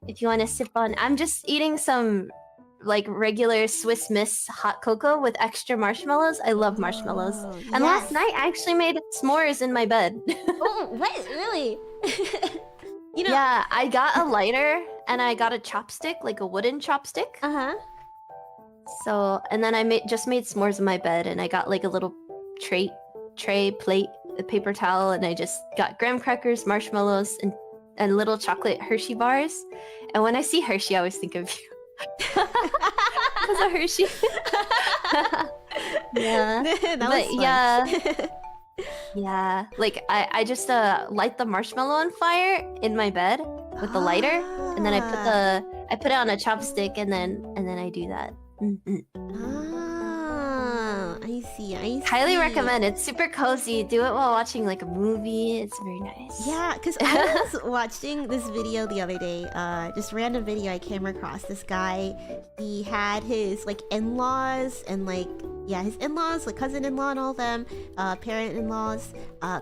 if you want to sip on. I'm just eating some like regular Swiss Miss hot cocoa with extra marshmallows. I love marshmallows. And last night I actually made s'mores in my bed. Oh, what? Really? You know... Yeah, I got a lighter and I got a chopstick, like a wooden chopstick. So, and then I just made s'mores in my bed, and I got like a little tray plate, a paper towel, and I just got graham crackers, marshmallows, and little chocolate Hershey bars. And when I see Hershey, I always think of you. Because of Hershey. Yeah. That But was fun. yeah. Yeah. Like I just light the marshmallow on fire in my bed with the lighter, and then I put it on a chopstick, and then I do that. Ah, I see. I see. Highly recommend. It's super cozy. Do it while watching like a movie. It's very nice. Yeah, because I was watching this video the other day, just random video I came across. This guy, he had his like in-laws and like, yeah, his in-laws, like cousin-in-law and all them, parent-in-laws,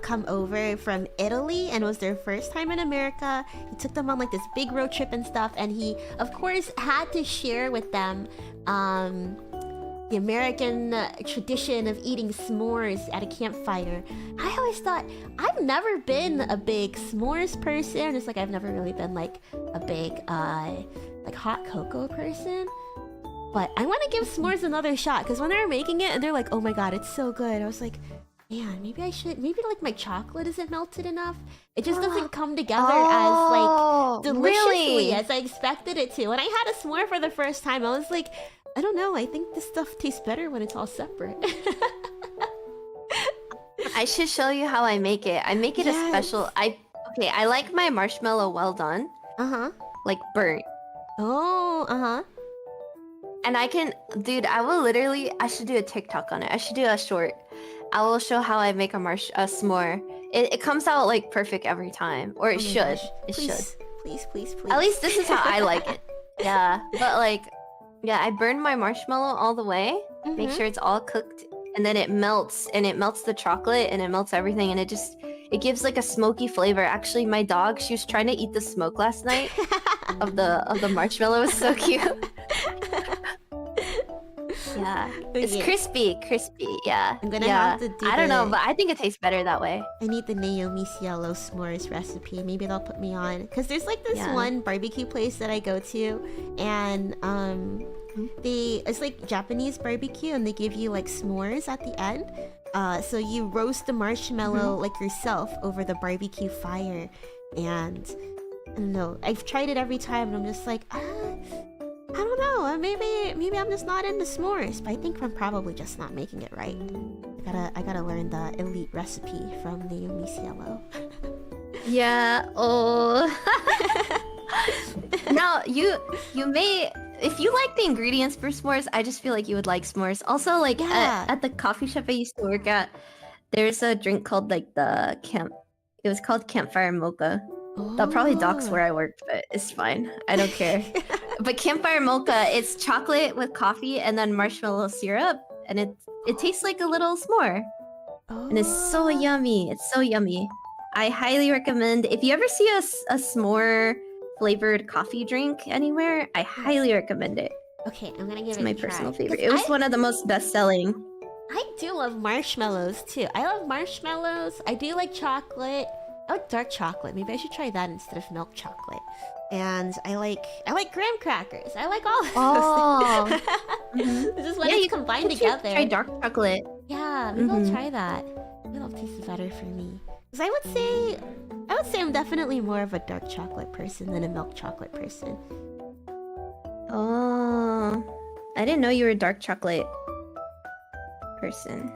come over from Italy, and it was their first time in America. He took them on like this big road trip and stuff, and he, of course, had to share with them, the American tradition of eating s'mores at a campfire. I always thought, I've never been a big s'mores person. Just like I've never really been like a big like hot cocoa person. But I want to give s'mores another shot, because when they were making it and they're like, oh my god, it's so good. I was like, man, maybe I should, maybe like my chocolate isn't melted enough. It just doesn't come together as like deliciously as I expected it to. When I had a s'more for the first time, I was like, I don't know, I think this stuff tastes better when it's all separate. I should show you how I make it. I make it a special. I like my marshmallow well done. Like burnt. Oh, And I can, dude, I should do a TikTok on it. I should do a short. I will show how I make a s'more. It comes out like perfect every time, or it should. It should. Please, please, please. At least this is how I like it. Yeah, but like, yeah, I burn my marshmallow all the way. Make sure it's all cooked, and then it melts, and it melts the chocolate, and it melts everything, and it gives like a smoky flavor. Actually, my dog, she was trying to eat the smoke last night of the marshmallow. It was so cute. Yeah, it's crispy, yeah. I'm gonna have to do I don't know, but I think it tastes better that way. I need the Naomi Cielo s'mores recipe. Maybe they'll put me on. Because there's like this one barbecue place that I go to, and it's like Japanese barbecue, and they give you like s'mores at the end. So you roast the marshmallow like yourself over the barbecue fire, and I don't know. I've tried it every time, and I'm just like, I don't know. Maybe I'm just not into s'mores, but I think I'm probably just not making it right. I gotta learn the elite recipe from Naomi Cielo. Yeah. Oh. Now you may, if you like the ingredients for s'mores, I just feel like you would like s'mores. Also, like at the coffee shop I used to work at, there's a drink called like it was called campfire mocha. They'll probably dox where I worked, but it's fine. I don't care. But campfire mocha, it's chocolate with coffee and then marshmallow syrup, and it tastes like a little s'more. And it's so yummy. It's so yummy. I highly recommend, if you ever see a s'more flavored coffee drink anywhere, I highly recommend it. Okay, I'm gonna give it a try. try. It's my personal favorite. It was one of the most best-selling. I do love marshmallows too. I love marshmallows. I do like chocolate. I like dark chocolate. Maybe I should try that instead of milk chocolate. And I like graham crackers. I like all of those things. It's just when it's combined together. Try dark chocolate. Yeah, maybe I'll try that. Maybe it'll taste better for me. Because I would say I'm definitely more of a dark chocolate person than a milk chocolate person. Oh, I didn't know you were a dark chocolate person.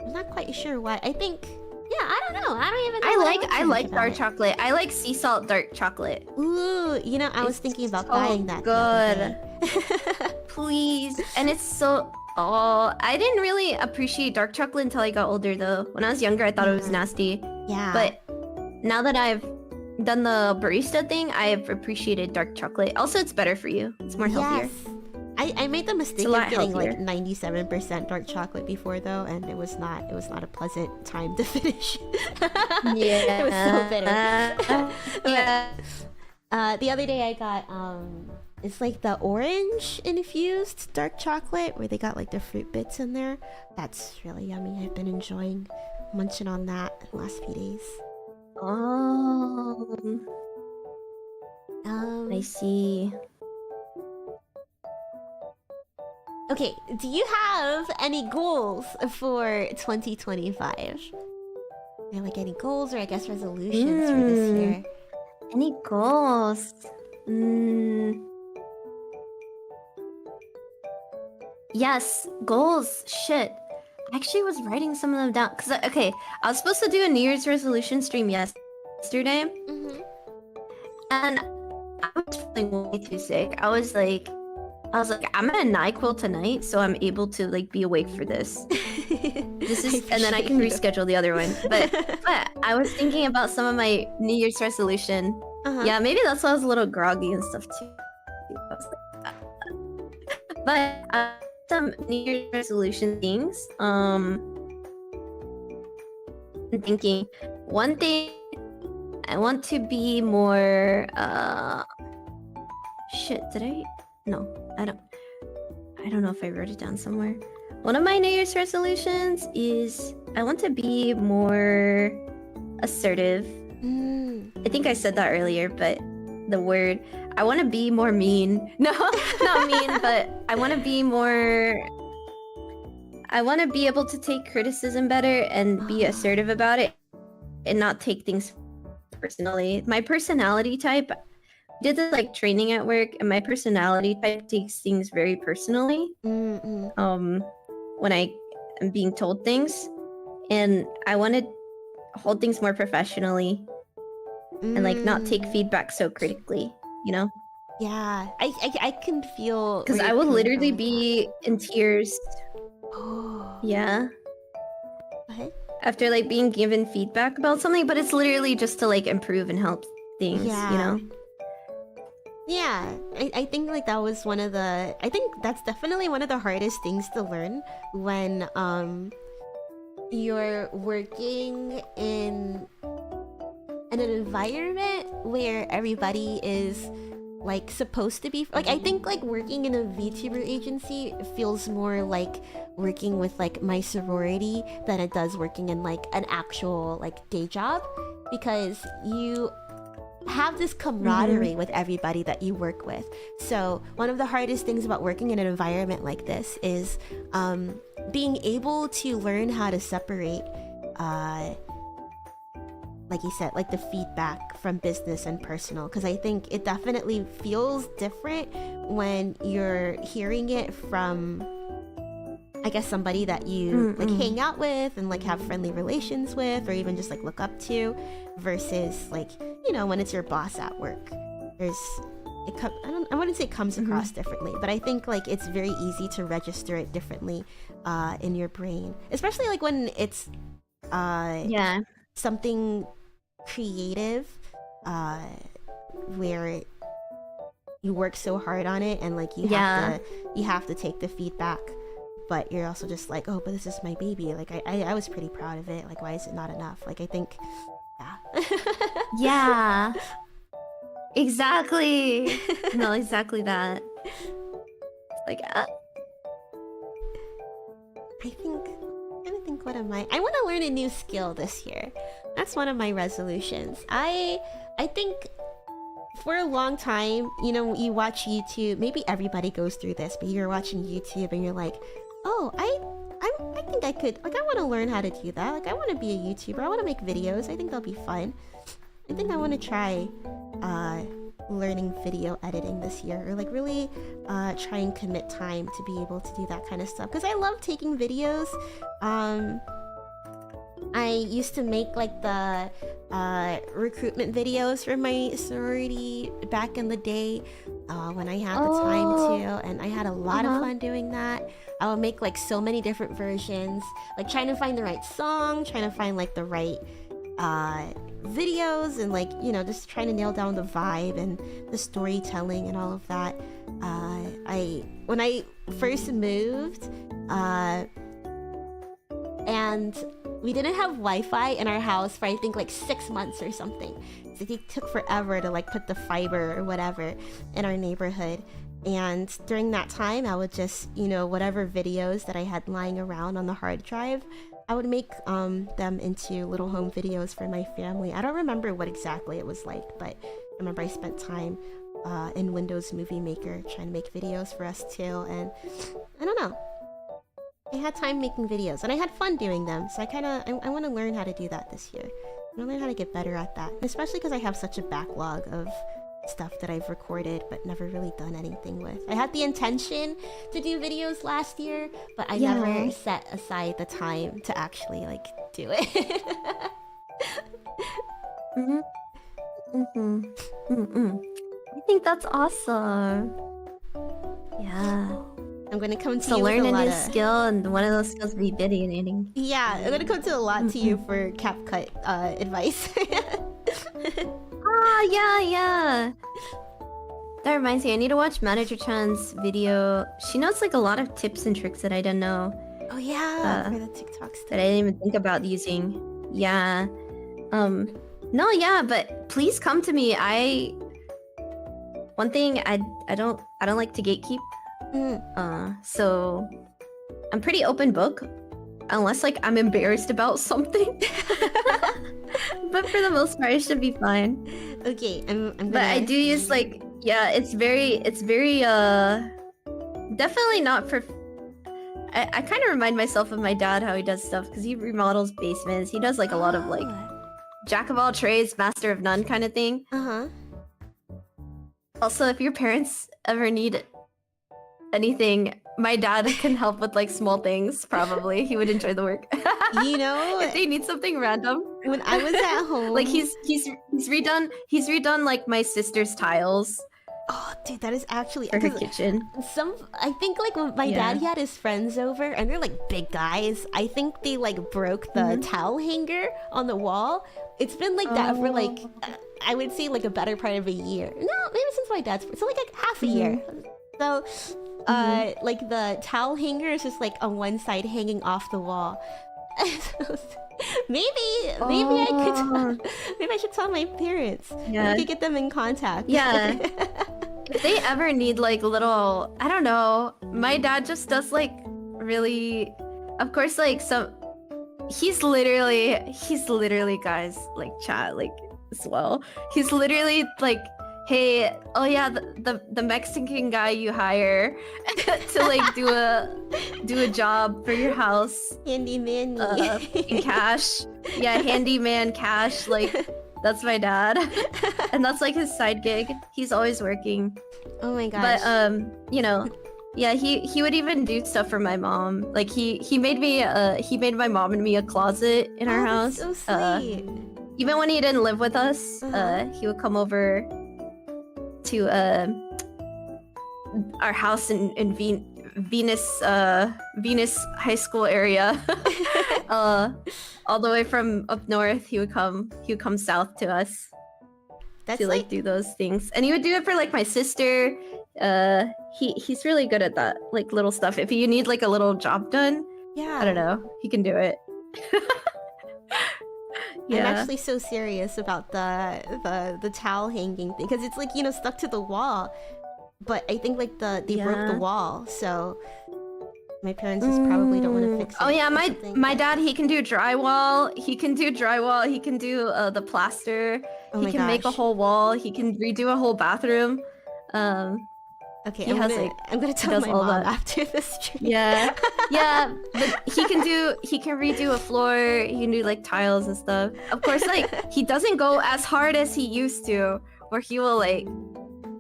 I'm not quite sure why. I think, yeah, I don't know. I don't even know. I like dark chocolate. I like sea salt dark chocolate. Ooh, you know, I was thinking about buying that. Good. Please. And it's so... Oh, I didn't really appreciate dark chocolate until I got older, though. When I was younger, I thought it was nasty. Yeah. But now that I've done the barista thing, I've appreciated dark chocolate. Also, it's better for you. It's more healthier. I made the mistake of getting like 97% dark chocolate before, though, and it was not a pleasant time to finish. Yeah. It was so bitter. The other day I got it's like the orange infused dark chocolate where they got like the fruit bits in there. That's really yummy. I've been enjoying munching on that the last few days. Oh. I see. Okay, do you have any goals for 2025? Or like any goals or I guess resolutions for this year? Any goals? Yes, goals. Shit. I actually was writing some of them down. Cause okay, I was supposed to do a New Year's resolution stream yesterday. And I was feeling way too sick. I was like, I'm gonna NyQuil tonight, so I'm able to like be awake for this. This is, and then I can reschedule the other one. But I was thinking about some of my New Year's resolution. Yeah, maybe that's why I was a little groggy and stuff too. But some New Year's resolution things. I'm thinking one thing. I want to be more. Shit, did I? No, I don't know if I wrote it down somewhere. One of my New Year's resolutions is I want to be more assertive. I think I said that earlier, but the word, I want to be more mean. No, not mean, but I want to be more... I want to be able to take criticism better and be assertive about it and not take things personally. My personality type... did this like training at work, and my personality type takes things very personally. When I am being told things, and I want to hold things more professionally, and like not take feedback so critically. You know? Yeah, I can feel because I will literally be in tears. Yeah. What? After like being given feedback about something, but it's literally just to like improve and help things. Yeah. You know? Yeah, I think like that was one of the... I think that's definitely one of the hardest things to learn when you're working in an environment where everybody is like supposed to be... Like I think like working in a VTuber agency feels more like working with like my sorority than it does working in like an actual like day job, because you have this camaraderie with everybody that you work with. So one of the hardest things about working in an environment like this is being able to learn how to separate like you said, like the feedback from business and personal, because I think it definitely feels different when you're hearing it from, I guess, somebody that you like hang out with and like have friendly relations with, or even just like look up to, versus like, you know, when it's your boss at work. I wouldn't say it comes across differently, but I think like it's very easy to register it differently in your brain, especially like when it's something creative where you work so hard on it and like you have to take the feedback, but you're also just like, oh, but this is my baby, like I was pretty proud of it, like why is it not enough? Like I think yeah, exactly. No, exactly that. Like I think what am I want to learn a new skill this year. That's one of my resolutions. I think for a long time, you know, you watch YouTube, maybe everybody goes through this, but you're watching YouTube and you're like, oh, I think I could, like, I want to learn how to do that. Like, I want to be a YouTuber. I want to make videos. I think that'll be fun. I think I want to try learning video editing this year, or like really try and commit time to be able to do that kind of stuff, because I love taking videos. I used to make like the recruitment videos for my sorority back in the day when I had the time to, and I had a lot of fun doing that. I would make like so many different versions, like trying to find the right song, trying to find like the right videos, and like, you know, just trying to nail down the vibe and the storytelling and all of that. When I first moved and we didn't have Wi-Fi in our house for I think like 6 months or something. So it took forever to like put the fiber or whatever in our neighborhood. And during that time, I would just, you know, whatever videos that I had lying around on the hard drive, I would make them into little home videos for my family. I don't remember what exactly it was like, but I remember I spent time in Windows Movie Maker, trying to make videos for us too. And I don't know, I had time making videos and I had fun doing them. So I want to learn how to do that this year. I want to learn how to get better at that, especially because I have such a backlog of stuff that I've recorded but never really done anything with. I had the intention to do videos last year, but I never set aside the time to actually like do it. I think that's awesome. Yeah. I'm gonna come to So you learn with a a lot new of... skill, and one of those skills would be video editing. Yeah, I'm gonna come to a lot to you for CapCut advice. Yeah. That reminds me, I need to watch Manager Chan's video. She knows like a lot of tips and tricks that I didn't know. Oh yeah, for the TikTok stuff. That I didn't even think about using. Yeah. No, yeah, but please come to me. One thing I don't like to gatekeep. So I'm pretty open book, unless like I'm embarrassed about something. But for the most part, it should be fine. Okay, I'm gonna... But I do use like, yeah, it's very definitely not for... I kind of remind myself of my dad, how he does stuff, because he remodels basements. He does like a lot of like jack of all trades, master of none kind of thing. Also, if your parents ever need anything, my dad can help with like small things. Probably he would enjoy the work. You know, if they need something random. When I was at home, like he's redone like my sister's tiles. Oh, dude, that is actually for her kitchen. I think like when my dad, he had his friends over, and they're like big guys. I think they like broke the towel hanger on the wall. It's been like that for like I would say like a better part of a year. No, maybe since my dad's, so like half a year. So like the towel hanger is just like on one side hanging off the wall. maybe I should tell my parents. Yeah, I could get them in contact. Yeah. If they ever need like little, I don't know, my dad just does like really, of course, like some, he's literally guys, like chat like as well. He's literally like, hey, oh yeah, the Mexican guy you hire to like do a job for your house, handyman in cash. Yeah, handyman cash, like that's my dad. And that's like his side gig. He's always working. Oh my gosh. But you know, yeah, he would even do stuff for my mom. Like he made my mom and me a closet in our house. That's so sweet. Even when he didn't live with us, he would come over to our house in Vnus high school area. All the way from up north, he would come south to us. That's to like do those things, and he would do it for like my sister. He's really good at that, like little stuff. If you need like a little job done, I don't know, he can do it. I'm actually so serious about the towel hanging thing, because it's like, you know, stuck to the wall, but I think like they broke the wall, so my parents just probably don't want to fix it. Oh yeah, my dad, he can do drywall. He can do the plaster. He can make a whole wall. He can redo a whole bathroom. Okay, I'm gonna tell my mom after this stream. Yeah, yeah. But he can redo a floor. He can do like tiles and stuff. Of course, like he doesn't go as hard as he used to, where he will like.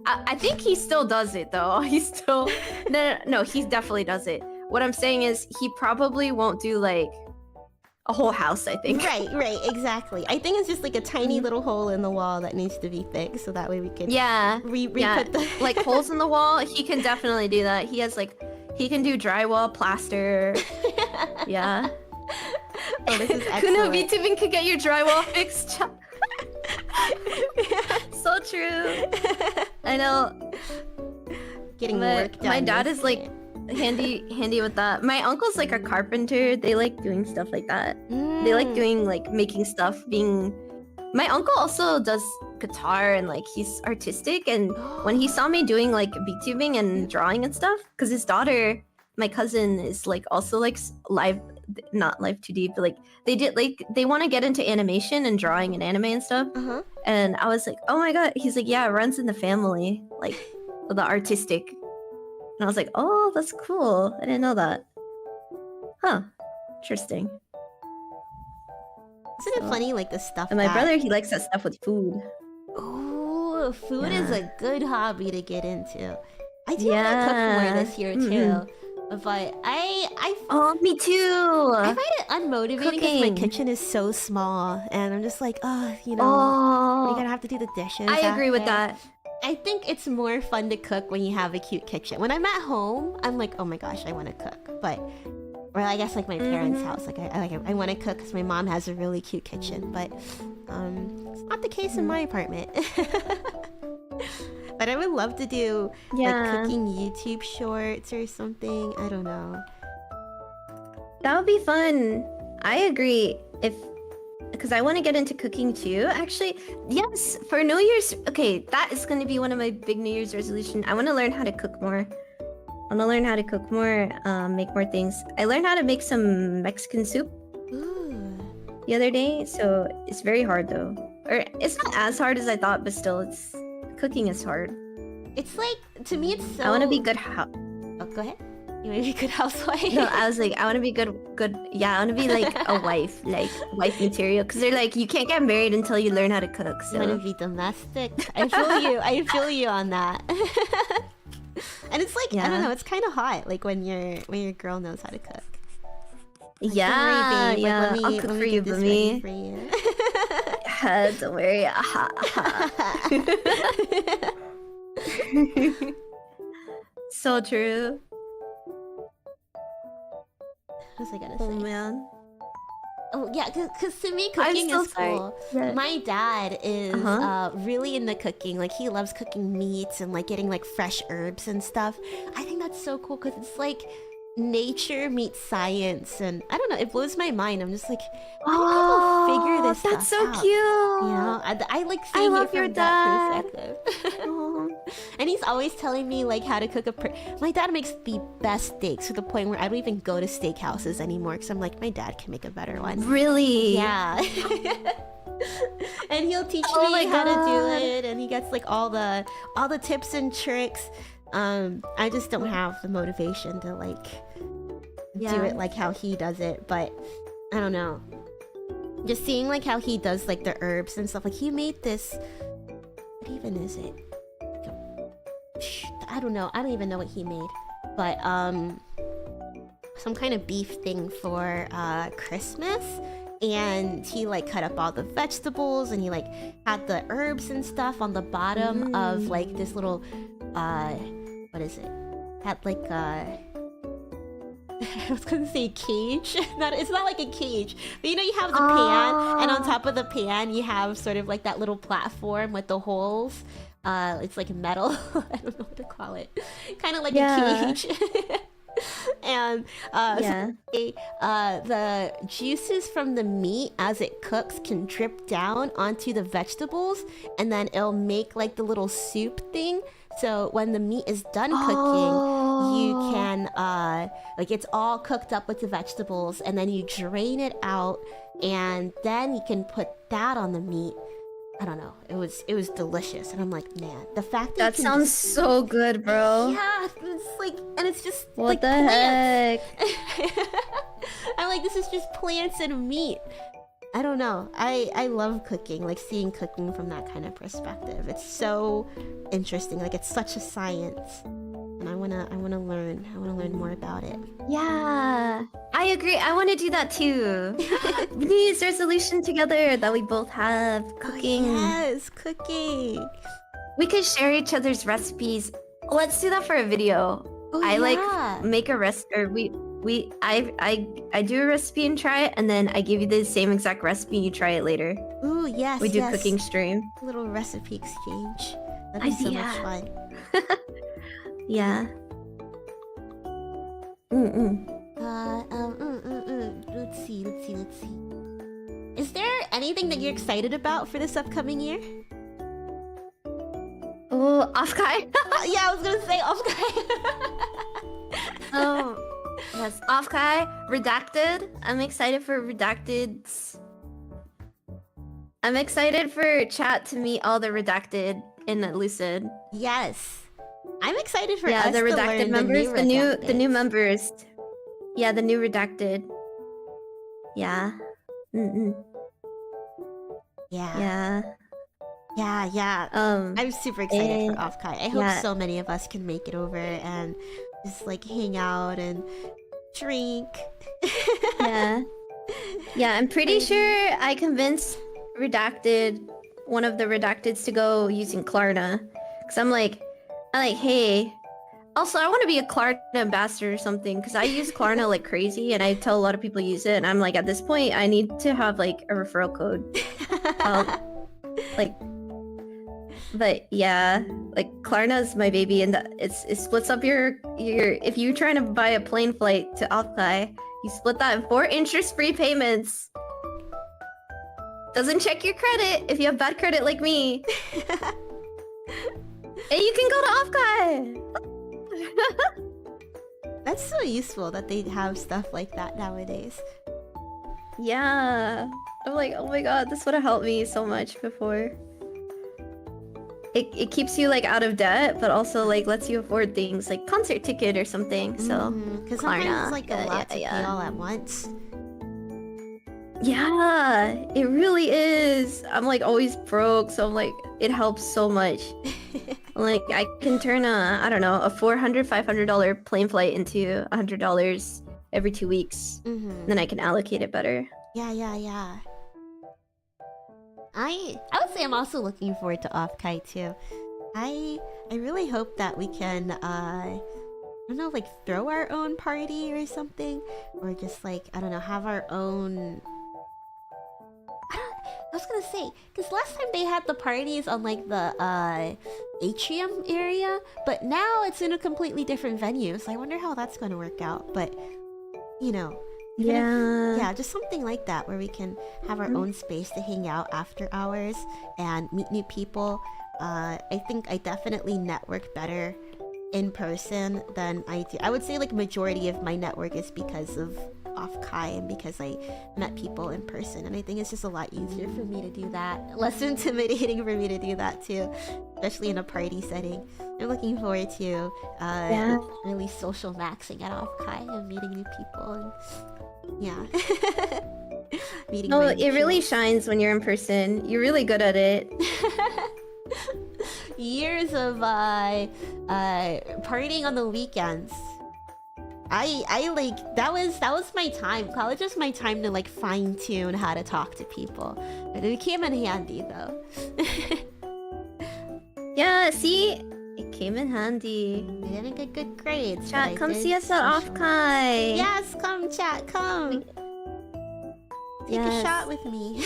I think he still does it though. He still no, he definitely does it. What I'm saying is he probably won't do like a whole house, I think. Right, exactly. I think it's just like a tiny little hole in the wall that needs to be fixed, so that way we can re-put the like holes in the wall. He can definitely do that. He has like, he can do drywall, plaster. Yeah. Oh, this is excellent. Kuno VTubing could get your drywall fixed. So true. I know. Getting work done. My dad is like handy with that. My uncle's like a carpenter. They like doing stuff like that. They like doing like making stuff. My uncle also does guitar, and like he's artistic, and when he saw me doing like VTubing and drawing and stuff, because his daughter, my cousin, is like also like not Life 2D, but like they did like they want to get into animation and drawing and anime and stuff. And I was like, oh my god. He's like, yeah, it runs in the family, like the artistic. And I was like, oh, that's cool. I didn't know that. Huh. Interesting. Isn't it funny, like the stuff? And my brother, he likes that stuff with food. Oh, food is a good hobby to get into. I do want to cook more this year too, but oh, me too. I find it unmotivating because my kitchen is so small, and I'm just like, oh, you know, you're gonna have to do the dishes. I agree with that. I think it's more fun to cook when you have a cute kitchen. When I'm at home, I'm like, oh my gosh, I want to cook, but. Or I guess like my parents' house, like I want to cook because my mom has a really cute kitchen, but it's not the case in my apartment. But I would love to do like cooking YouTube shorts or something. I don't know. That would be fun. I agree. Because I want to get into cooking too. Actually, yes, for New Year's. Okay, that is going to be one of my big New Year's resolutions. I want to learn how to cook more. I want to learn how to cook more, make more things. I learned how to make some Mexican soup the other day, so it's very hard though. Or it's not as hard as I thought, but still, cooking is hard. It's like, to me, it's so... I want to be good Oh, go ahead. You want to be a good housewife? No, I was like, I want to be good. Yeah, I want to be like a wife, like wife material. Because they're like, you can't get married until you learn how to cook. So. You want to be domestic? I feel you. I feel you on that. And it's like, I don't know, it's kind of hot, like when your girl knows how to cook. Like, yeah, worry, yeah. Like, I'll cook for you, Boomi. Don't worry. So true. What was I gonna say? Oh man. Oh yeah, cause to me cooking is cool. Yeah. My dad is really into cooking. Like he loves cooking meats and like getting like fresh herbs and stuff. I think that's so cool because it's like nature meets science, and I don't know, it blows my mind. I'm just like, how do people figure this stuff out? That's so cute. You know, I like seeing it from that perspective. And he's always telling me like how to cook my dad makes the best steaks to the point where I don't even go to steakhouses anymore because I'm like, my dad can make a better one. Really? Yeah. And he'll teach me how to do it, and he gets like all the tips and tricks. I just don't have the motivation to like do it like how he does it, but I don't know. Just seeing like how he does like the herbs and stuff. Like he made this. What even is it? I don't know. I don't even know what he made, but some kind of beef thing for Christmas. And he like cut up all the vegetables, and he like had the herbs and stuff on the bottom of like this little what is it? Had like I was gonna say cage. It's not like a cage, but you know, you have the pan, and on top of the pan you have sort of like that little platform with the holes. It's like metal. I don't know what to call it. Kind of like a cage. And the juices from the meat as it cooks can drip down onto the vegetables, and then it'll make like the little soup thing. So when the meat is done cooking, you can like it's all cooked up with the vegetables, and then you drain it out, and then you can put that on the meat. I don't know. It was delicious, and I'm like, man, the fact that sounds so good, bro. Yeah, it's like, and it's just what like the plants. heck? I'm like, this is just plants and meat. I don't know. I love cooking, like seeing cooking from that kind of perspective. It's so interesting. Like it's such a science, and I wanna learn. I wanna learn more about it. Yeah, I agree. I want to do that too. New Year's resolution together that we both have. Cooking. Oh, yes, cooking. We could share each other's recipes. Let's do that for a video. Oh, I like make a recipe, or I do a recipe and try it, and then I give you the same exact recipe and you try it later. Ooh, yes. We do cooking stream. A little recipe exchange. That'd be so much fun. Yeah. Let's see. Is there anything that you're excited about for this upcoming year? Oh, Offkai? Yeah, I was gonna say Offkai. Yes, Offkai, Redacted. I'm excited for Redacted's. I'm excited for chat to meet all the Redacted in Lucid. Yes. I'm excited for Yeah, us the to Redacted learn members, the new the new members. Yeah, the new Redacted. Yeah. Yeah. Yeah. Yeah. I'm super excited for Offkai. I hope so many of us can make it over and just like hang out and drink. Yeah. Yeah, I'm pretty sure I convinced one of the Redacteds to go using Klarna. Cause I'm like, hey. Also, I want to be a Klarna ambassador or something, because I use Klarna like crazy, and I tell a lot of people use it, and I'm like, at this point, I need to have like a referral code. But yeah, like Klarna's my baby, and it splits up your if you're trying to buy a plane flight to Altai, you split that in 4 interest-free payments. Doesn't check your credit if you have bad credit like me. And you can go to Offkai! That's so useful that they have stuff like that nowadays. Yeah. I'm like, oh my god, this would have helped me so much before. It keeps you like out of debt, but also like lets you afford things like concert ticket or something. So because sometimes it's like a lot to pay all at once. Yeah, it really is. I'm like always broke, so I'm like, it helps so much. Like I can turn I don't know, a $400-$500 plane flight into $100 every 2 weeks. Then I can allocate it better. Yeah. I would say I'm also looking forward to Offkai too. I really hope that we can I don't know, like throw our own party or something, or just like, I don't know, have our own. I was gonna say, because last time they had the parties on like the atrium area, but now it's in a completely different venue, so I wonder how that's gonna work out. But you know, yeah, just something like that where we can have our own space to hang out after hours and meet new people. I think I definitely network better in person than I do. I would say like majority of my network is because of Offkai and because I met people in person, and I think it's just a lot easier for me to do that. Less intimidating for me to do that too, especially in a party setting. I'm looking forward to really social maxing at Offkai and meeting new people and meeting. Oh, it really shines when you're in person. You're really good at it. Years of partying on the weekends. I like that was my time. College was my time to like fine tune how to talk to people. It came in handy though. Yeah, see, it came in handy. I didn't get good grades. Chat, come see us at Offkai. Yes, come chat, come. Take a shot with me.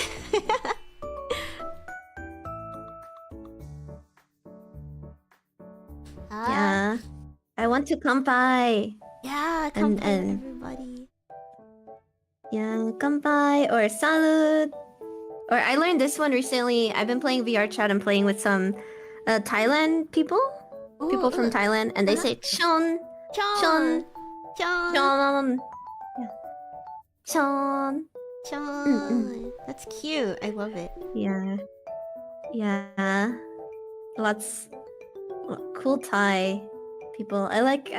Yeah, I want to come by. Yeah, come by, everybody. Yeah, come by or salud. Or I learned this one recently. I've been playing VR chat and playing with some Thailand people. People from Thailand, and they say chon, chon, chon, chon. Yeah. Chon. Chon. That's cute. I love it. Yeah. Lots cool Thai people. I like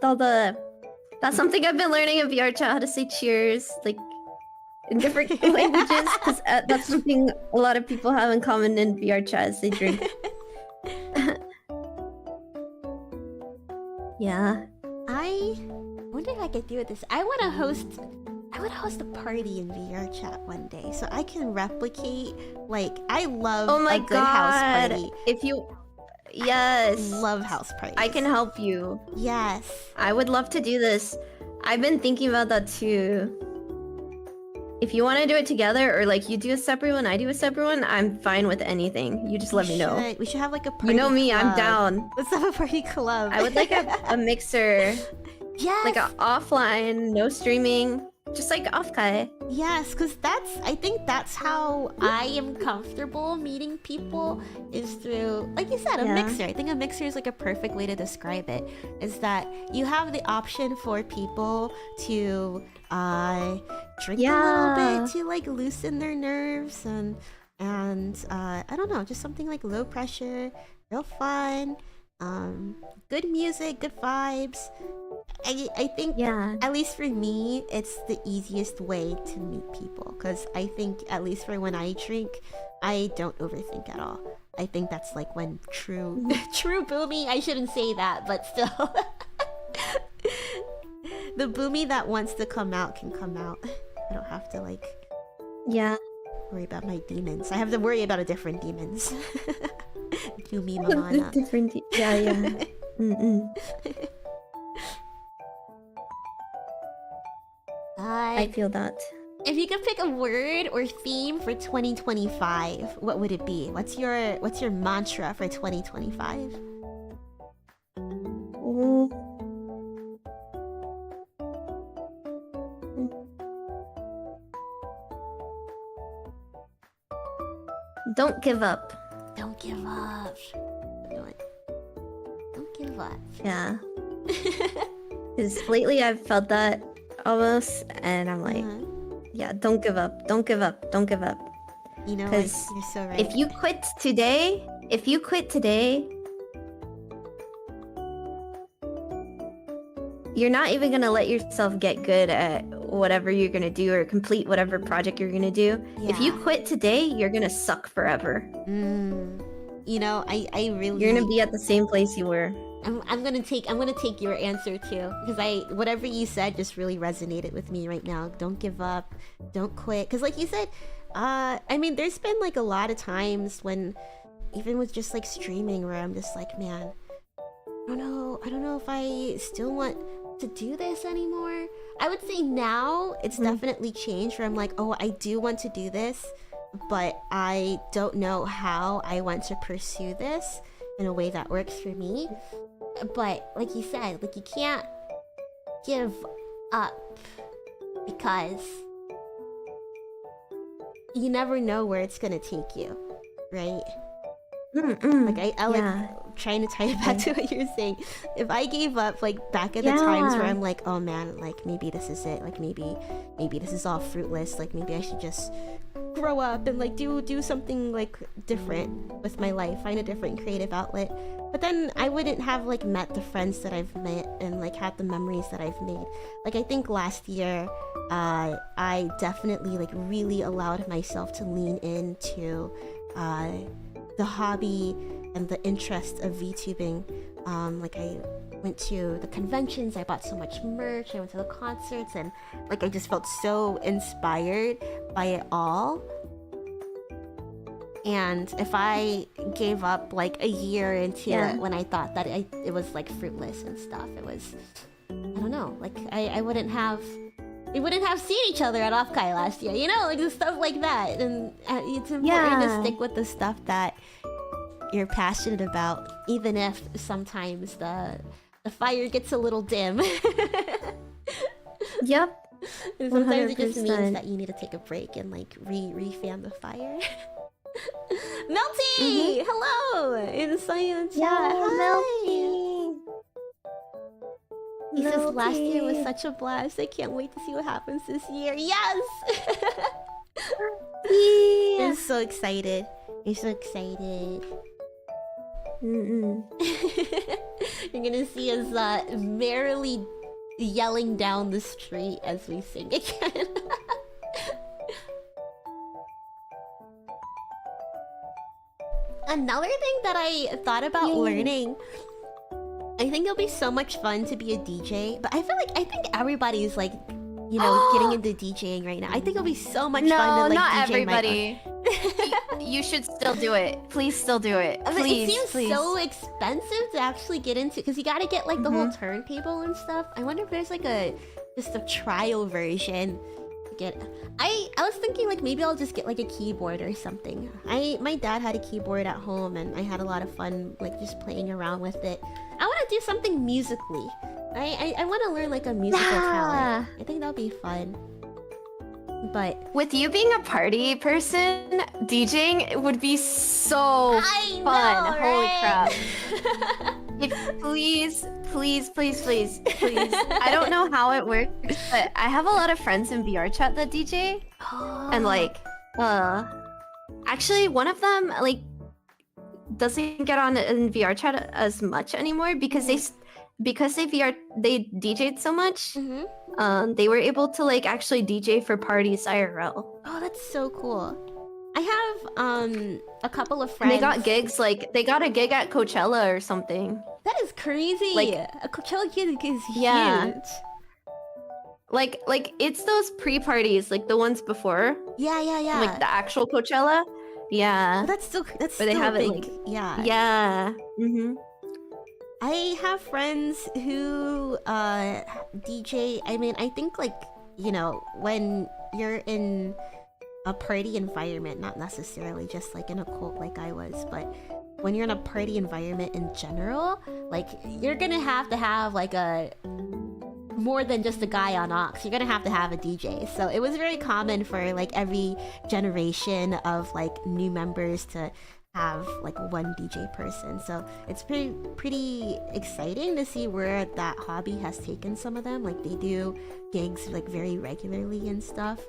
all the. That's something I've been learning in VR chat, how to say cheers, like in different languages, because that's something a lot of people have in common in VR chat is they drink. Yeah. I wonder if I could do it this. I want to host a party in VR chat one day, so I can replicate. Like, I love a good house party. If you. Yes. Love house parties. I can help you. Yes. I would love to do this. I've been thinking about that too. If you want to do it together, or like you do a separate one, I do a separate one, I'm fine with anything. You just let me know. We should have like a party. You know me, club. I'm down. Let's have a party club. I would like a mixer. Yes. Like a offline, no streaming. Just like Offkai. Yes, because I think that's how I am comfortable meeting people, is through, like you said, a mixer. I think a mixer is like a perfect way to describe it. Is that you have the option for people to drink a little bit to like loosen their nerves, and I don't know, just something like low pressure, real fun, good music, good vibes. I think, at least for me, it's the easiest way to meet people, because I think, at least for when I drink, I don't overthink at all. I think that's like when true Boomi, I shouldn't say that, but still. The Boomi that wants to come out can come out. I don't have to like worry about my demons. I have to worry about a different demons. Boomi Mamana. I feel that. If you could pick a word or theme for 2025, what would it be? What's your mantra for 2025? Don't give up. Don't give up. Don't give up. Yeah. Because lately I've felt that almost, and I'm like, don't give up. Don't give up. Don't give up. You know, like, you're so right. If you quit today, you're not even gonna let yourself get good at whatever you're gonna do or complete whatever project you're gonna do. If you quit today, you're gonna suck forever. You know, I really... You're gonna be at the same place you were. I'm gonna take your answer too, because whatever you said just really resonated with me right now. Don't give up, don't quit, because like you said, I mean, there's been like a lot of times when, even with just like streaming, where I'm just like, man, I don't know if I still want to do this anymore. I would say now it's definitely changed, where I'm like, oh, I do want to do this, but I don't know how I want to pursue this in a way that works for me. But like you said, like, you can't give up, because you never know where it's gonna take you, right? Like I like trying to tie it back to what you're saying. If I gave up, like back at the times where I'm like, oh man, like maybe this is it, like maybe this is all fruitless, like maybe I should just grow up and like do something like different with my life, find a different creative outlet. But then I wouldn't have like met the friends that I've met and like had the memories that I've made. Like I think last year I definitely like really allowed myself to lean into the hobby and the interest of VTubing. Like I went to the conventions, I bought so much merch, I went to the concerts, and like I just felt so inspired by it all. And if I gave up like a year into it, when I thought that it was like fruitless and stuff, it was, I don't know, like we wouldn't have seen each other at Offkai last year, you know, like stuff like that. And it's important to stick with the stuff that you're passionate about, even if sometimes the fire gets a little dim. And sometimes it just means that you need to take a break and like re-fan the fire. Melty! Hello! In Silent Chat. Hi! He says last year was such a blast. I can't wait to see what happens this year. Yes! I'm so excited. I'm so excited. You're gonna see us merrily yelling down the street as we sing again. Another thing that I thought about learning, I think it'll be so much fun to be a DJ, but I think everybody's like, you know, getting into DJing right now. I think it'll be so much fun to like not DJ everybody. You should still do it. Please still do it. Please, it seems so expensive to actually get into, because you gotta get like the whole turntable and stuff. I wonder if there's like just a trial version. I was thinking like maybe I'll just get like a keyboard or something. My dad had a keyboard at home and I had a lot of fun like just playing around with it. I want to do something musically. I want to learn like a musical talent. I think that'll be fun. But with you being a party person, DJing would be so I fun. know, Holy right? crap. If, please. I don't know how it works, but I have a lot of friends in VR chat that DJ. And like, actually one of them like doesn't get on in VR chat as much anymore because they DJ'd so much. They were able to like actually DJ for parties IRL. Oh, that's so cool. I have a couple of friends. And they got gigs, like they got a gig at Coachella or something. That is crazy. Like a Coachella gig is yeah. huge. Like it's those pre-parties, like the ones before. Yeah. Like the actual Coachella. Yeah. But that's still where still they have big. it like yeah. Mm-hmm. I have friends who DJ. I mean, I think like, you know, when you're in a party environment, not necessarily just like in a cult like I was, but when you're in a party environment in general, like you're gonna have to have like a more than just a guy on aux. You're gonna have to have a DJ. So it was very common for like every generation of like new members to have like one DJ person. So it's pretty exciting to see where that hobby has taken some of them. Like they do gigs like very regularly and stuff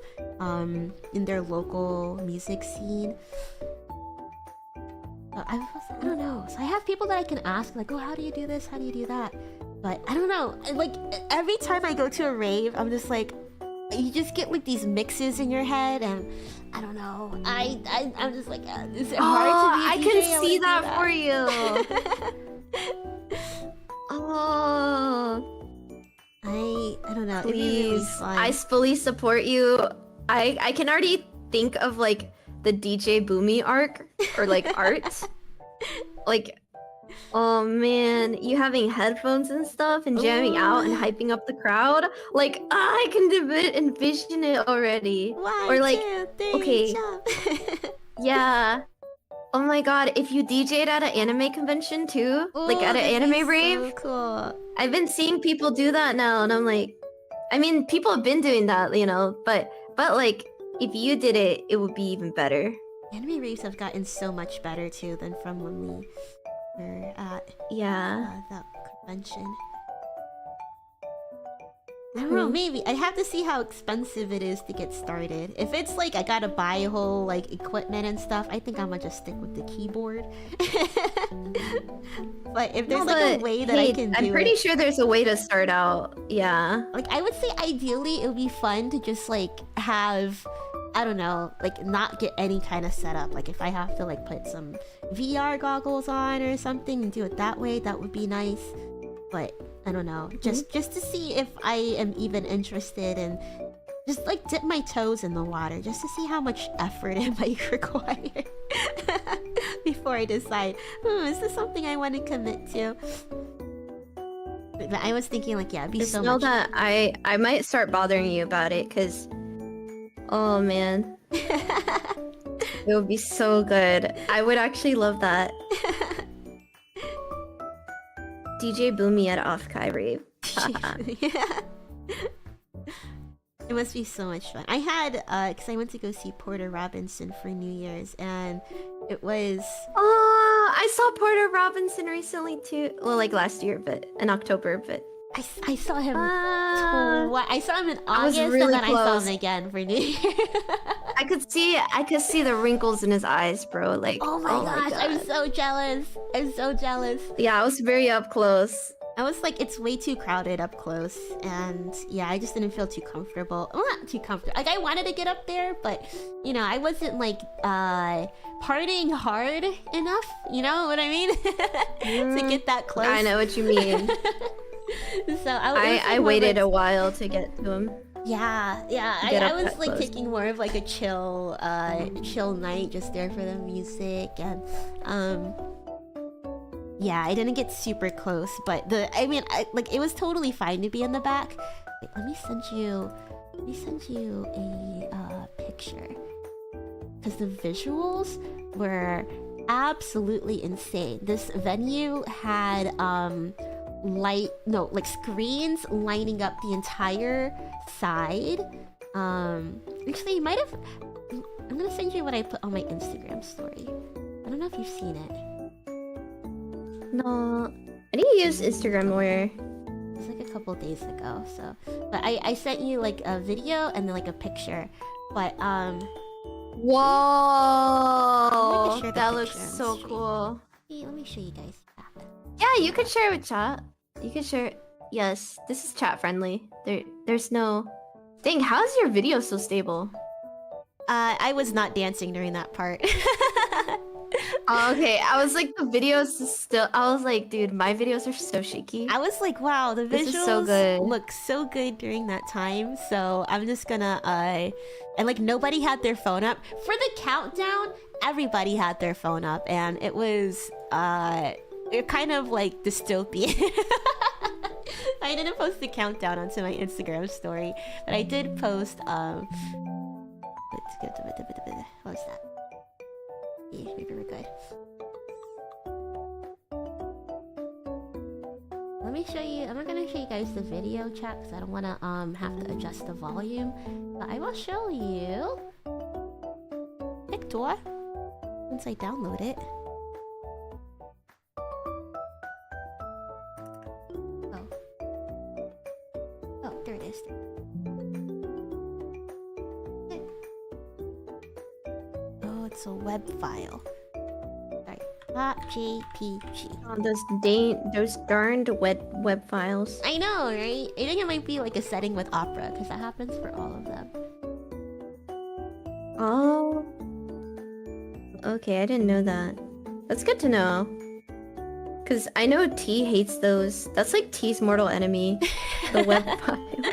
in their local music scene. I don't know. So I have people that I can ask like, oh, how do you do this? How do you do that? But I don't know. Like every time I go to a rave, I'm just like, you just get like these mixes in your head, and I don't know. I'm just like, is it hard to be a DJ? I can see that for you. Oh, I don't know. Please, I fully support you. I can already think of like the DJ Boomi arc or like art. Like, oh man, you having headphones and stuff and jamming out and hyping up the crowd. Like, I can envision it already. One, or like, 2, 3, okay, jump. yeah. Oh my god, if you DJ'd at an anime convention too, like at an anime rave, so cool. I've been seeing people do that now, and I'm like, I mean, people have been doing that, you know, but like, if you did it, it would be even better. Anime raves have gotten so much better too than from when we were at that convention. I don't know, maybe. I have to see how expensive it is to get started. If it's like I gotta buy a whole like equipment and stuff, I think I'm gonna just stick with the keyboard. But if there's like a way that I can do I'm pretty sure there's a way to start out. Yeah. Like I would say ideally it would be fun to just like have, I don't know, like not get any kind of setup. Like if I have to like put some VR goggles on or something and do it that way, that would be nice. But I don't know, just to see if I am even interested in just like dip my toes in the water just to see how much effort it might require before I decide, is this something I want to commit to? But I was thinking like, yeah, it'd be so much. That I might start bothering you about it, because oh man, it would be so good. I would actually love that. DJ Boomi at Off-Kai Rave. Yeah. It must be so much fun. I had, because I went to go see Porter Robinson for New Year's, and it was... Oh, I saw Porter Robinson recently too. Well, like last year, but in October, but... I saw him I saw him in August, really and then close. I saw him again for New Year. I could see the wrinkles in his eyes, bro. Like, oh my gosh, I'm so jealous. I'm so jealous. Yeah, I was very up close. I was like, it's way too crowded up close, and yeah, I just didn't feel too comfortable. Well, not too comfortable. Like, I wanted to get up there, but you know, I wasn't like partying hard enough. You know what I mean? To get that close. I know what you mean. So I waited a while to get to him. Yeah. I was like close. taking more of like a chill night, just there for the music, and yeah, I didn't get super close, but it was totally fine to be in the back. Wait, let me send you a picture, because the visuals were absolutely insane. This venue had screens lining up the entire side. Actually, you might have. I'm gonna send you what I put on my Instagram story. I don't know if you've seen it. No, I need to use Instagram more. It's like a couple days ago. So, but I sent you like a video and then like a picture. But Whoa, share the that picture looks on the so stream. cool. Hey, let me show you guys. Yeah, you could share it with chat. You could share. Yes, this is chat friendly. There's no. Dang, how is your video so stable? I was not dancing during that part. Oh, okay, I was like, the videos is still. I was like, dude, my videos are so shaky. I was like, wow, the This is visuals so good. look so good during that time. So I'm just gonna and like nobody had their phone up for the countdown. Everybody had their phone up, and it was it kind of like dystopian. I didn't post the countdown onto my Instagram story, but I did post what was that? Yeah, maybe we're good. Let me show you. I'm not gonna show you guys the video chat because I don't want to have to adjust the volume. But I will show you Victor once I download it. Oh, there it is. Oh, it's a web file. Sorry, .jpg. Oh, those darned web files. I know, right? I think it might be like a setting with Opera because that happens for all of them. Oh. Okay, I didn't know that. That's good to know. Because I know T hates those. That's like T's mortal enemy. The web files.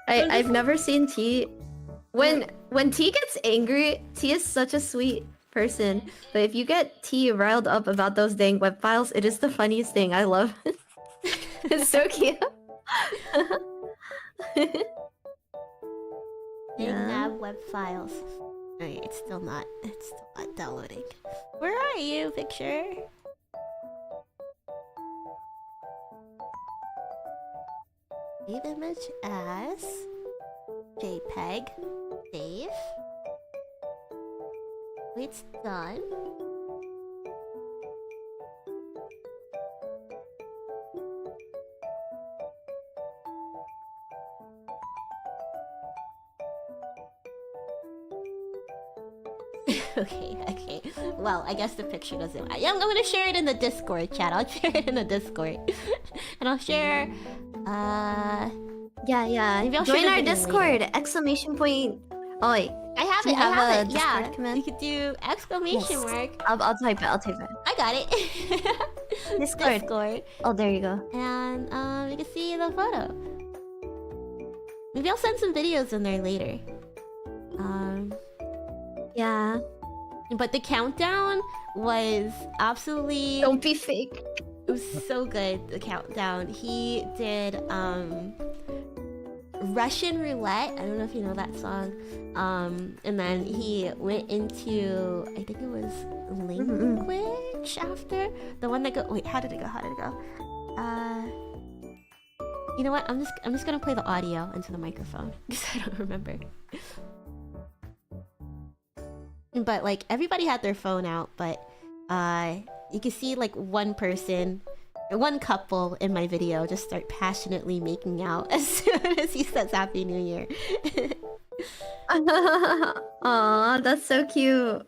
I've never seen T... When T gets angry, T is such a sweet person. But if you get T riled up about those dang web files, it is the funniest thing. I love it. It's so cute. Yeah. Web files. Okay, it's still not downloading. Where are you, picture? Save image as JPEG. Save. It's done. Okay. Well, I guess the picture doesn't. I'm gonna share it in the Discord chat. I'll share it in the Discord, and I'll share. Yeah. Maybe I'll join share the our video Discord! later. Exclamation point. Oh wait. I have Do it. you have I a have it. Yeah. Discord command? You could do exclamation Yes. mark. I'll type it. I got it. Discord. Oh, there you go. And you can see the photo. Maybe I'll send some videos in there later. Yeah. But the countdown was absolutely... Don't be fake. It was so good, the countdown. He did Russian Roulette. I don't know if you know that song. And then he went into, I think it was language after. The one that go... Wait, how did it go? You know what? I'm just gonna play the audio into the microphone because I don't remember. But like everybody had their phone out, but you can see like one couple in my video just start passionately making out as soon as he says Happy New Year. Aw, that's so cute.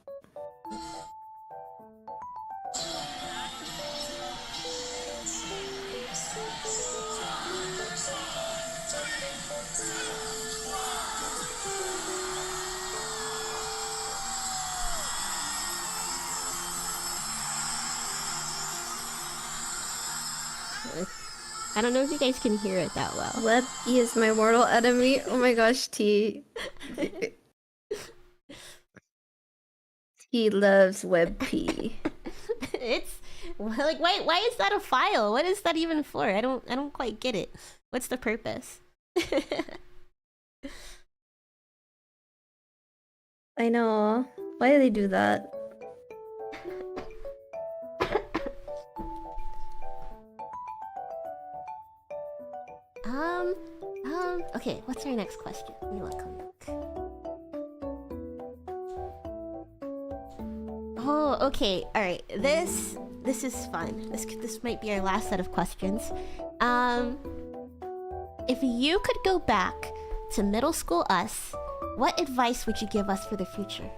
I don't know if you guys can hear it that well. Web P is my mortal enemy. Oh my gosh, T. He loves Web P. It's like, why is that a file? What is that even for? I don't quite get it. What's the purpose? I know. Why do they do that? Okay, what's our next question? Let me look. Oh, okay. All right. This is fun. This might be our last set of questions. If you could go back to middle school us, what advice would you give us for the future?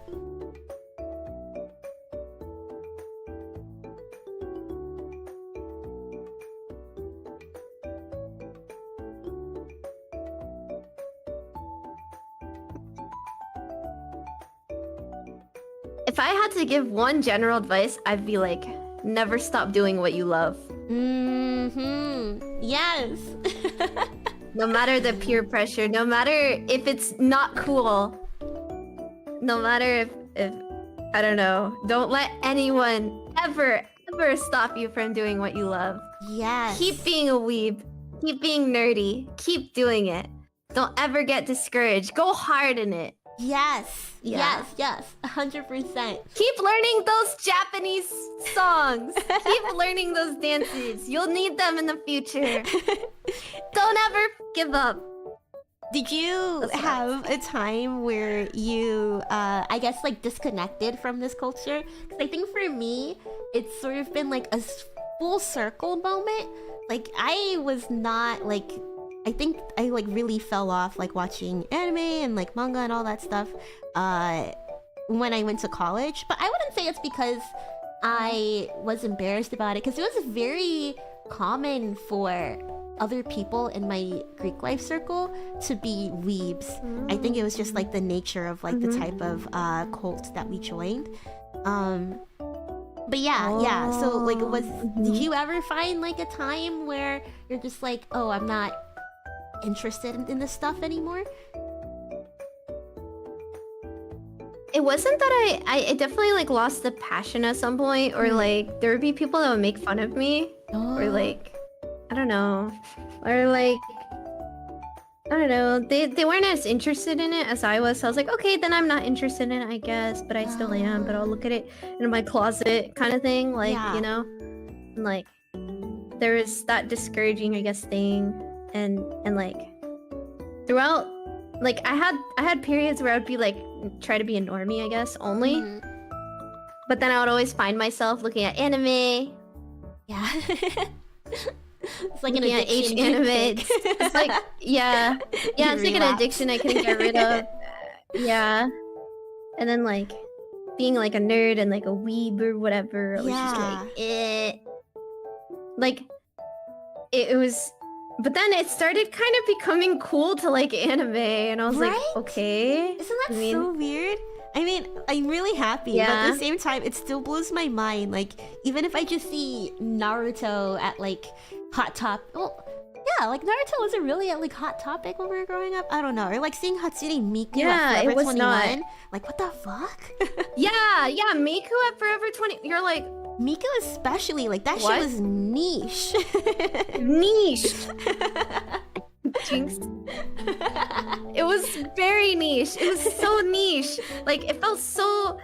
If I had to give one general advice, I'd be like, never stop doing what you love. Yes. No matter the peer pressure, no matter if it's not cool, no matter if I don't know, don't let anyone ever stop you from doing what you love. Yes. Keep being a weeb, keep being nerdy, keep doing it. Don't ever get discouraged. Go hard in it. Yes. Yeah. Yes. 100%. Keep learning those Japanese songs. Keep learning those dances. You'll need them in the future. Don't ever give up. Did you have a time where you, I guess, like, disconnected from this culture? Because I think for me, it's sort of been like a full circle moment. Like, I was not, like... I think I like really fell off like watching anime and like manga and all that stuff when I went to college. But I wouldn't say it's because I was embarrassed about it, because it was very common for other people in my Greek life circle to be weebs. I think it was just like the nature of like the type of cult that we joined. But yeah. So like, did you ever find like a time where you're just like, oh, I'm not interested in this stuff anymore? It wasn't that I definitely like lost the passion at some point, or like there would be people that would make fun of me, or like I don't know, or like I don't know, they weren't as interested in it as I was, so I was like, okay, then I'm not interested in it, I guess, but I still am, but I'll look at it in my closet kind of thing, like you know, and like there was that discouraging, I guess, thing. And like throughout, like I had periods where I'd be like try to be a normie, I guess, only. But then I would always find myself looking at anime. Yeah. It's like looking an addiction. Anime. It's like it's like an addiction I couldn't get rid of. Yeah. And then like being like a nerd and like a weeb or whatever, I was just like like it was. But then it started kind of becoming cool to like anime, and I was like, okay. Isn't that so weird? I mean, I'm really happy, but at the same time, it still blows my mind. Like, even if I just see Naruto at like Hot Top, well, yeah, like Naruto wasn't really at like Hot Topic when we were growing up. I don't know, or like seeing Hatsune Miku at Forever 21. Not. Like, what the fuck? yeah, Miku at Forever 20. You're like. Miku especially, like that shit was niche. Niche. Jinx. It was very niche. It was so niche. Like it felt so.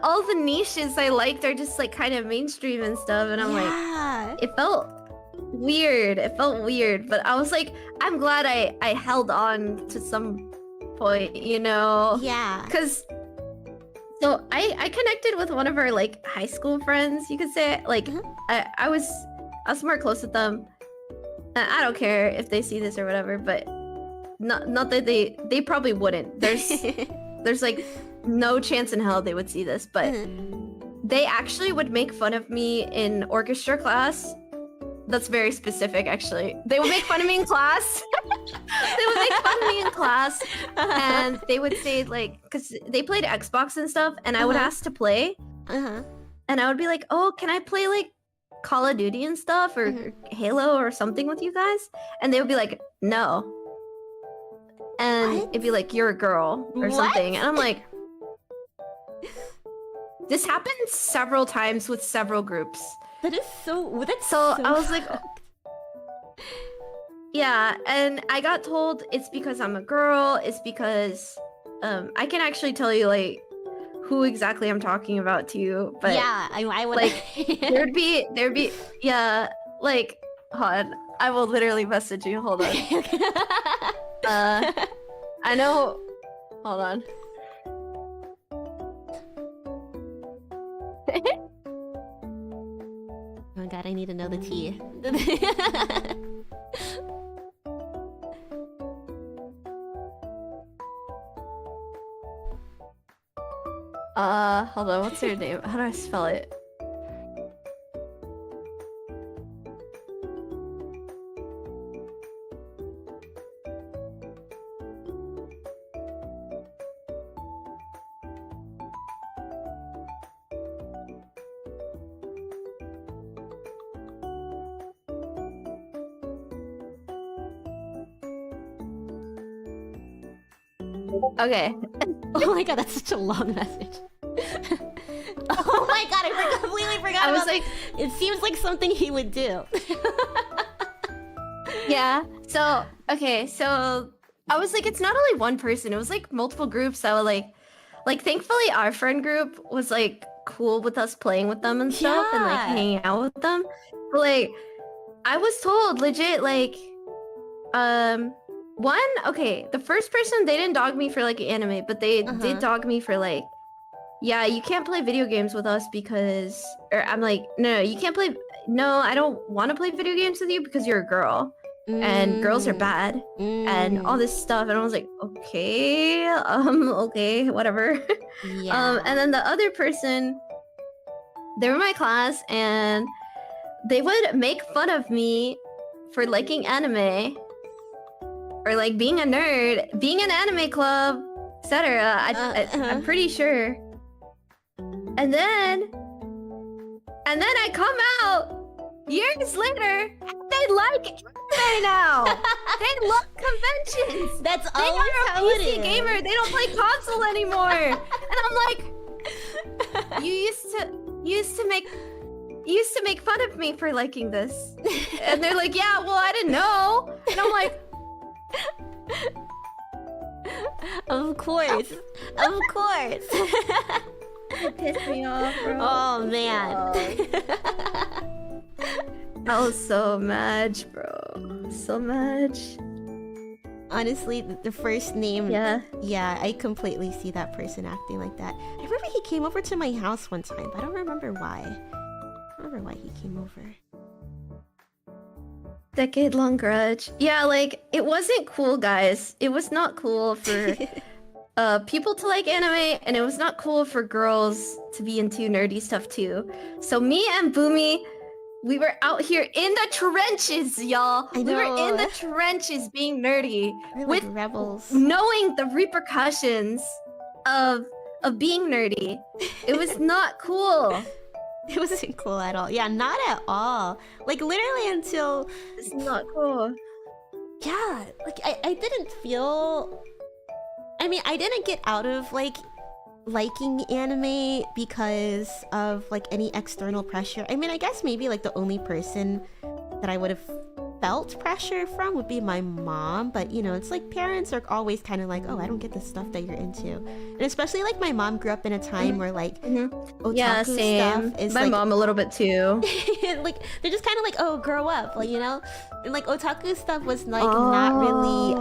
All the niches I liked are just like kind of mainstream and stuff, and I'm like, it felt weird. It felt weird, but I was like, I'm glad I held on to some point, you know? Yeah. Because. So I connected with one of our like high school friends, you could say. Like I was more close with them. I don't care if they see this or whatever, but not that they probably wouldn't. There's like no chance in hell they would see this, but they actually would make fun of me in orchestra class. That's very specific, actually. They would make fun of me in class. They would make fun of me in class, and they would say like, because they played Xbox and stuff, and I would ask to play, and I would be like, oh, can I play like Call of Duty and stuff, or Halo or something with you guys? And they would be like, no. And it'd be like, you're a girl or something, and I'm like, this happened several times with several groups. That is so. That's so I was like, yeah, and I got told it's because I'm a girl. It's because I can actually tell you like who exactly I'm talking about to you, but yeah, I would like there'd be like Hold on. I will literally message you. Hold on. I know. Hold on. Oh my god, I need to know the tea. Hold on. What's her name? How do I spell it? Okay. Oh my god, that's such a long message. Oh my god, I completely forgot I was about like, it. Seems like something he would do. yeah. So, okay, so I was like, it's not only one person, it was like multiple groups that were like thankfully our friend group was like cool with us playing with them and stuff and like Yeah. hanging out with them. But like I was told legit like okay, the first person, they didn't dog me for like anime, but they did dog me for like, yeah, you can't play video games with us because, or I'm like, no, you can't play, no, I don't want to play video games with you because you're a girl and girls are bad and all this stuff. And I was like, okay, okay, whatever. Yeah. And then the other person, they were in my class and they would make fun of me for liking anime or like being a nerd, being an anime club, etc. I'm pretty sure. And then I come out years later, they like anime now. They love conventions. That's They always are a how it PC is. gamer. They don't play console anymore. And I'm like, you used to make fun of me for liking this. And they're like, yeah, well, I didn't know. And I'm like, of course. Of course. it pissed me off, bro. Oh man. I was so mad, bro. So mad. Honestly, the first name. Yeah. Yeah, I completely see that person acting like that. I remember he came over to my house one time, but I don't remember why. I don't remember why he came over. Decade-long grudge. Yeah, like, it wasn't cool, guys. It was not cool for people to like anime, and it was not cool for girls to be into nerdy stuff too. So me and Boomi, we were out here in the trenches, y'all. I We were in know. the trenches being nerdy, We're with like rebels. knowing the repercussions of being nerdy. It was not cool. It wasn't cool at all. Yeah, not at all. Like literally until It's not cool. yeah, like I didn't feel. I mean, I didn't get out of like liking anime because of like any external pressure. I mean, I guess maybe like the only person that I would have felt pressure from would be my mom, but you know, it's like parents are always kind of like, oh, I don't get the stuff that you're into. And especially like my mom grew up in a time where like otaku Yeah, same. stuff is My like, mom a little bit too. like they're just kind of like, oh, grow up, like, you know. And like otaku stuff was like not really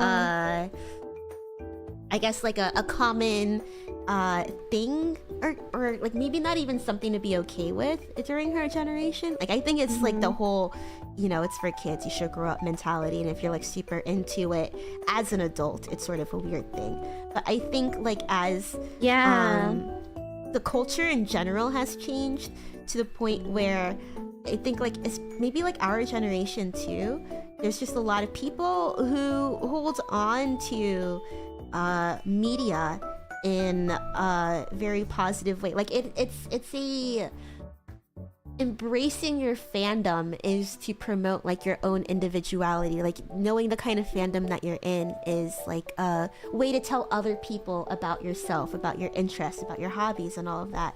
I guess like a common thing, or like maybe not even something to be okay with during her generation. Like I think it's like the whole, you know, it's for kids, you should grow up mentality, and if you're like super into it as an adult, it's sort of a weird thing. But I think like as the culture in general has changed to the point where I think like it's maybe like our generation too, there's just a lot of people who hold on to media in a very positive way. Like it's a embracing your fandom is to promote like your own individuality. Like knowing the kind of fandom that you're in is like a way to tell other people about yourself, about your interests, about your hobbies and all of that.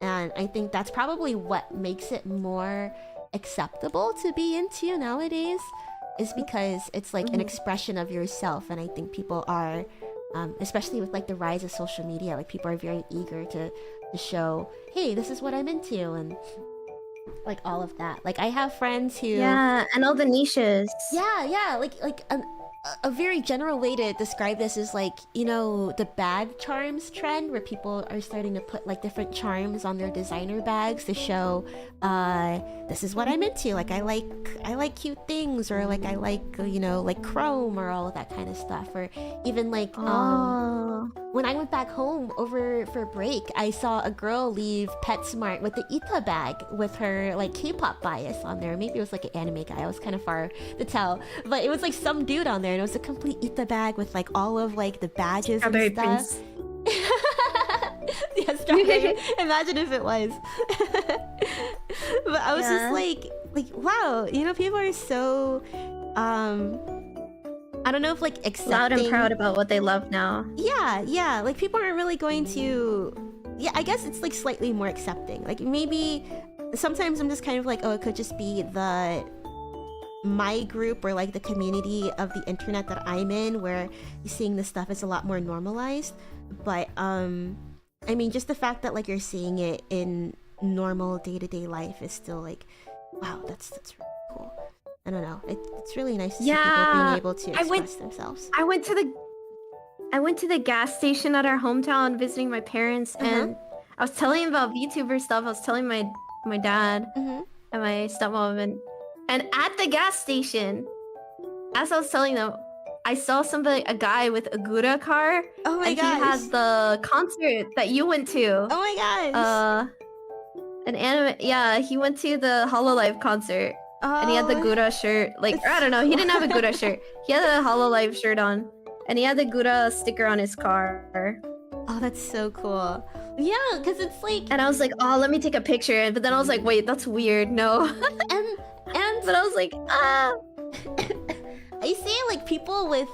And I think that's probably what makes it more acceptable to be into nowadays, is because it's like an expression of yourself. And I think people are especially with like the rise of social media, like people are very eager to show, hey, this is what I'm into. And like all of that. Like I have friends who Yeah, and all the niches. yeah, like a very general way to describe this is like, you know, the bag charms trend where people are starting to put like different charms on their designer bags to show this is what I'm into. Like I like cute things, or like I like, you know, like chrome or all of that kind of stuff. Or even like when I went back home over for break, I saw a girl leave PetSmart with the Ita bag with her like K-pop bias on there. Maybe it was like an anime guy. I was kind of far to tell, but it was like some dude on there, and it was a complete Ita bag with like all of like the badges Strawberry and stuff. Prince. Yeah, strawberry. Imagine if it was. But I was just like wow, you know, people are so I don't know if like accepting... loud and proud about what they love now. Yeah, like people aren't really going to... Yeah, I guess it's like slightly more accepting. Like maybe sometimes I'm just kind of like, oh, it could just be my group or like the community of the internet that I'm in, where seeing this stuff is a lot more normalized. But I mean, just the fact that like you're seeing it in normal day-to-day life is still like, wow, that's really cool. I don't know. It's really nice to see people being able to express themselves. I went to the gas station at our hometown visiting my parents, and I was telling him about VTuber stuff. I was telling my dad and my stepmom, and at the gas station, as I was telling them, I saw a guy with a Gura car. Oh my gosh. He had the concert that you went to. Oh my gosh. An anime. Yeah, he went to the Hololive concert. And he had the Gura shirt. Like, or I don't know, he didn't have a Gura shirt. He had a Hololive shirt on. And he had the Gura sticker on his car. Oh, that's so cool. Yeah, because it's like... And I was like, oh, let me take a picture. But then I was like, wait, that's weird. No. and But I was like, ah. I see like people with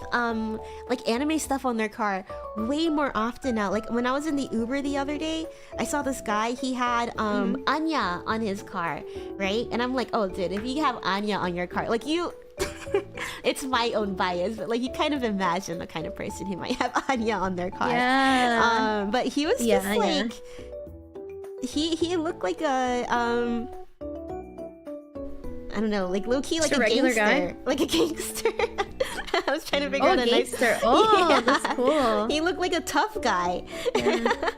like anime stuff on their car way more often now. Like when I was in the Uber the other day, I saw this guy, he had Anya on his car, right? And I'm like, oh dude, if you have Anya on your car, like you it's my own bias, but like you kind of imagine the kind of person who might have Anya on their car. Yeah. But he was just like he looked like a I don't know, like low-key like a regular gangster. guy? Like a gangster. I was trying to figure out a gangster. nice... Oh, that's cool. He looked like a tough guy. Yeah.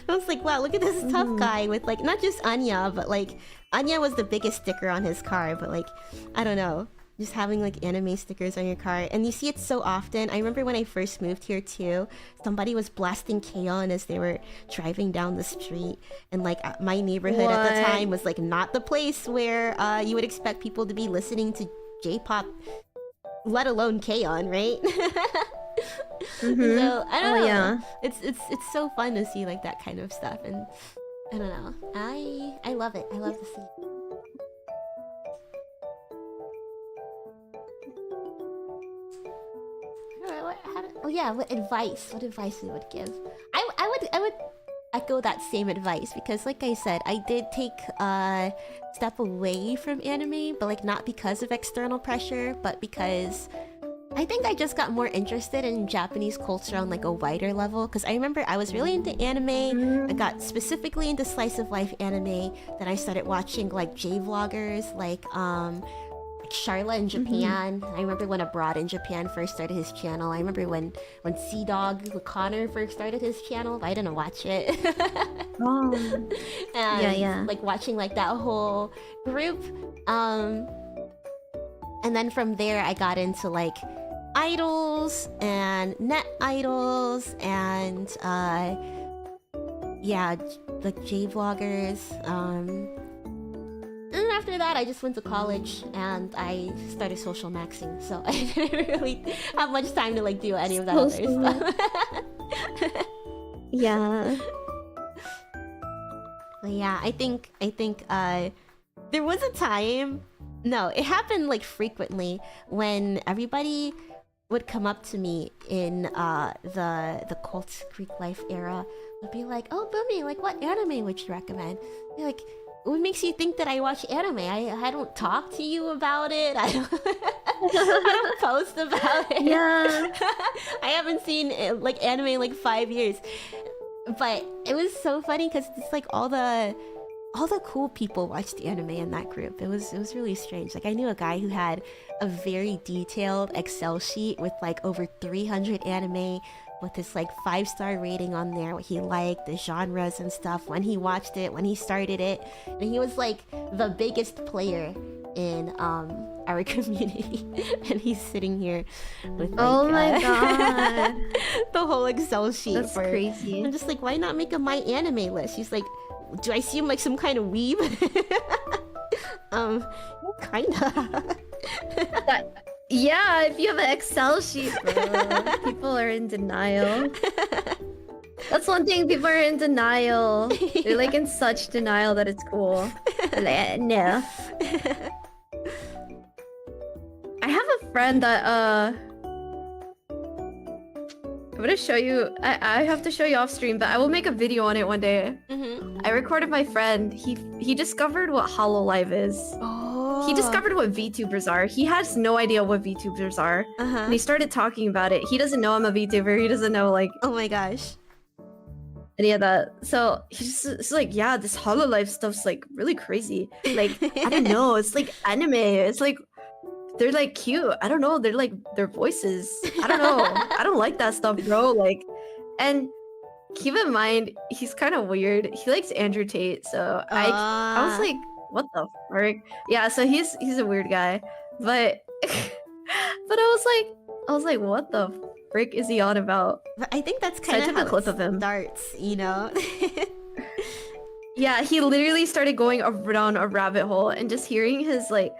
I was like, wow, look at this tough guy with like, not just Anya, but like, Anya was the biggest sticker on his car, but like, I don't know. Just having like anime stickers on your car, and you see it so often. I remember when I first moved here too, somebody was blasting K-On! As they were driving down the street, and like my neighborhood at the time was like not the place where you would expect people to be listening to J-pop, let alone K-On!, right? So I don't know. Yeah. It's so fun to see like that kind of stuff, and I don't know. I love it. I love to see it. Oh yeah, what advice we would give? I would echo that same advice, because like I said, I did take a step away from anime, but like not because of external pressure, but because I think I just got more interested in Japanese culture on like a wider level. Because I remember I was really into anime. I got specifically into slice of life anime. Then I started watching like J-vloggers like Charlotte in Japan. I remember when Abroad in Japan first started his channel. I remember when Sea Dog Connor first started his channel. I didn't watch it. And like watching like that whole group. And then from there I got into like idols and net idols and like J-vloggers. And after that, I just went to college and I started social maxing, so I didn't really have much time to like do any of that other stuff. Yeah. But yeah, I think there was a time. No, it happened like frequently when everybody would come up to me in the cult Greek life era. Would be like, "Oh, Boomi, like what anime would you recommend?" Be like, what makes you think that I watch anime? I don't talk to you about it. I don't post about it. Yeah. I haven't seen like anime in like 5 years. But it was so funny because it's like all the all the cool people watched anime in that group. It was really strange. Like I knew a guy who had a very detailed Excel sheet with like over 300 anime with his like 5-star rating on there, what he liked, the genres and stuff, when he watched it, when he started it. And he was like the biggest player in our community. And he's sitting here with like, oh my god, the whole Excel sheet. that's crazy. I'm just like, why not make a my anime list? She's like, do I seem like some kind of weeb? Kinda. Yeah, if you have an Excel sheet, bro, people are in denial. That's one thing, people are in denial. They're like in such denial that it's cool. Like, no. I have a friend that I'm gonna show you. I have to show you off stream, but I will make a video on it one day. I recorded my friend. He discovered what HoloLive is. Oh. He discovered what VTubers are. He has no idea what VTubers are. And he started talking about it. He doesn't know I'm a VTuber. He doesn't know like Oh my gosh. any of that. So he's like, yeah, this HoloLive stuff's like really crazy. Like, I don't know. It's like anime. It's like they're like cute. I don't know. They're like their voices. I don't know. I don't like that stuff, bro. Like, and keep in mind, he's kind of weird. He likes Andrew Tate. So I was like, what the frick? Yeah. So he's a weird guy, but but I was like, what the frick is he on about? I think that's So I kind of took how a clip it of him. starts, you know? Yeah, he literally started going around a rabbit hole and just hearing his like.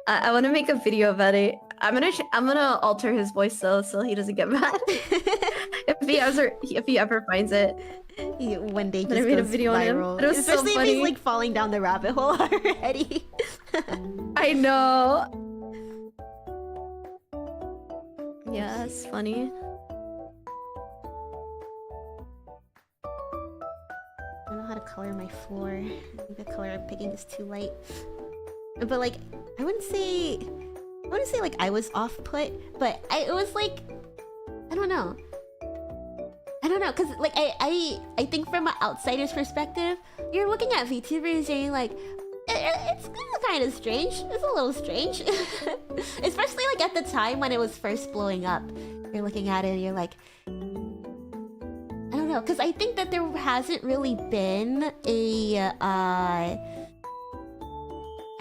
I want to make a video about it. I'm gonna alter his voice though, so he doesn't get mad. if he ever finds it. One day But just I made a goes video on him. viral. It was so Especially if funny. he's like falling down the rabbit hole already. I know. Yeah, it's funny. I don't know how to color my floor. I think the color I'm picking is too light. But like, I wouldn't say like I was off put, but it was like, I don't know, cause like I think from an outsider's perspective, you're looking at VTubers and you're like, it's kind of strange. It's a little strange, especially like at the time when it was first blowing up. You're looking at it and you're like, I don't know, cause I think that there hasn't really been a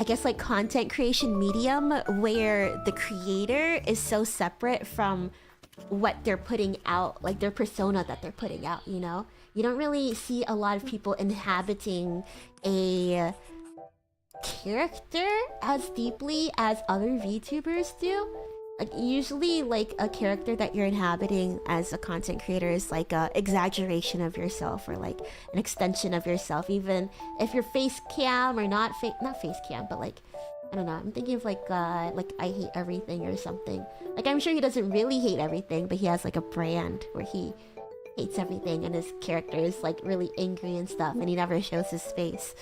I guess like content creation medium where the creator is so separate from what they're putting out, like their persona that they're putting out, you know? You don't really see a lot of people inhabiting a character as deeply as other VTubers do. Like usually like a character that you're inhabiting as a content creator is like a exaggeration of yourself or like an extension of yourself, even if you're face cam or not face cam, but like I don't know, I'm thinking of like I hate everything or something. Like I'm sure he doesn't really hate everything, but he has like a brand where he hates everything and his character is like really angry and stuff and he never shows his face.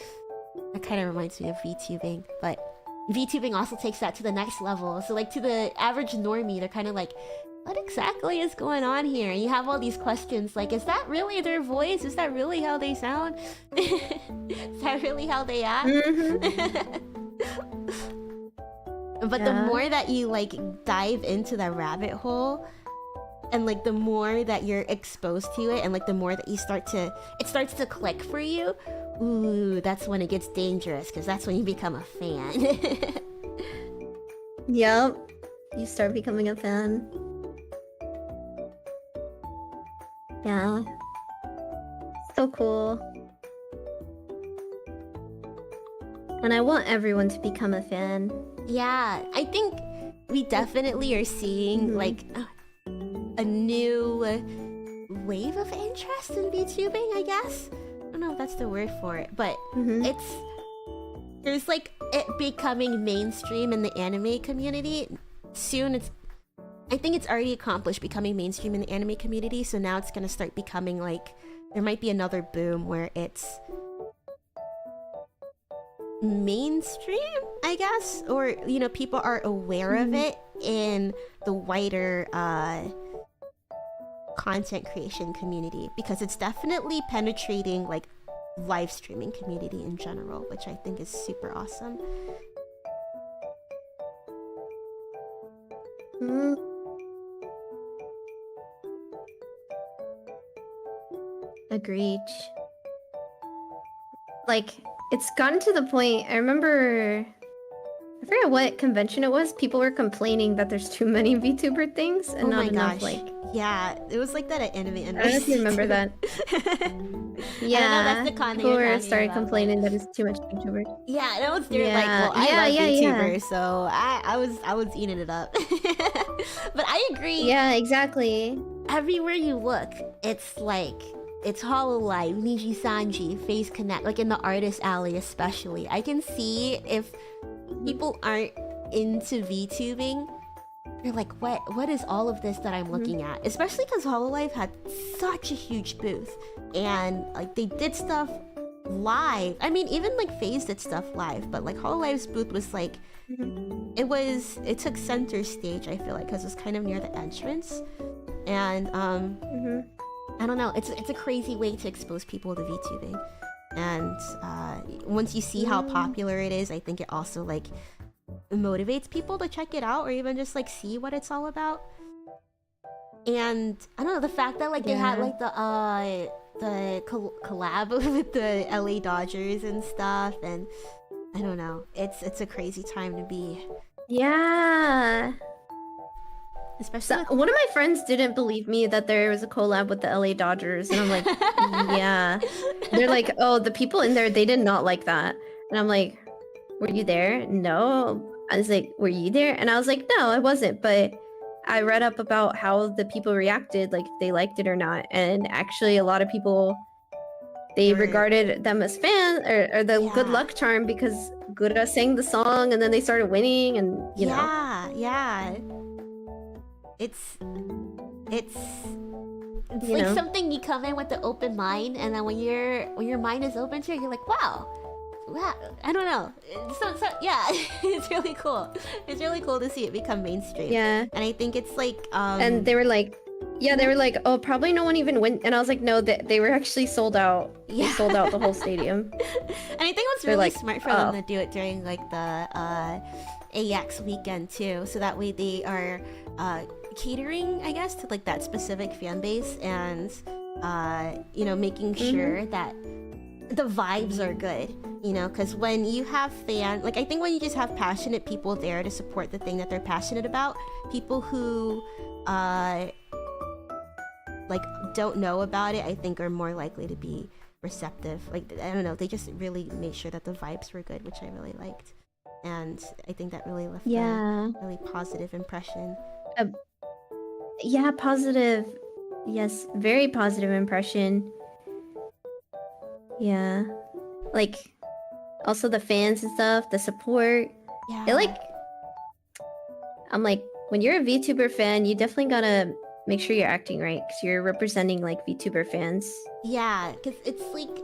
That kind of reminds me of VTubing, but VTubing also takes that to the next level. So like to the average normie, they're kind of like, what exactly is going on here? And you have all these questions like, is that really their voice? Is that really how they sound? Is that really how they act? But the more that you like dive into the rabbit hole, and like the more that you're exposed to it, and like the more that it starts to click for you, ooh, that's when it gets dangerous, because that's when you become a fan. Yep. You start becoming a fan. Yeah. So cool. And I want everyone to become a fan. Yeah, I think we definitely are seeing like a new wave of interest in VTubing, I guess. I don't know if that's the word for it, but there's like it becoming mainstream in the anime community. Soon I think it's already accomplished becoming mainstream in the anime community, so now it's gonna start becoming like, there might be another boom where it's mainstream, I guess, or you know, people are aware of it in the wider content creation community, because it's definitely penetrating like live streaming community in general, which I think is super awesome. Agreed. Like, it's gotten to the point, I remember, I forget what convention it was, people were complaining that there's too many VTuber things and not enough, like... Yeah, it was like that at Anime and I don't know if you remember that. Yeah, that's the con people started complaining that it's too much VTuber. Yeah, that was their like, well, I love VTubers, so I was eating it up. But I agree. Yeah, exactly. Everywhere you look, it's like, it's Hololive, Niji Sanji, Face Connect, like in the artist alley especially. I can see if people aren't into VTubing, they're like, what is all of this that I'm looking at? Especially because Hololive had such a huge booth, and like they did stuff live. I mean, even like FaZe did stuff live, but like Hololive's booth was like, it took center stage, I feel like, because it was kind of near the entrance. And I don't know, it's a crazy way to expose people to VTubing. And once you see how popular it is, I think it also like motivates people to check it out, or even just like see what it's all about. And I don't know, the fact that like they had like the collab with the LA Dodgers and stuff, and I don't know, it's a crazy time to be. Yeah. Especially one of my friends didn't believe me that there was a collab with the LA Dodgers, and I'm like, yeah. They're like, oh, the people in there, they did not like that. And I'm like, were you there? No. I was like, were you there? And I was like, no, I wasn't. But I read up about how the people reacted, like if they liked it or not. And actually a lot of people, they regarded them as fans or the good luck charm, because Gura sang the song and then they started winning, and you know. Yeah. It's like something you come in with the open mind, and then when your mind is open to it, you're like, wow, I don't know. So yeah, it's really cool. It's really cool to see it become mainstream. Yeah. And I think it's like and they were like, oh, probably no one even went. And I was like, no, they were actually sold out. Yeah. They sold out the whole stadium. And I think it was really smart for them to do it during like the AX weekend too, so that way they are catering, I guess, to like that specific fan base, and you know, making sure that the vibes are good, you know, because when you have I think when you just have passionate people there to support the thing that they're passionate about, people who like don't know about it, I think are more likely to be receptive. Like, I don't know, they just really made sure that the vibes were good, which I really liked, and I think that really left a really positive impression. Yeah, positive. Yes, very positive impression. Yeah. Like, also the fans and stuff, the support. Yeah. It like... I'm like, when you're a VTuber fan, you definitely gotta make sure you're acting right, because you're representing, like, VTuber fans. Yeah, because it's, like,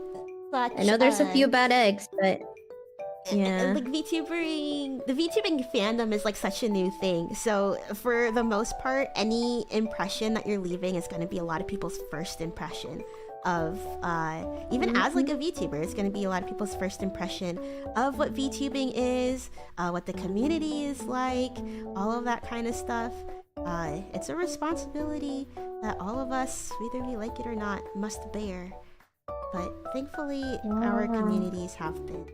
such I know there's a few bad eggs, but... Yeah. Like the VTubing fandom is like such a new thing. So for the most part, any impression that you're leaving is going to be a lot of people's first impression of, even as like a VTuber, it's going to be a lot of people's first impression of what VTubing is, what the community is like, all of that kind of stuff. It's a responsibility that all of us, whether we like it or not, must bear. But thankfully, our communities have been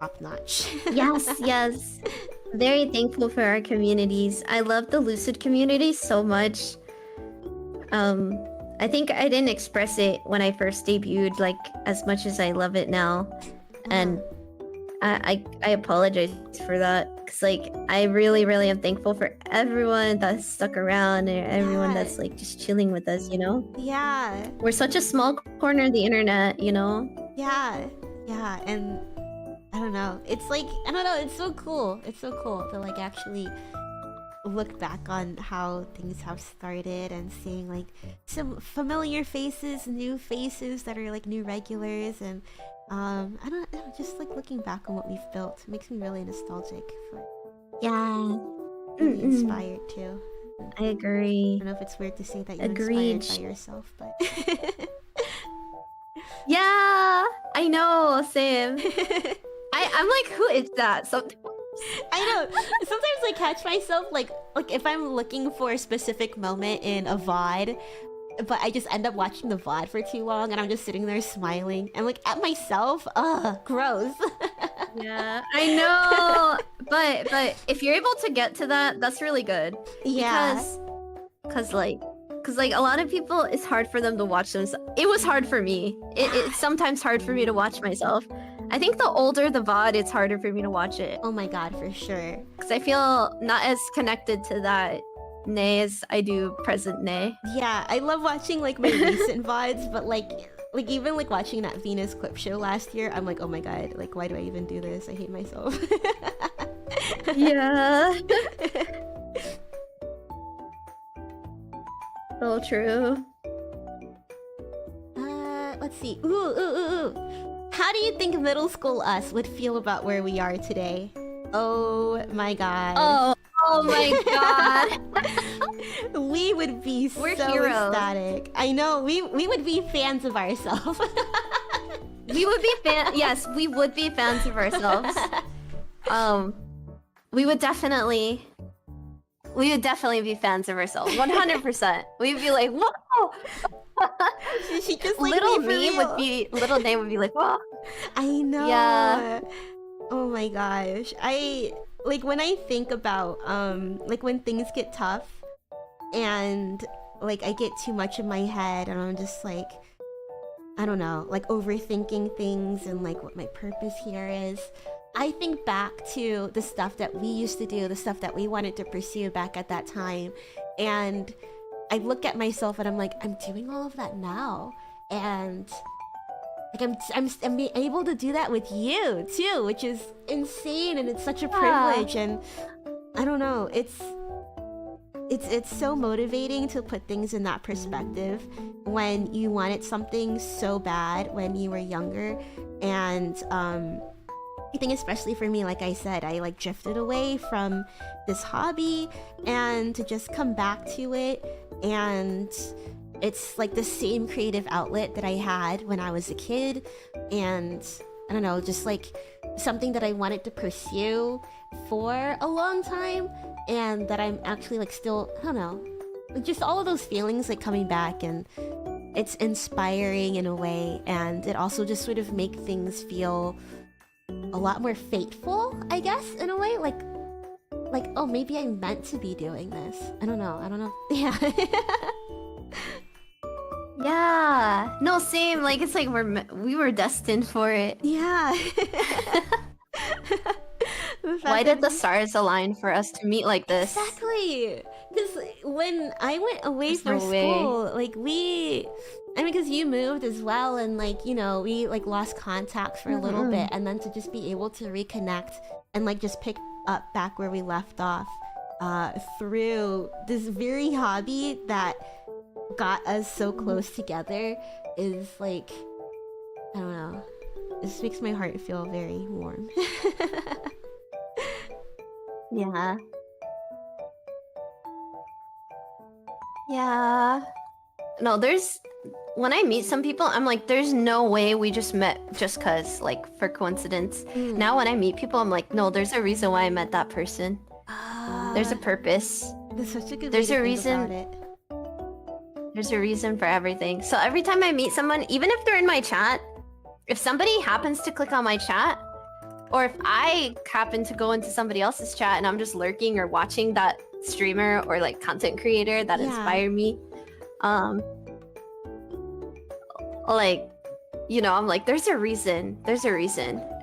top-notch. Yes. Very thankful for our communities. I love the Lucid community so much. I think I didn't express it when I first debuted like as much as I love it now, and I apologize for that, because like I really am thankful for everyone that's stuck around and everyone that's like just chilling with us, you know? Yeah. We're such a small corner of the internet, you know? Yeah, and I don't know. It's like, I don't know, it's so cool. It's so cool to like actually look back on how things have started and seeing like some familiar faces, new faces that are like new regulars, and I don't know, just like looking back on what we've built makes me really nostalgic for really inspired too. I agree. I don't know if it's weird to say that you're inspired by yourself, but Yeah, I know, same. I'm like, who is that? Something. I know. Sometimes I catch myself like if I'm looking for a specific moment in a VOD, but I just end up watching the VOD for too long, and I'm just sitting there smiling and like at myself. Ugh, gross. Yeah, I know. But if you're able to get to that, that's really good. Yeah. Because like a lot of people, it's hard for them to watch themselves. It was hard for me. It's sometimes hard for me to watch myself. I think the older the VOD, it's harder for me to watch it. Oh my god, for sure. Because I feel not as connected to that Nay as I do present Nay. Yeah, I love watching like my recent VODs, but like even like watching that Venus clip show last year, I'm like, oh my god, like why do I even do this? I hate myself. Yeah. So true. Let's see. Ooh. How do you think middle school us would feel about where we are today? Oh my god. Oh my god. We would be We're so heroes. ecstatic. I know, we would be fans of ourselves. We would be yes, we would be fans of ourselves. We would definitely be fans of ourselves. 100%. We'd be like, whoa! She just like little me for real. little Nay would be like, whoa! I know. Yeah. Oh my gosh. When I think about like when things get tough and like I get too much in my head and I'm just like, I don't know, like overthinking things and like what my purpose here is. I think back to the stuff that we used to do, the stuff that we wanted to pursue back at that time, and I look at myself and I'm like, I'm doing all of that now, and like I'm able to do that with you too, which is insane, and it's such a privilege. And I don't know, it's so motivating to put things in that perspective when you wanted something so bad when you were younger. And I think especially for me, like I said, I like drifted away from this hobby, and to just come back to it, and it's like the same creative outlet that I had when I was a kid, and I don't know, just like something that I wanted to pursue for a long time, and that I'm actually like still, I don't know, just all of those feelings like coming back, and it's inspiring in a way, and it also just sort of make things feel a lot more fateful, I guess, in a way, like oh, maybe I'm meant to be doing this. I don't know. Yeah. Yeah. No, same. Like it's like we were destined for it. Yeah. Why did the stars align for us to meet like this? Exactly. Because when I went away There's for no way. school, like I mean, because you moved as well, and like, you know, we like lost contact for a little bit, and then to just be able to reconnect and like just pick up back where we left off through this very hobby that got us so close together is like, I don't know, it just makes my heart feel very warm. Yeah. Yeah. No, when I meet some people, I'm like, there's no way we just met just cause, like, for coincidence. Now when I meet people, I'm like, no, there's a reason why I met that person. There's a purpose. That's such a good There's way to a think reason. about it. There's a reason for everything. So every time I meet someone, even if they're in my chat, if somebody happens to click on my chat, or if I happen to go into somebody else's chat and I'm just lurking or watching that streamer or like content creator that inspired me, like, you know, I'm like, there's a reason,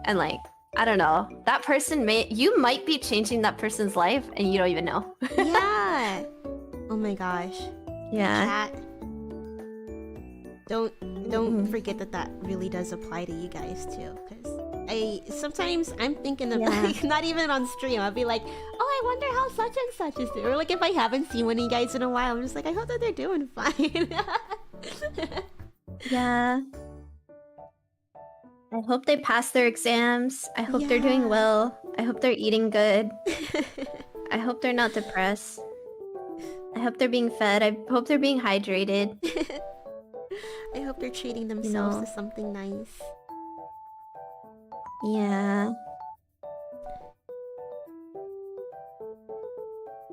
and like, I don't know, that person you might be changing that person's life and you don't even know. Yeah. Oh my gosh. Yeah. Chat. Don't forget that really does apply to you guys too, because sometimes I'm thinking of like, not even on stream, I'll be like, oh, I wonder how such and such is doing, or like if I haven't seen one of you guys in a while, I'm just like, I hope that they're doing fine. Yeah. I hope they pass their exams. I hope they're doing well. I hope they're eating good. I hope they're not depressed. I hope they're being fed. I hope they're being hydrated. I hope they're treating You themselves know. to something nice. Yeah.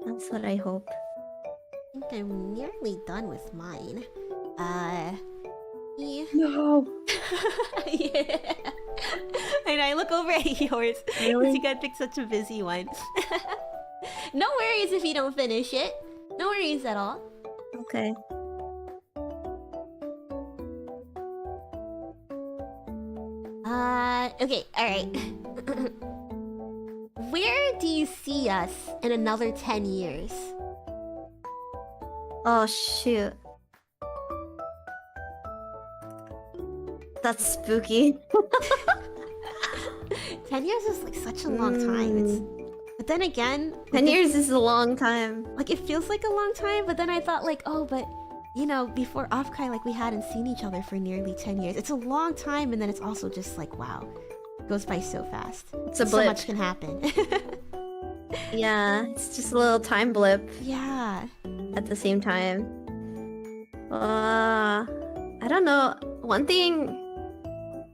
That's what I hope. I think I'm nearly done with mine. Yeah. No. Yeah. And I look over at yours. Really? You gotta pick such a busy one. No worries if you don't finish it. No worries at all. Okay. Okay, alright. Where do you see us in another 10 years? Oh shoot. That's spooky. 10 years is like such a long time. But then again... 10 years is a long time. Like, it feels like a long time, but then I thought like, oh, but... You know, before Offkai, like, we hadn't seen each other for nearly 10 years. It's a long time, and then it's also just like, wow. It goes by so fast. It's a so blip. much can happen. Yeah, it's just a little time blip Yeah. at the same time. I don't know. One thing...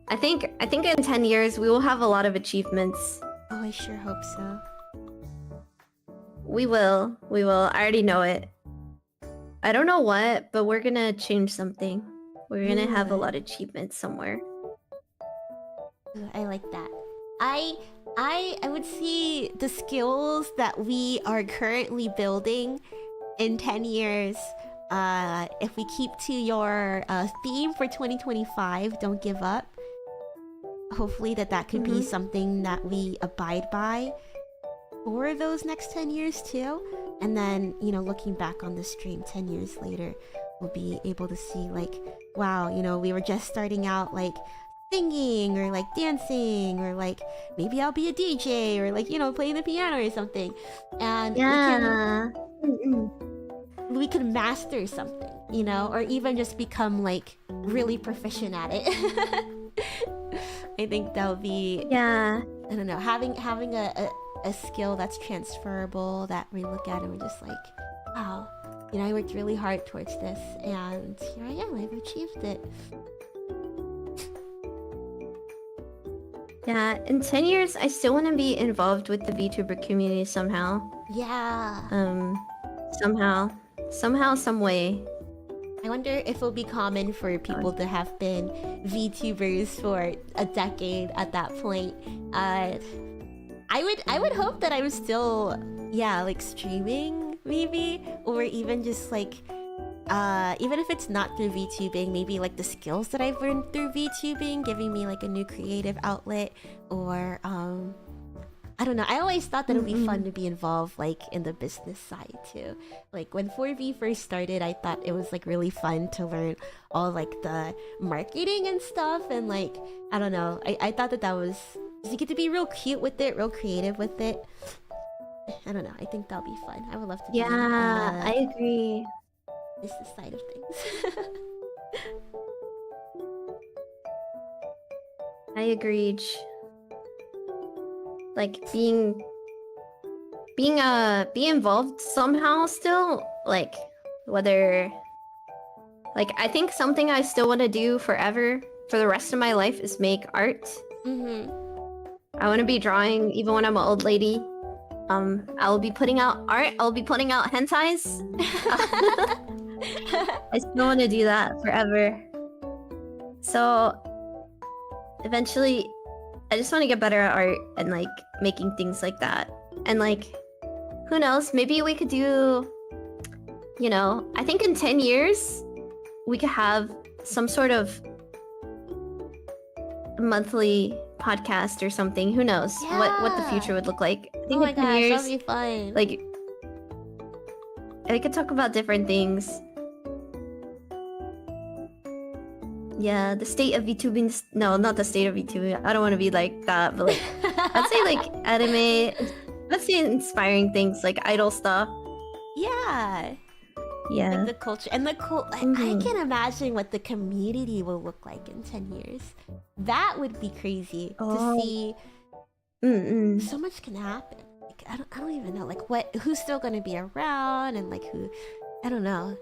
I think in 10 years, we will have a lot of achievements. Oh, I sure hope so. We will. We will. I already know it. I don't know what, but we're gonna change something. We're gonna have a lot of achievements somewhere. Ooh, I like that. I would see the skills that we are currently building in 10 years. If we keep to your theme for 2025, don't give up. Hopefully that could be something that we abide by for those next 10 years too. And then, you know, looking back on the stream 10 years later, we'll be able to see like, wow, you know, we were just starting out like singing or like dancing or like maybe I'll be a DJ or like, you know, playing the piano or something. And we can master something, you know, or even just become like really proficient at it. I think that'll be, I don't know, having a skill that's transferable that we look at and we're just like, wow, you know, I worked really hard towards this and here I am, I've achieved it. Yeah, in 10 years, I still want to be involved with the VTuber community somehow. Yeah. Somehow, some way. I wonder if it'll be common for people to have been VTubers for a decade at that point. I would hope that I was still, like streaming maybe, or even just like, even if it's not through VTubing, maybe like the skills that I've learned through VTubing, giving me like a new creative outlet, or I don't know. I always thought that it would be fun to be involved like in the business side too. Like when 4V first started, I thought it was like really fun to learn all like the marketing and stuff, and like I don't know. I thought that was, you get to be real cute with it, real creative with it. I don't know. I think that'll be fun. I would love to be on the I agree. business side of things. I agreed. Like being involved somehow still, like whether, like I think something I still want to do forever for the rest of my life is make art. I want to be drawing even when I'm an old lady. I will be putting out art. I'll be putting out hentais. I still want to do that forever. So eventually, I just want to get better at art and like making things like that. And like, who knows? Maybe we could do, you know, I think in 10 years, we could have some sort of monthly podcast or something. Who knows what the future would look like? I think oh my in 10 gosh, years, that'll be fun. like, I could talk about different things. Yeah, the state of VTubing. No, not the state of VTubing. I don't want to be like that, but like, I'd say like anime. Let's say inspiring things like idol stuff. Yeah. Yeah. Like the culture and the I can imagine what the community will look like in 10 years. That would be crazy to see. So much can happen. Like I don't even know like who's still gonna be around and like who, I don't know.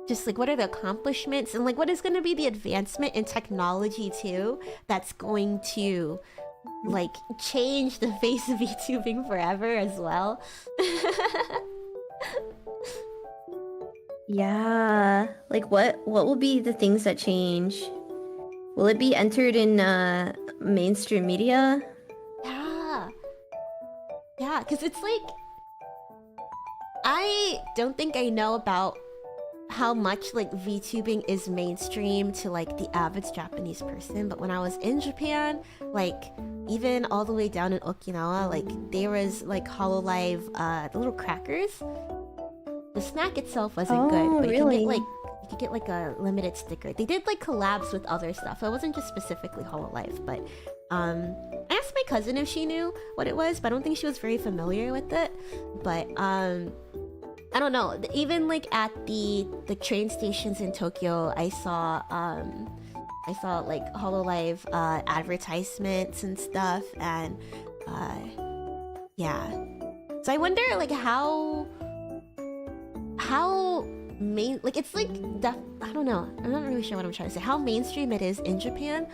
just like what are the accomplishments and like what is going to be the advancement in technology too that's going to like change the face of VTubing forever as well. Yeah, like what will be the things that change? Will it be entered in mainstream media? Yeah. Yeah, because it's like I don't think I know about how much like VTubing is mainstream to like the average Japanese person, but when I was in Japan, like even all the way down in Okinawa, like there was like HoloLive, the little crackers. The snack itself wasn't good, but really? you could get like a limited sticker. They did like collabs with other stuff, so it wasn't just specifically HoloLive. But I asked my cousin if she knew what it was, but I don't think she was very familiar with it. But I don't know. Even like at the train stations in Tokyo, I saw like HoloLive advertisements and stuff, and yeah. So I wonder like how main, like it's like I don't know. I'm not really sure what I'm trying to say. How mainstream it is in Japan,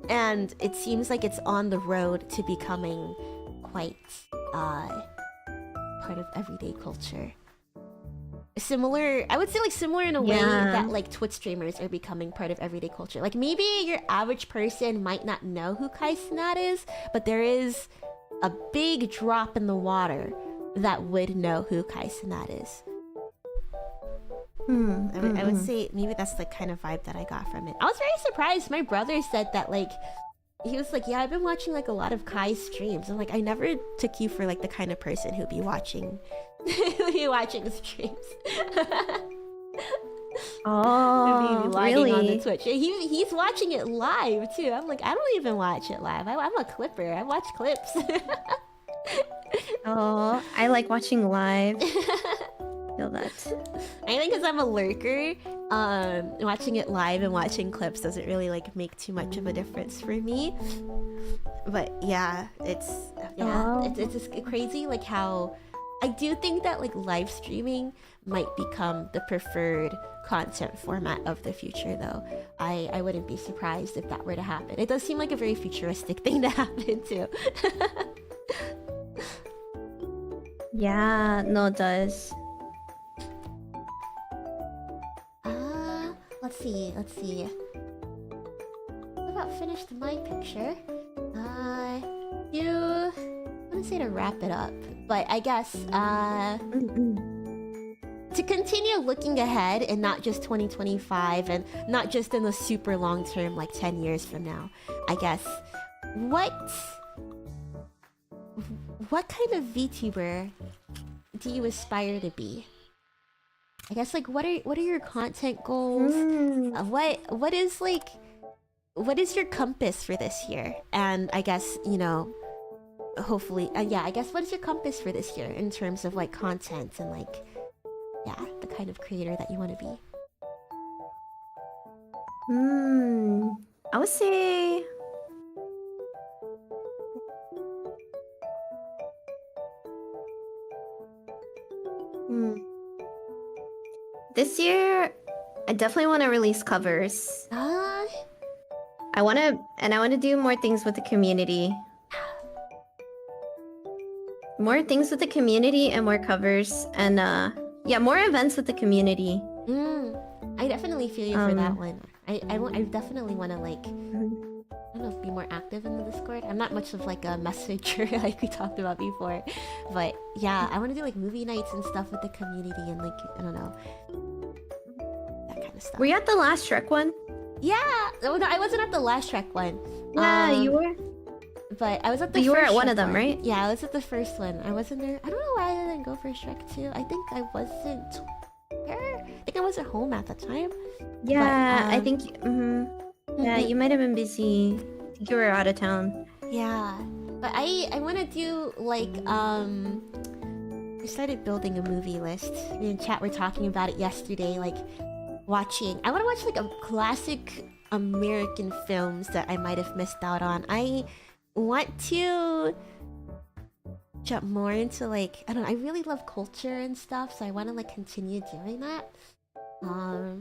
and it seems like it's on the road to becoming quite part of everyday culture. Similar, I would say like similar in a way that like Twitch streamers are becoming part of everyday culture. Like maybe your average person might not know who Kai Cenat is, but there is a big drop in the water that would know who Kai Cenat is. I would say maybe that's the kind of vibe that I got from it. I was very surprised. My brother said that like he was like, yeah, I've been watching like a lot of Kai's streams. I'm like, I never took you for like the kind of person who'd be watching streams. Oh, really? On the Twitch. He's watching it live too. I'm like, I don't even watch it live. I'm a clipper. I watch clips. Oh, I like watching live. Feel that. I think because I'm a lurker, watching it live and watching clips doesn't really like make too much of a difference for me. But yeah, it's just crazy like how I do think that like live streaming might become the preferred content format of the future though. I wouldn't be surprised if that were to happen. It does seem like a very futuristic thing to happen too. Yeah, no, it does. Let's see. What about finished my picture? I'm gonna say to wrap it up, but I guess to continue looking ahead and not just 2025 and not just in the super long term, like 10 years from now. I guess what kind of VTuber do you aspire to be? I guess like what are your content goals? What is your compass for this year? And I guess, you know, hopefully I guess what is your compass for this year in terms of like content and like the kind of creator that you want to be? I would say this year, I definitely want to release covers. I want to do more things with the community. More things with the community and more covers and more events with the community. I definitely feel you for that one. I definitely want to like I don't know, be more active in the Discord. I'm not much of like a messenger like we talked about before, but yeah, I want to do like movie nights and stuff with the community and like I don't know, that kind of stuff. Were you at the last Shrek one? Yeah, no, I wasn't at the last Shrek one. Yeah, you were. But I was at the. You were at Shrek one of them, right? Yeah, I was at the first one. I wasn't there. I don't know why I didn't go for Shrek 2. I think I wasn't there. I think I wasn't home at the time. Yeah, but, I think. Yeah, you might have been busy. I think you were out of town. Yeah, but I want to do like I started building a movie list. Me and chat were talking about it yesterday. Like watching. I want to watch like a classic American films that I might have missed out on. I want to jump more into like I don't know, I really love culture and stuff, so I want to like continue doing that. We're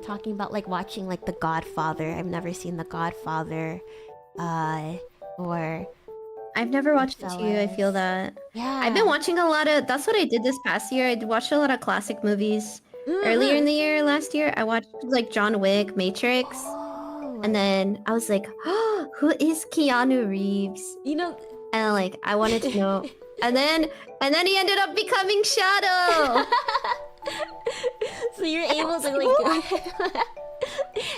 talking about like watching like The Godfather. I've never seen The Godfather. Or I've never watched it too, I feel Goodfellas. that. Yeah. I've been watching a lot of... That's what I did this past year. I watched a lot of classic movies. Earlier in the year, last year, I watched like John Wick, Matrix. Oh. And then I was like, oh, who is Keanu Reeves? You know... And like, I wanted to know. And then he ended up becoming Shadow! So you're able to like...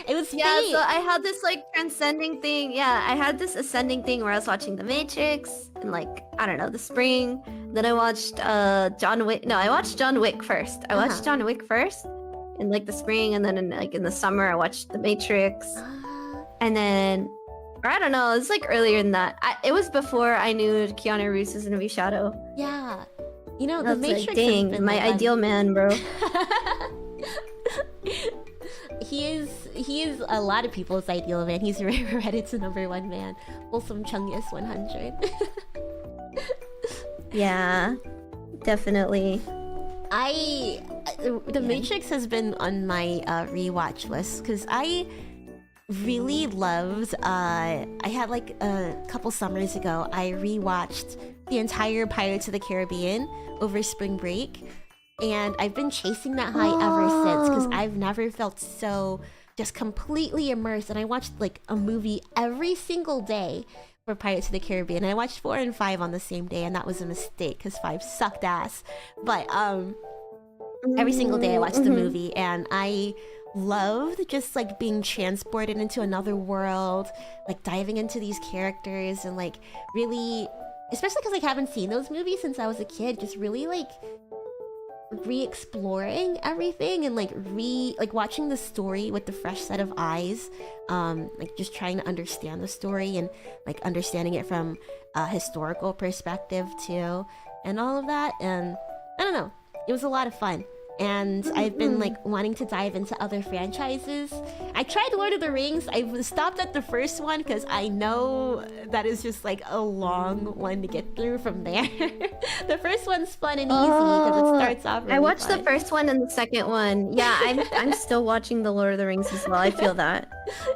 It was fate. Yeah, so I had this like transcending thing. Yeah, I had this ascending thing where I was watching The Matrix and like, I don't know, the spring. Then I watched John Wick. No, I watched John Wick first. I watched John Wick first in like the spring, and then in the summer I watched The Matrix. And then, or I don't know, it's like earlier than that. It was before I knew Keanu Reeves was gonna be Shadow. Yeah. You know, The That's Matrix like, has dang, been my like ideal man, bro. He is a lot of people's ideal man. He's Reddit's #1 man. Wholesome Chungus 100. Yeah, definitely. The Matrix has been on my rewatch list because I really loved. I had like a couple summers ago. I rewatched the entire Pirates of the Caribbean over spring break. And I've been chasing that high ever since because I've never felt so just completely immersed. And I watched like a movie every single day for Pirates of the Caribbean. And I watched 4 and 5 on the same day, and that was a mistake because 5 sucked ass. But every single day I watched the movie, and I loved just like being transported into another world, like diving into these characters, and like really, especially because I haven't seen those movies since I was a kid, just really like re-exploring everything and like watching the story with the fresh set of eyes, like just trying to understand the story and like understanding it from a historical perspective too, and all of that. And I don't know, it was a lot of fun. And I've been like wanting to dive into other franchises. I tried Lord of the Rings. I stopped at the first one because I know that is just like a long one to get through from there. The first one's fun and easy because it starts off really I watched fun. the first one and the second one. Yeah, I'm still watching the Lord of the Rings as well. I feel that.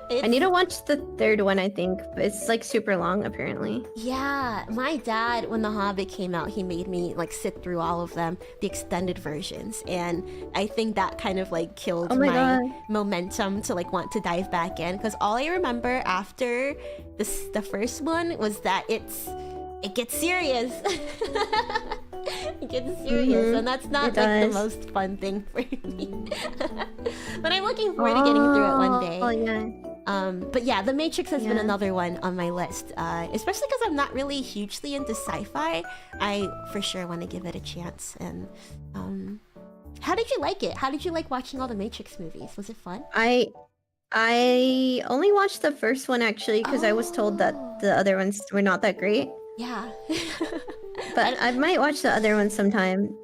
I need to watch the third one, I think, but it's like super long apparently. Yeah, my dad, when The Hobbit came out, he made me like sit through all of them, the extended versions, and I think that kind of like killed my momentum to like want to dive back in, because all I remember after the first one was that it gets serious. It gets serious, and that's not like the most fun thing for me. But I'm looking forward to getting through it one day. Oh yeah. But yeah, The Matrix has been another one on my list, especially because I'm not really hugely into sci-fi. I for sure want to give it a chance. And how did you like it? How did you like watching all the Matrix movies? Was it fun? I only watched the first one actually because I was told that the other ones were not that great. Yeah. But I might watch the other one sometime.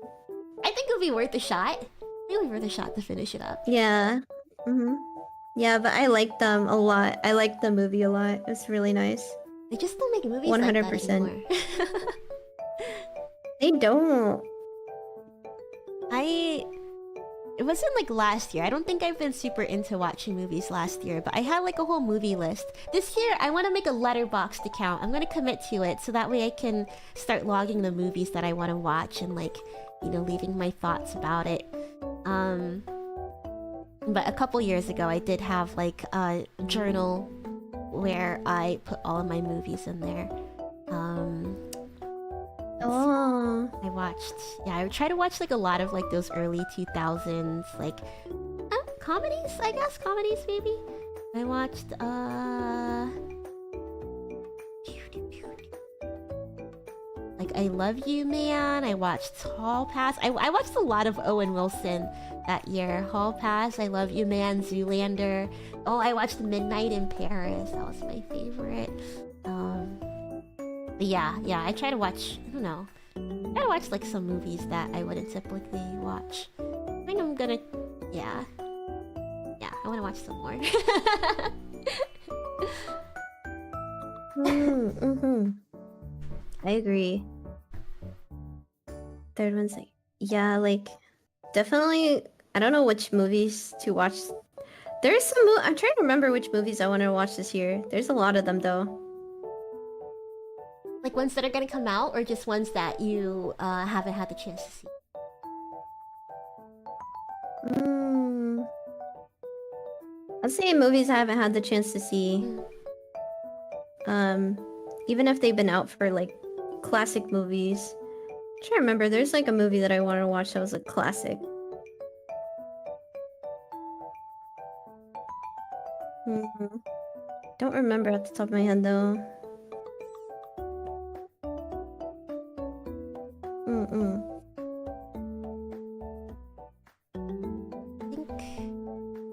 I think it would be worth a shot. I think it would be worth a shot to finish it up. Yeah. Yeah, but I liked them a lot. I liked the movie a lot. It was really nice. They just don't make movies 100%. like that anymore. They don't. It wasn't like last year. I don't think I've been super into watching movies last year, but I had like a whole movie list. This year, I want to make a Letterboxd account. I'm going to commit to it so that way I can start logging the movies that I want to watch and like, you know, leaving my thoughts about it. But a couple years ago, I did have like a journal where I put all of my movies in there. I would try to watch like a lot of like those early 2000s like comedies, I guess. Comedies maybe. I watched like I Love You Man. I watched Hall Pass. I watched a lot of Owen Wilson that year. Hall Pass, I Love You Man, Zoolander. Oh, I watched Midnight in Paris. That was my favorite. But yeah, I try to watch, I don't know. I try to watch like some movies that I wouldn't typically watch. I think I'm gonna, yeah, I want to watch some more. I agree. Third one's like, yeah, like definitely. I don't know which movies to watch. There's some. I'm trying to remember which movies I want to watch this year. There's a lot of them though. Like ones that are gonna come out, or just ones that you haven't had the chance to see? I'd say movies I haven't had the chance to see. Even if they've been out for like classic movies. I'm trying to remember, there's like a movie that I wanted to watch that was a classic. Don't remember at the top of my head though.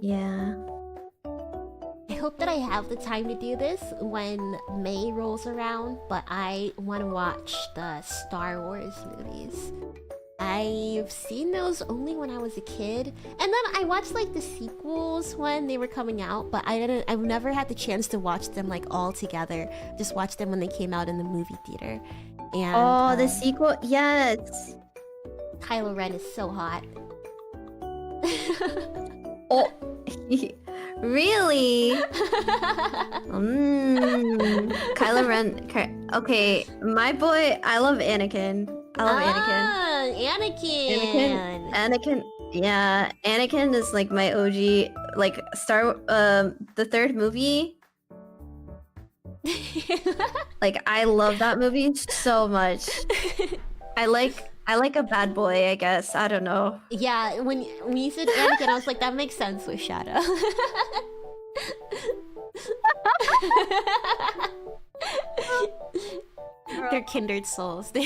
Yeah. I hope that I have the time to do this when May rolls around, but I want to watch the Star Wars movies. I've seen those only when I was a kid, and then I watched like the sequels when they were coming out, but I've never had the chance to watch them like all together. Just watch them when they came out in the movie theater. And the sequel, yes. Kylo Ren is so hot. Oh, really? Kylo Ren. Okay, my boy. I love Anakin. I love Anakin. Anakin. Yeah, Anakin is like my OG. Like the third movie. Like I love that movie so much. I like a bad boy, I guess. I don't know. Yeah, when you said Anakin, I was like, that makes sense with Shadow. They're kindred souls. They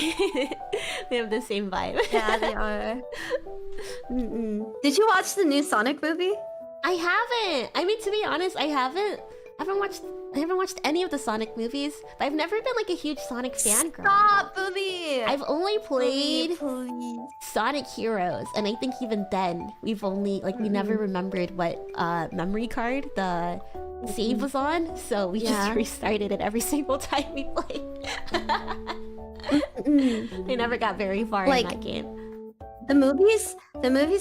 have the same vibe. Yeah, they are. Did you watch the new Sonic movie? I haven't. I mean, to be honest, I haven't watched any of the Sonic movies, but I've never been like a huge Sonic fan girl. Stop, Boomi! I've only played Please. Sonic Heroes, and I think even then we've only we never remembered what memory card the save was on, so we just restarted it every single time we played. I never got very far in that game. The movies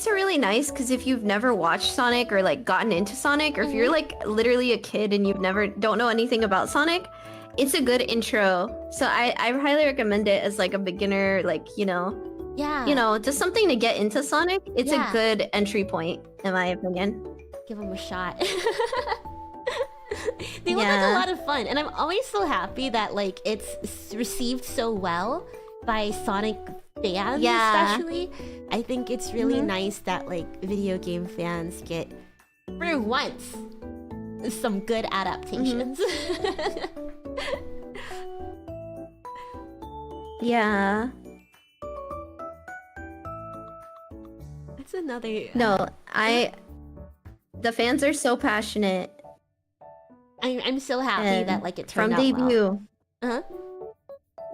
are really nice because if you've never watched Sonic or like gotten into Sonic, or if you're like literally a kid and don't know anything about Sonic, it's a good intro. So I highly recommend it as like a beginner, just something to get into Sonic. It's a good entry point, in my opinion. Give them a shot. They look like a lot of fun, and I'm always so happy that like it's received so well by Sonic fans, especially. I think it's really nice that like video game fans get, for once, some good adaptations. Yeah. That's another. No, the fans are so passionate. I'm so happy that like it turned out well.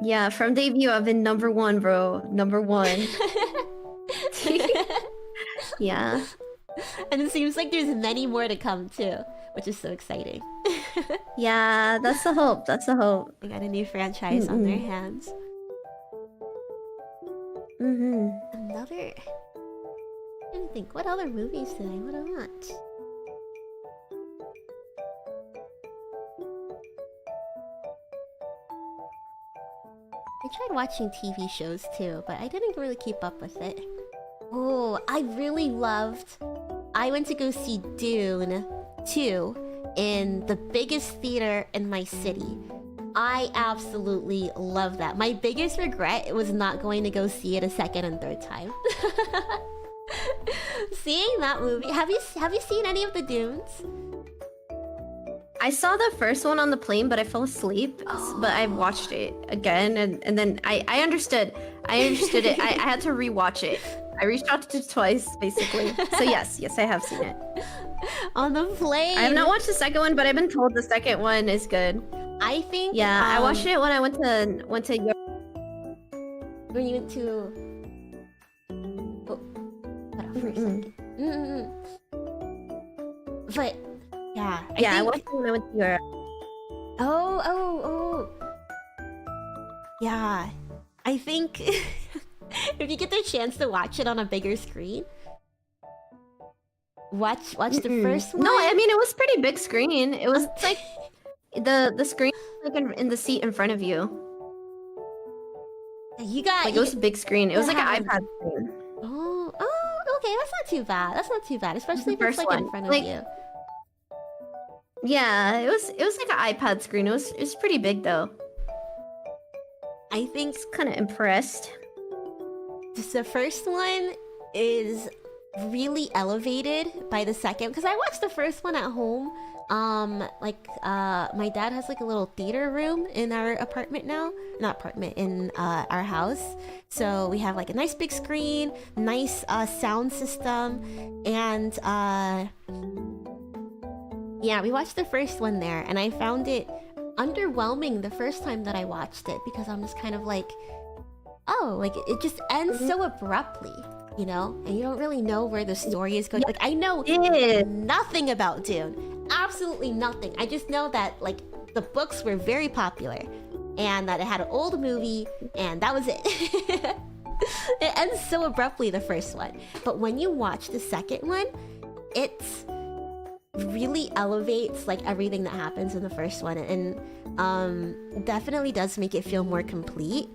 Yeah, from debut, I've been number one, bro. Number one. Yeah. And it seems like there's many more to come too, which is so exciting. Yeah, that's the hope. That's the hope. They got a new franchise on their hands. Another... I'm trying to think, what other movies did I want to watch? I tried watching TV shows too, but I didn't really keep up with it. Oh, I really loved... I went to go see Dune 2 in the biggest theater in my city. I absolutely love that. My biggest regret was not going to go see it a second and third time. Seeing that movie... Have you seen any of the Dunes? I saw the first one on the plane, but I fell asleep. But I watched it again, and then I understood. I understood it. I had to rewatch it. I rewatched it twice, basically. So yes, I have seen it. On the plane. I have not watched the second one, but I've been told the second one is good. I think. Yeah, I watched it when I went to Europe. When you went to. Oh, cut off for a second. But. Yeah, I watched it when I went to Europe. Oh. Yeah. I think if you get the chance to watch it on a bigger screen, watch the first one. No, I mean it was pretty big screen. It was like the screen like in the seat in front of you. You got like it was a big screen. It was like an iPad screen. Oh, okay, that's not too bad. That's not too bad, especially if it's like in front of you. Yeah, it was like an iPad screen. It was pretty big though. I think kind of impressed. The first one is really elevated by the second, because I watched the first one at home. My dad has like a little theater room in our apartment now. Not apartment, in our house. So we have like a nice big screen, nice sound system, and yeah, we watched the first one there, and I found it underwhelming the first time that I watched it, because I'm just kind of like, oh, like it just ends so abruptly, you know, and you don't really know where the story is going. Like, I know nothing about Dune, absolutely nothing. I just know that like the books were very popular, and that it had an old movie, and that was it. It ends so abruptly, the first one, but when you watch the second one, it's really elevates like everything that happens in the first one, and definitely does make it feel more complete.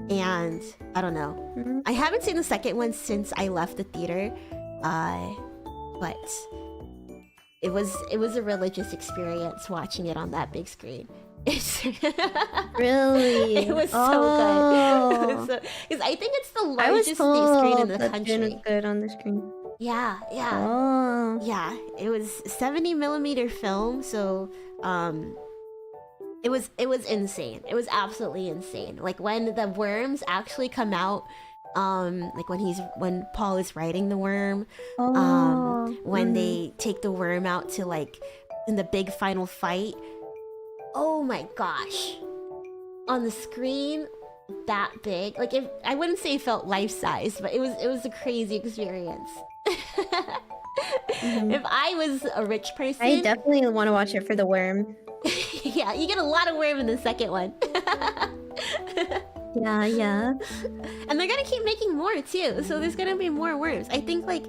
And I don't know, I haven't seen the second one since I left the theater, but it was a religious experience watching it on that big screen. Really? It was so good. Because I think it's the largest screen in the country. Was good on the screen. Yeah. Oh. Yeah, it was 70mm film, so it was insane. It was absolutely insane. Like when the worms actually come out, like when Paul is riding the worm, when they take the worm out to like in the big final fight. Oh my gosh. On the screen that big. Like I wouldn't say it felt life-size, but it was a crazy experience. If I was a rich person, I definitely want to watch it for the worm. Yeah, you get a lot of worm in the second one. Yeah. And they're gonna keep making more too, so there's gonna be more worms. I think like,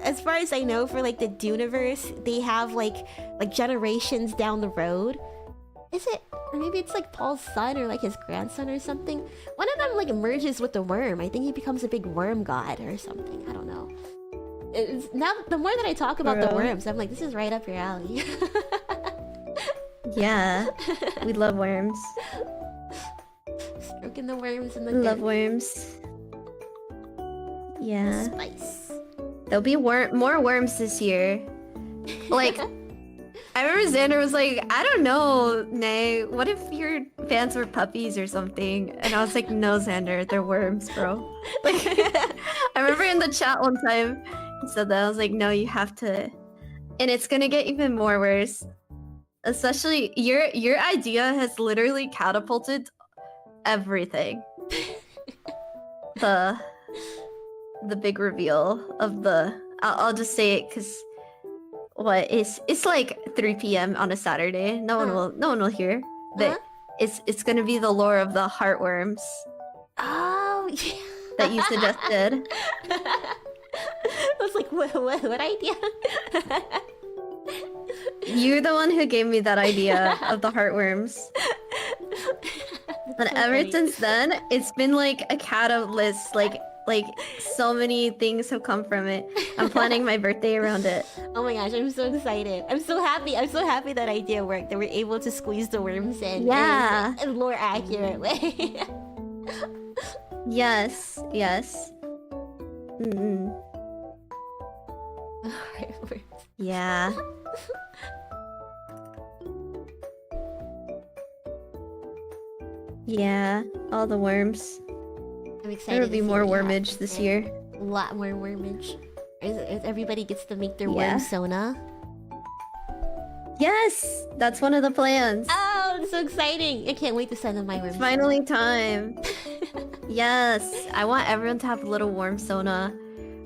as far as I know, for like the Duneverse, they have like generations down the road. Is it? Or maybe it's like Paul's son or like his grandson or something. One of them like merges with the worm. I think he becomes a big worm god or something. I don't know. Now, the more that I talk about the worms, I'm like, this is right up your alley. Yeah, we love worms. Stroking the worms in the love worms. Yeah. Spice. There'll be more worms this year. Like, I remember Xander was like, I don't know, Nay, what if your fans were puppies or something? And I was like, no, Xander, they're worms, bro. Like, I remember in the chat one time, he said that. I was like, no, you have to. And it's gonna get even more worse. Especially, your idea has literally catapulted everything. The big reveal of the... I'll just say it, because... it's like 3 p.m. on a Saturday. No one will hear. But it's gonna be the lore of the heartworms. Oh yeah. That you suggested. I was like, what idea? You're the one who gave me that idea of the heartworms. But ever since then, it's been like a catalyst. Like so many things have come from it. I'm planning my birthday around it. Oh my gosh, I'm so excited. I'm so happy that idea worked. That we're able to squeeze the worms in. Yeah. In a more accurate way. Yes. Yeah. Yeah, all the worms. I'm excited. There will be more wormage this year. A lot more wormage. Everybody gets to make their worm sona. Yes! That's one of the plans. Oh, it's so exciting. I can't wait to send them my worm. It's finally time. Yes, I want everyone to have a little worm sona.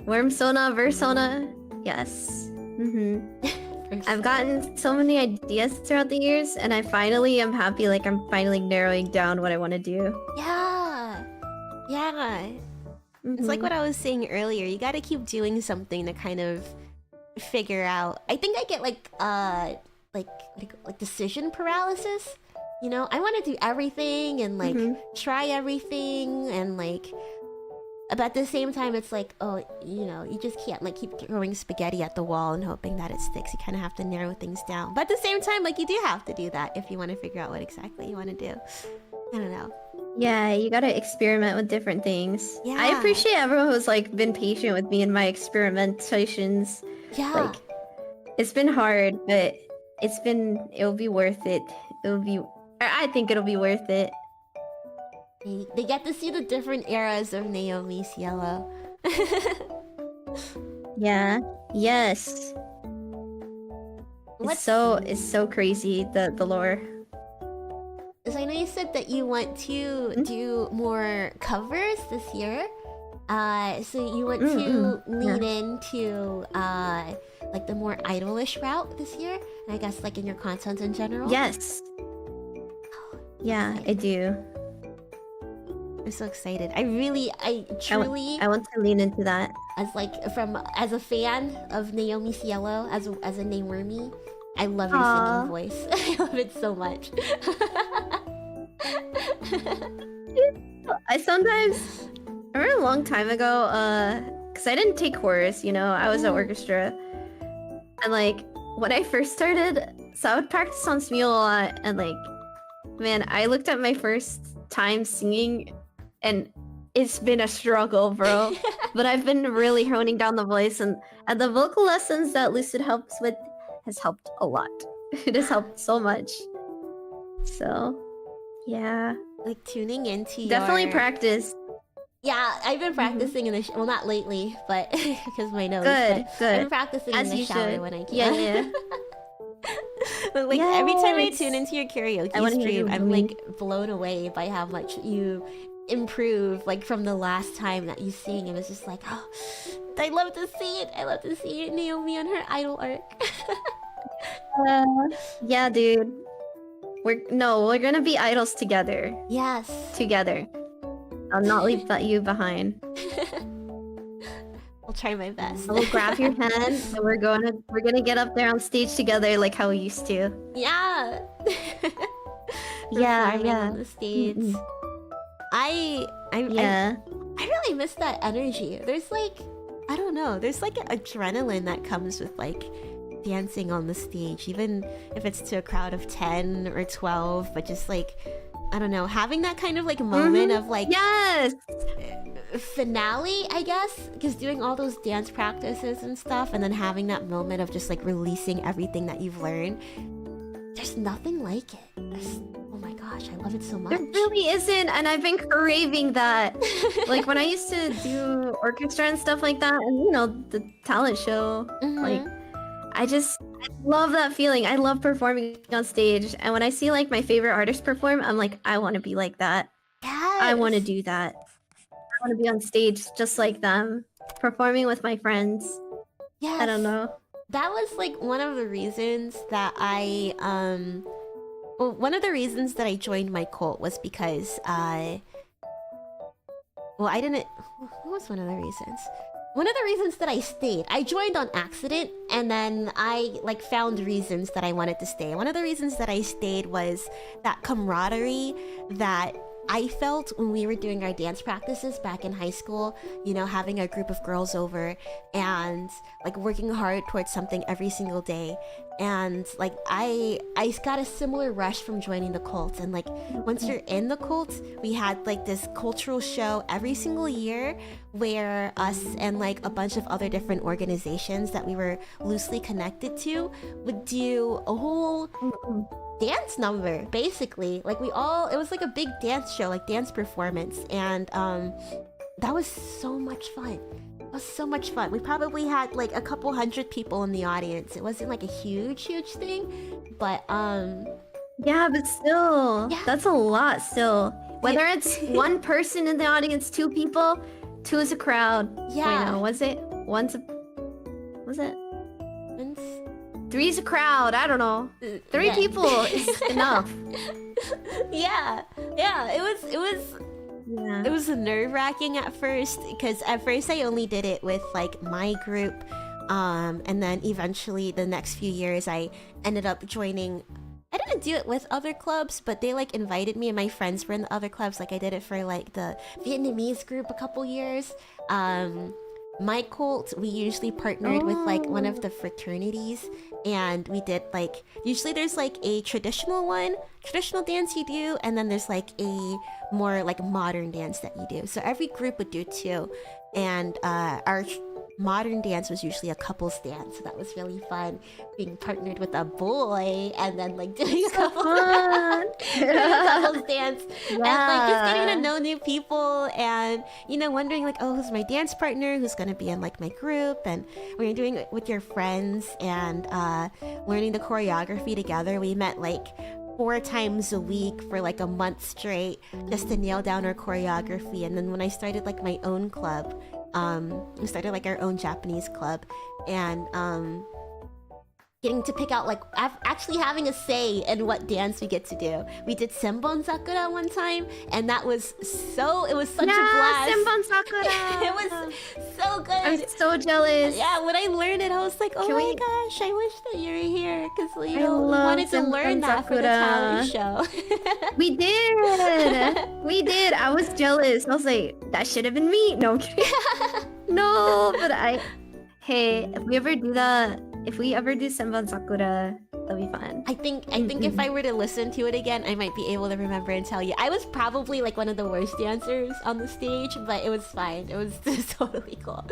Worm sona, versona. Yes. I've gotten so many ideas throughout the years, and I finally am happy. Like, I'm finally narrowing down what I want to do. Yeah. It's like what I was saying earlier. You gotta keep doing something to kind of figure out. I think I get like decision paralysis. You know, I want to do everything and like try everything and like. But at the same time, it's like, oh, you know, you just can't like keep throwing spaghetti at the wall and hoping that it sticks. You kind of have to narrow things down. But at the same time, like you do have to do that if you want to figure out what exactly you want to do. I don't know. Yeah, you gotta experiment with different things. Yeah. I appreciate everyone who's like been patient with me in my experimentations. Yeah. Like, it's been hard, but it'll be worth it. I think it'll be worth it. They get to see the different eras of Naomi's Yellow. Yeah. Yes. It's so crazy, the lore. So I know you said that you want to do more covers this year. So you want to lean into like the more idolish route this year, and I guess like in your content in general. Yes. Yeah, I do. I'm so excited. I truly I want to lean into that. As a fan of Naomi's Yellow, as a Nawormy, I love your singing voice. I love it so much. I remember a long time ago, because I didn't take chorus, you know, I was at orchestra. And like, when I first started, so I would practice on Smule a lot, and like, man, I looked at my first time singing, and it's been a struggle, bro. But I've been really honing down the voice, and the vocal lessons that Lucid helps with has helped a lot. It has helped so much. So, yeah. Like tuning into definitely practice. Yeah, I've been practicing in the well, not lately, but because my nose. Good. I've been practicing in the shower when I can. Yeah. But like every time I tune into your karaoke stream, I'm Boomi. like blown away by how much you improve, like from the last time that you sing. And it's just like, oh, I love to see it. I love to see Naomi on her idol arc. Yeah, dude. We're gonna be idols together. Yes. Together. I'll not leave you behind. I'll try my best. We'll grab your hand and we're gonna get up there on stage together like how we used to. Yeah. Yeah. On the stage. I really miss that energy. There's like, I don't know. There's like an adrenaline that comes with like dancing on the stage, even if it's to a crowd of 10 or 12, but just like, I don't know, having that kind of like moment of like finale, I guess, because doing all those dance practices and stuff, and then having that moment of just like releasing everything that you've learned, there's nothing like it. Oh my gosh, I love it so much. There really isn't, and I've been craving that. Like when I used to do orchestra and stuff like that, and you know, the talent show, like I love that feeling. I love performing on stage, and when I see like my favorite artists perform, I'm like, I want to be like that. Yes. I want to do that. I want to be on stage just like them, performing with my friends. Yes. I don't know. That was like one of the reasons that one of the reasons that I joined my cult was because what was one of the reasons? One of the reasons that I stayed, I joined on accident, and then I like found reasons that I wanted to stay. One of the reasons that I stayed was that camaraderie that I felt when we were doing our dance practices back in high school, you know, having a group of girls over and like working hard towards something every single day. And like I got a similar rush from joining the cult. And like once you're in the cult, we had like this cultural show every single year where us and like a bunch of other different organizations that we were loosely connected to would do a whole dance number, basically. Like it was like a big dance show, like dance performance, and that was so much fun. It was so much fun. We probably had like a couple hundred people in the audience. It wasn't like a huge thing, but yeah, but still, that's a lot still. Whether it's one person in the audience, 2 people, 2 is a crowd. Yeah. Wait, no, was it? 3 is a crowd. I don't know. 3 people is enough. Yeah. It was Yeah. It was nerve-wracking at first, because at first I only did it with like my group, and then eventually the next few years I ended up joining. I didn't do it with other clubs, but they like invited me and my friends were in the other clubs. Like I did it for like the Vietnamese group a couple years. My cult, we usually partnered with like one of the fraternities, and we did like, usually there's like a traditional dance you do, and then there's like a more like modern dance that you do. So every group would do two, and our modern dance was usually a couples dance, so that was really fun, being partnered with a boy and then like doing a couples dance, and like just getting to know new people, and you know, wondering like, oh, who's my dance partner, who's gonna be in like my group, and when you're doing it with your friends and learning the choreography together. We met like 4 times a week for like a month straight just to nail down our choreography. And then when I started like my own club, we started like our own Japanese club, and getting to pick out like actually having a say in what dance we get to do. We did Senbon Sakura one time, and that was it was such a blast. Senbon Sakura. It was so good. I'm so jealous. Yeah, when I learned it, I was like, oh my gosh, I wish that you were here, because you know, we love wanted to learn that for the talent show. We did. I was jealous. I was like, that should have been me. No, I'm kidding. No, but hey, if we ever do Senbon Sakura, that'll be fun. I think if I were to listen to it again, I might be able to remember and tell you. I was probably like one of the worst dancers on the stage, but it was fine. It was totally cool.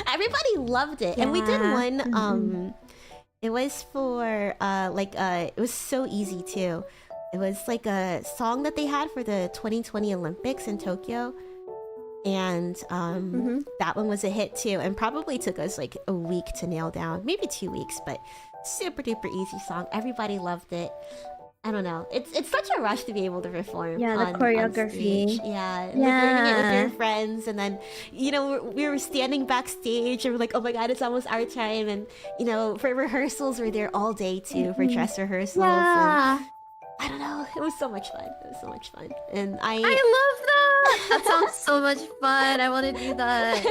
Everybody loved it, and we did one. It was for it was so easy too. It was like a song that they had for the 2020 Olympics in Tokyo. And that one was a hit too, and probably took us like a week to nail down, maybe 2 weeks, but super duper easy song. Everybody loved it. I don't know, it's such a rush to be able to perform. Yeah, the choreography. Yeah, like learning it with your friends, and then you know, we were standing backstage and we're like, oh my god, it's almost our time. And you know, for rehearsals, we're there all day too for dress rehearsals. Yeah. And I don't know, it was so much fun. It was so much fun, and I love that. That sounds so much fun. I want to do that.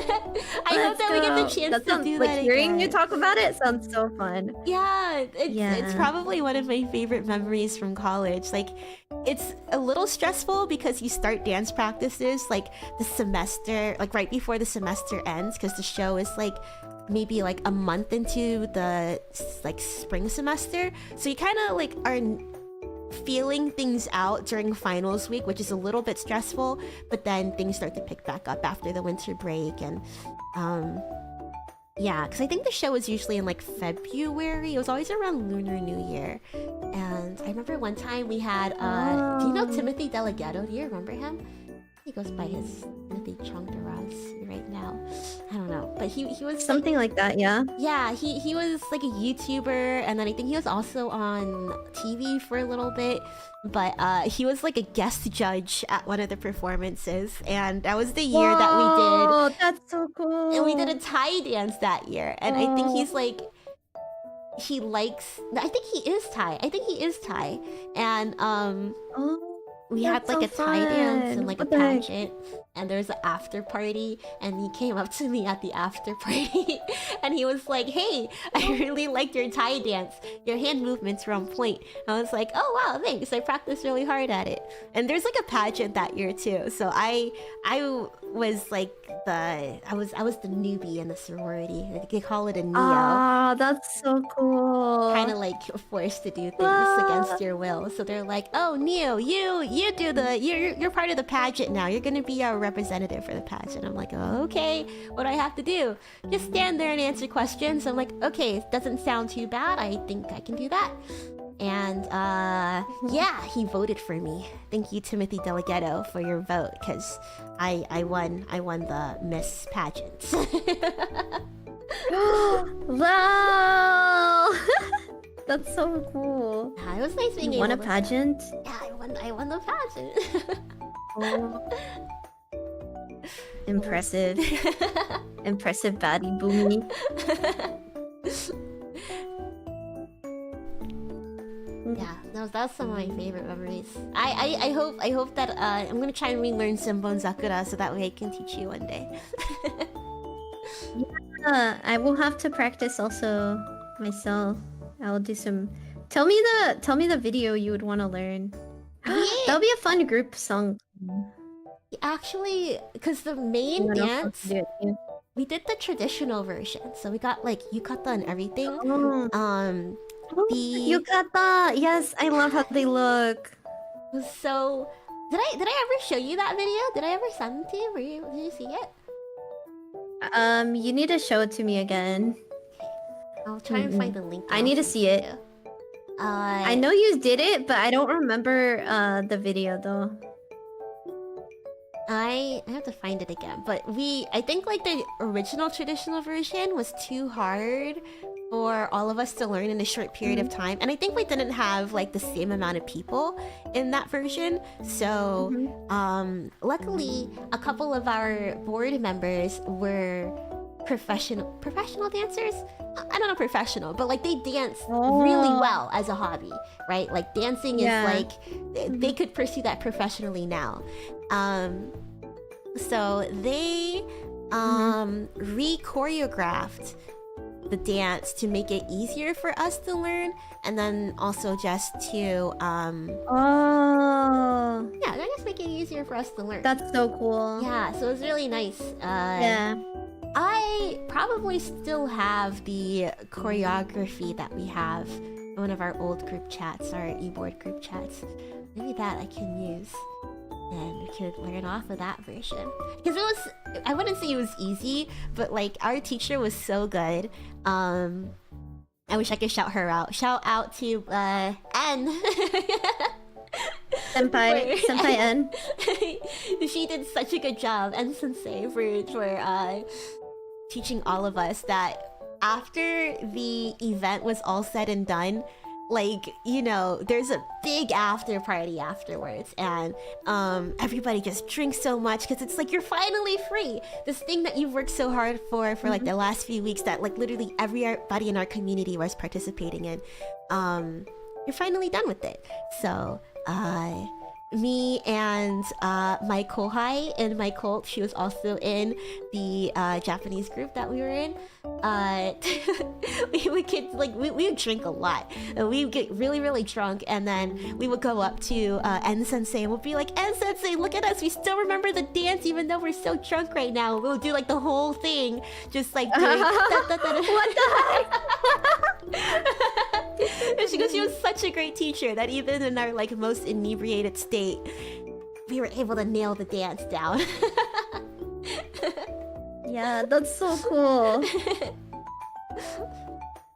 I hope that we get the chance to do that hearing again. you talk about it sounds so fun. Yeah, it's probably one of my favorite memories from college. Like, it's a little stressful because you start dance practices like the semester, like right before the semester ends, because the show is like maybe like a month into the like spring semester. So you kind of like are feeling things out during finals week, which is a little bit stressful, but then things start to pick back up after the winter break. And yeah, because I think the show was usually in like February. It was always around Lunar New Year. And I remember one time we had do you know Timothy Delgado? Do you remember him? He goes by his Timothy Chongdaras right now. I don't know, but he was something like that. Yeah, he was like a YouTuber, and then I think he was also on TV for a little bit, but he was like a guest judge at one of the performances, and that was the year that we did. Oh, that's so cool. And we did a Thai dance that year, and I think he's like, he likes, I think he is Thai, and we had like a Thai dance and like a pageant, and there was an after party, and he came up to me at the after party and he was like, hey, I really liked your Thai dance, your hand movements were on point. I was like, oh wow, thanks, I practiced really hard at it. And there's like a pageant that year too, so I was like I was the newbie in the sorority. They call it a neo. Oh, that's so cool. Kind of like forced to do things against your will. So they're like, oh, Neo, you do you're part of the pageant now. You're gonna be our representative for the pageant. I'm like, oh, okay, what do I have to do? Just stand there and answer questions. I'm like, okay, it doesn't sound too bad. I think I can do that. And yeah, he voted for me. Thank you, Timothy Delgado, for your vote, because I won the Miss pageant. Wow. That's so cool. Yeah, it was nice being you able won a pageant? Yeah, I won the pageant. Oh. Impressive. Impressive baddie Boomi. Yeah, no, That's some of my favorite memories. I hope that I'm gonna try and relearn Senbon Zakura so that way I can teach you one day. Yeah, I will have to practice also myself. I will do some. Tell me the video you would want to learn. That'll be a fun group song. Actually, because the main dance, we did the traditional version, so we got like yukata and everything. Yukata, yes, I love how they look. So, did I ever show you that video? Did I ever send it to you? Did you see it? You need to show it to me again. I'll try and find the link. I need to see it. I know you did it, but I don't remember the video though. I have to find it again, but I think like the original traditional version was too hard for all of us to learn in a short period of time, and I think we didn't have like the same amount of people in that version. So luckily a couple of our board members were professional dancers. I don't know professional, but like they dance really well as a hobby, right? Like dancing is like they could pursue that professionally now. So they re-choreographed the dance to make it easier for us to learn, and then also just to yeah, they're just making it easier for us to learn. That's so cool. Yeah, so it's really nice. Yeah. I probably still have the choreography that we have in one of our old group chats, our e-board group chats. Maybe that I can use, and we could learn off of that version. Because it was, I wouldn't say it was easy, but like our teacher was so good. I wish I could shout her out. Shout out to N. Senpai N. She did such a good job, and Sensei for teaching all of us that after the event was all said and done, like, you know, there's a big after party afterwards, and everybody just drinks so much because it's like you're finally free. This thing that you've worked so hard for like the last few weeks, that like literally everybody in our community was participating in. You're finally done with it. So me and my kohai in my cult, she was also in the Japanese group that we were in. we would drink a lot, and we would get really drunk, and then we would go up to N Sensei and we'll be like, N Sensei, look at us, we still remember the dance even though we're so drunk right now. We'll do like the whole thing, just like doing what the heck. And she was such a great teacher that even in our like most inebriated state, we were able to nail the dance down. Yeah, that's so cool.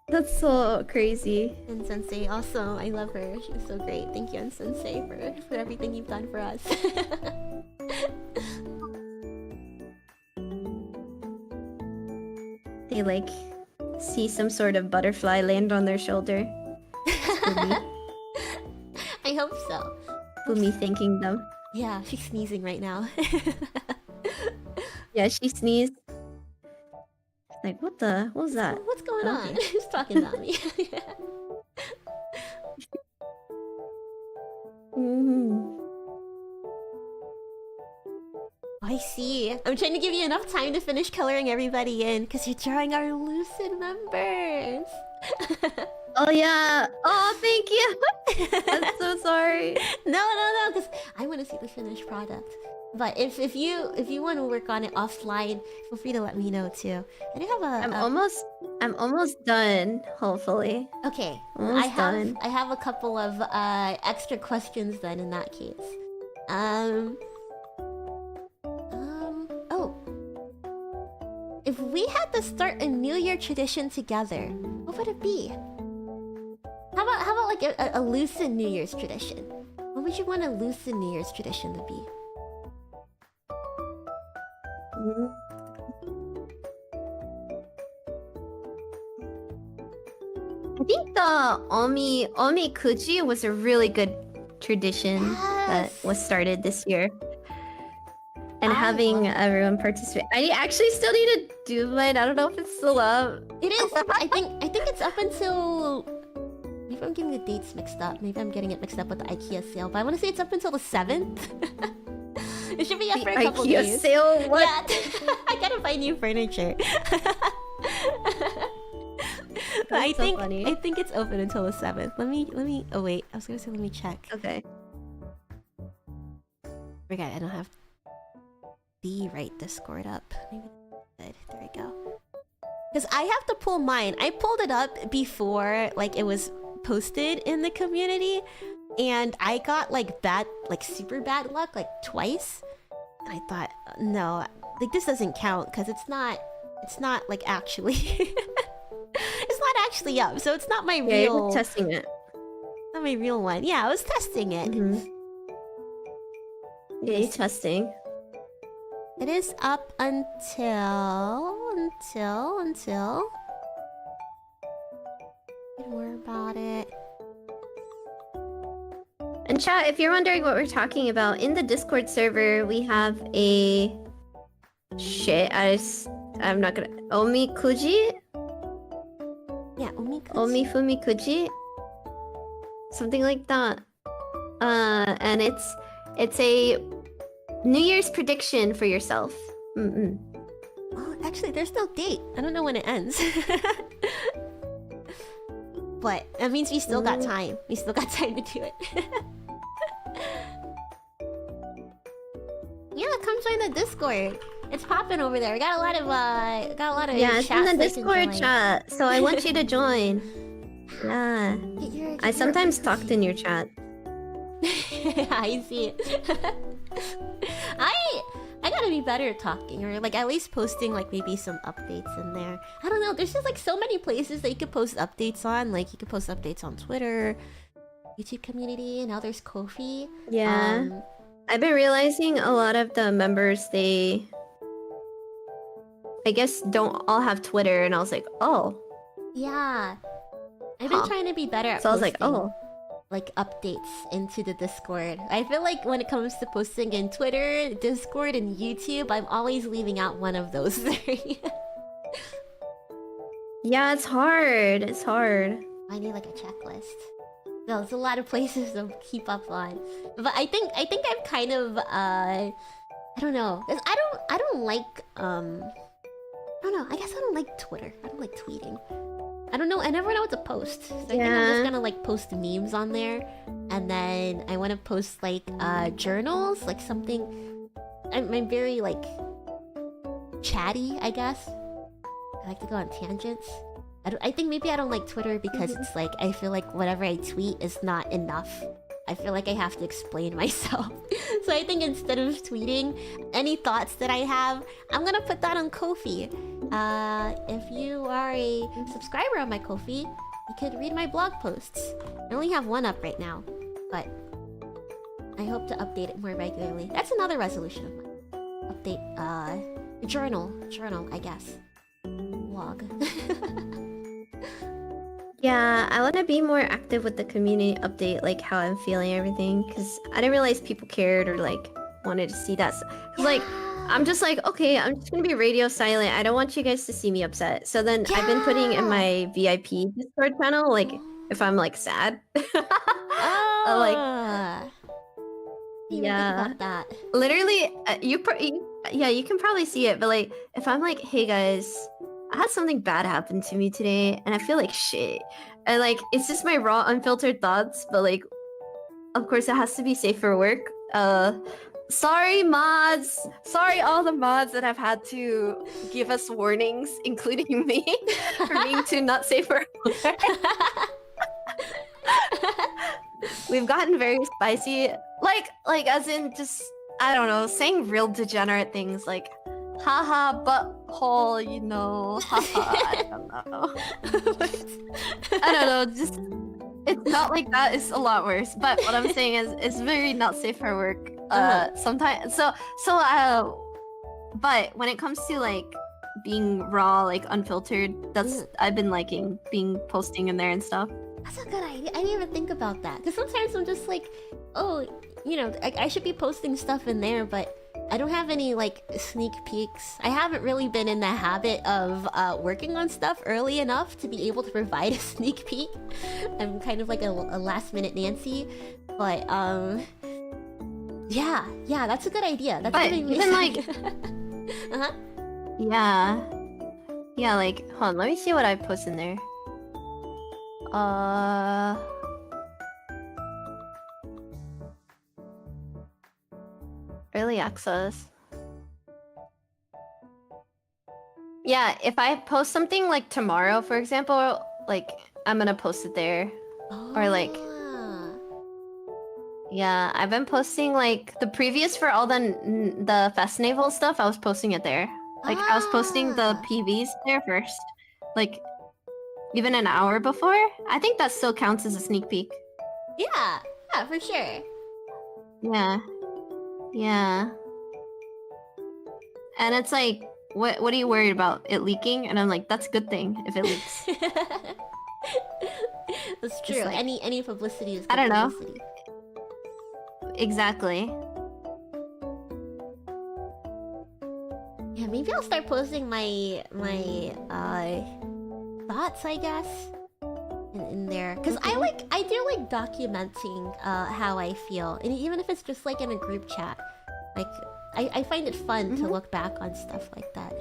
That's so crazy. And Sensei also, I love her. She was so great. Thank you, and Sensei, for everything you've done for us. They like see some sort of butterfly land on their shoulder. I hope so. Boomi thanking them. Yeah, she's sneezing right now. Yeah, she sneezed. Like, what was that? What's going on? Who's talking about me? I see. I'm trying to give you enough time to finish coloring everybody in, because you're drawing our lucid members. Oh yeah. Oh, thank you. I'm so sorry. No, because I want to see the finished product. But if you want to work on it offline, feel free to let me know too. I do have I'm almost done. Hopefully. Okay. Almost done. I have a couple of extra questions then in that case. Oh. If we had to start a New Year tradition together, what would it be? How about like a lucid New Year's tradition? What would you want a lucid New Year's tradition to be? I think the Omi Kuji was a really good tradition that was started this year. And having everyone participate. I actually still need to do mine. I don't know if it's still up. It is. I think it's up until Maybe I'm getting the dates mixed up. Maybe I'm getting it mixed up with the IKEA sale. But I want to say it's up until the 7th. It should be up for a couple IKEA days. sale? What? Yeah, I gotta find new furniture. But I think it's open until the 7th. Let me. Oh wait, I was gonna say let me check. Okay. Forget I don't have the right Discord up. Maybe good. There we go. Because I have to pull mine. I pulled it up before like it was posted in the community, and I got like super bad luck like twice. And I thought, no, like this doesn't count because it's not like actually it's not actually up, so it's not my real. Yeah, you're testing it. Not my real one. Yeah, I was testing it. Yeah, you're testing. It is up until. Don't worry about it. And chat, if you're wondering what we're talking about, in the Discord server we have a I'm not gonna Omikuji? Yeah, Omikuji. Omifumikuji? Something like that. And it's a New Year's prediction for yourself. Oh, actually, there's no date. I don't know when it ends. But that means we still got time. We still got time to do it. Yeah, come join the Discord. It's popping over there. We got a lot of yeah, it's in the Discord chat, so I want you to join. Yeah. I sometimes talked in your chat. I see it. I gotta be better at talking, or like at least posting like maybe some updates in there. I don't know, there's just like so many places that you could post updates on. Like you could post updates on Twitter, YouTube community, and now there's Ko-fi. Yeah. I've been realizing a lot of the members, I guess don't all have Twitter, and I was like, oh. Yeah. I've been trying to be better at posting. So I was like, oh. Like updates into the Discord. I feel like when it comes to posting in Twitter, Discord, and YouTube, I'm always leaving out one of those three. Yeah, it's hard. It's hard. I need like a checklist. There's a lot of places to keep up on. But I think I'm kind of I don't know. 'Cause I don't like I don't know. I guess I don't like Twitter. I don't like tweeting. I don't know. I never know what to post. So I think I'm just gonna like post memes on there, and then I want to post like journals, like something. I'm very like chatty, I guess. I like to go on tangents. I think maybe I don't like Twitter because it's like I feel like whatever I tweet is not enough. I feel like I have to explain myself. So I think instead of tweeting any thoughts that I have, I'm gonna put that on Ko-fi. If you are a subscriber on my Ko-fi, you could read my blog posts. I only have one up right now, but I hope to update it more regularly. That's another resolution of mine. Update, journal, I guess. Blog. Yeah, I want to be more active with the community update, like how I'm feeling everything, because I didn't realize people cared or like wanted to see that. Like, I'm just like, okay, I'm just gonna be radio silent. I don't want you guys to see me upset. So then I've been putting in my VIP Discord channel, like if I'm like sad. Like, yeah, about that. Literally, you can probably see it, but like if I'm like, hey guys, I had something bad happen to me today and I feel like shit, and like it's just my raw unfiltered thoughts, but like of course it has to be safe for work. Sorry mods, sorry all the mods that have had to give us warnings, including me, for being too not safe for work. We've gotten very spicy, like as in just, I don't know, saying real degenerate things like haha butthole, you know, haha. I don't know. I don't know, just it's not like that, it's a lot worse. But what I'm saying is it's very not safe for work. Sometimes but when it comes to like being raw, like unfiltered, that's I've been liking being posting in there and stuff. That's a good idea. I didn't even think about that. Because sometimes I'm just like, oh, you know, I should be posting stuff in there, but I don't have any like sneak peeks. I haven't really been in the habit of working on stuff early enough to be able to provide a sneak peek. I'm kind of like a last minute Nancy, but yeah, that's a good idea. That's but giving me even like, yeah, like hold on, let me see what I post in there. Early access. Yeah, if I post something like tomorrow, for example, like I'm gonna post it there. Or like, yeah, I've been posting like the previews for all the festival stuff. I was posting it there. Like I was posting the PVs there first, like even an hour before. I think that still counts as a sneak peek. Yeah, for sure. Yeah. And it's like, what are you worried about? It leaking? And I'm like, that's a good thing if it leaks. That's true. Like, any publicity is good I don't know. publicity. Exactly. Yeah, maybe I'll start posting my thoughts, I guess, in there, because I do like documenting how I feel, and even if it's just like in a group chat, like I find it fun to look back on stuff like that.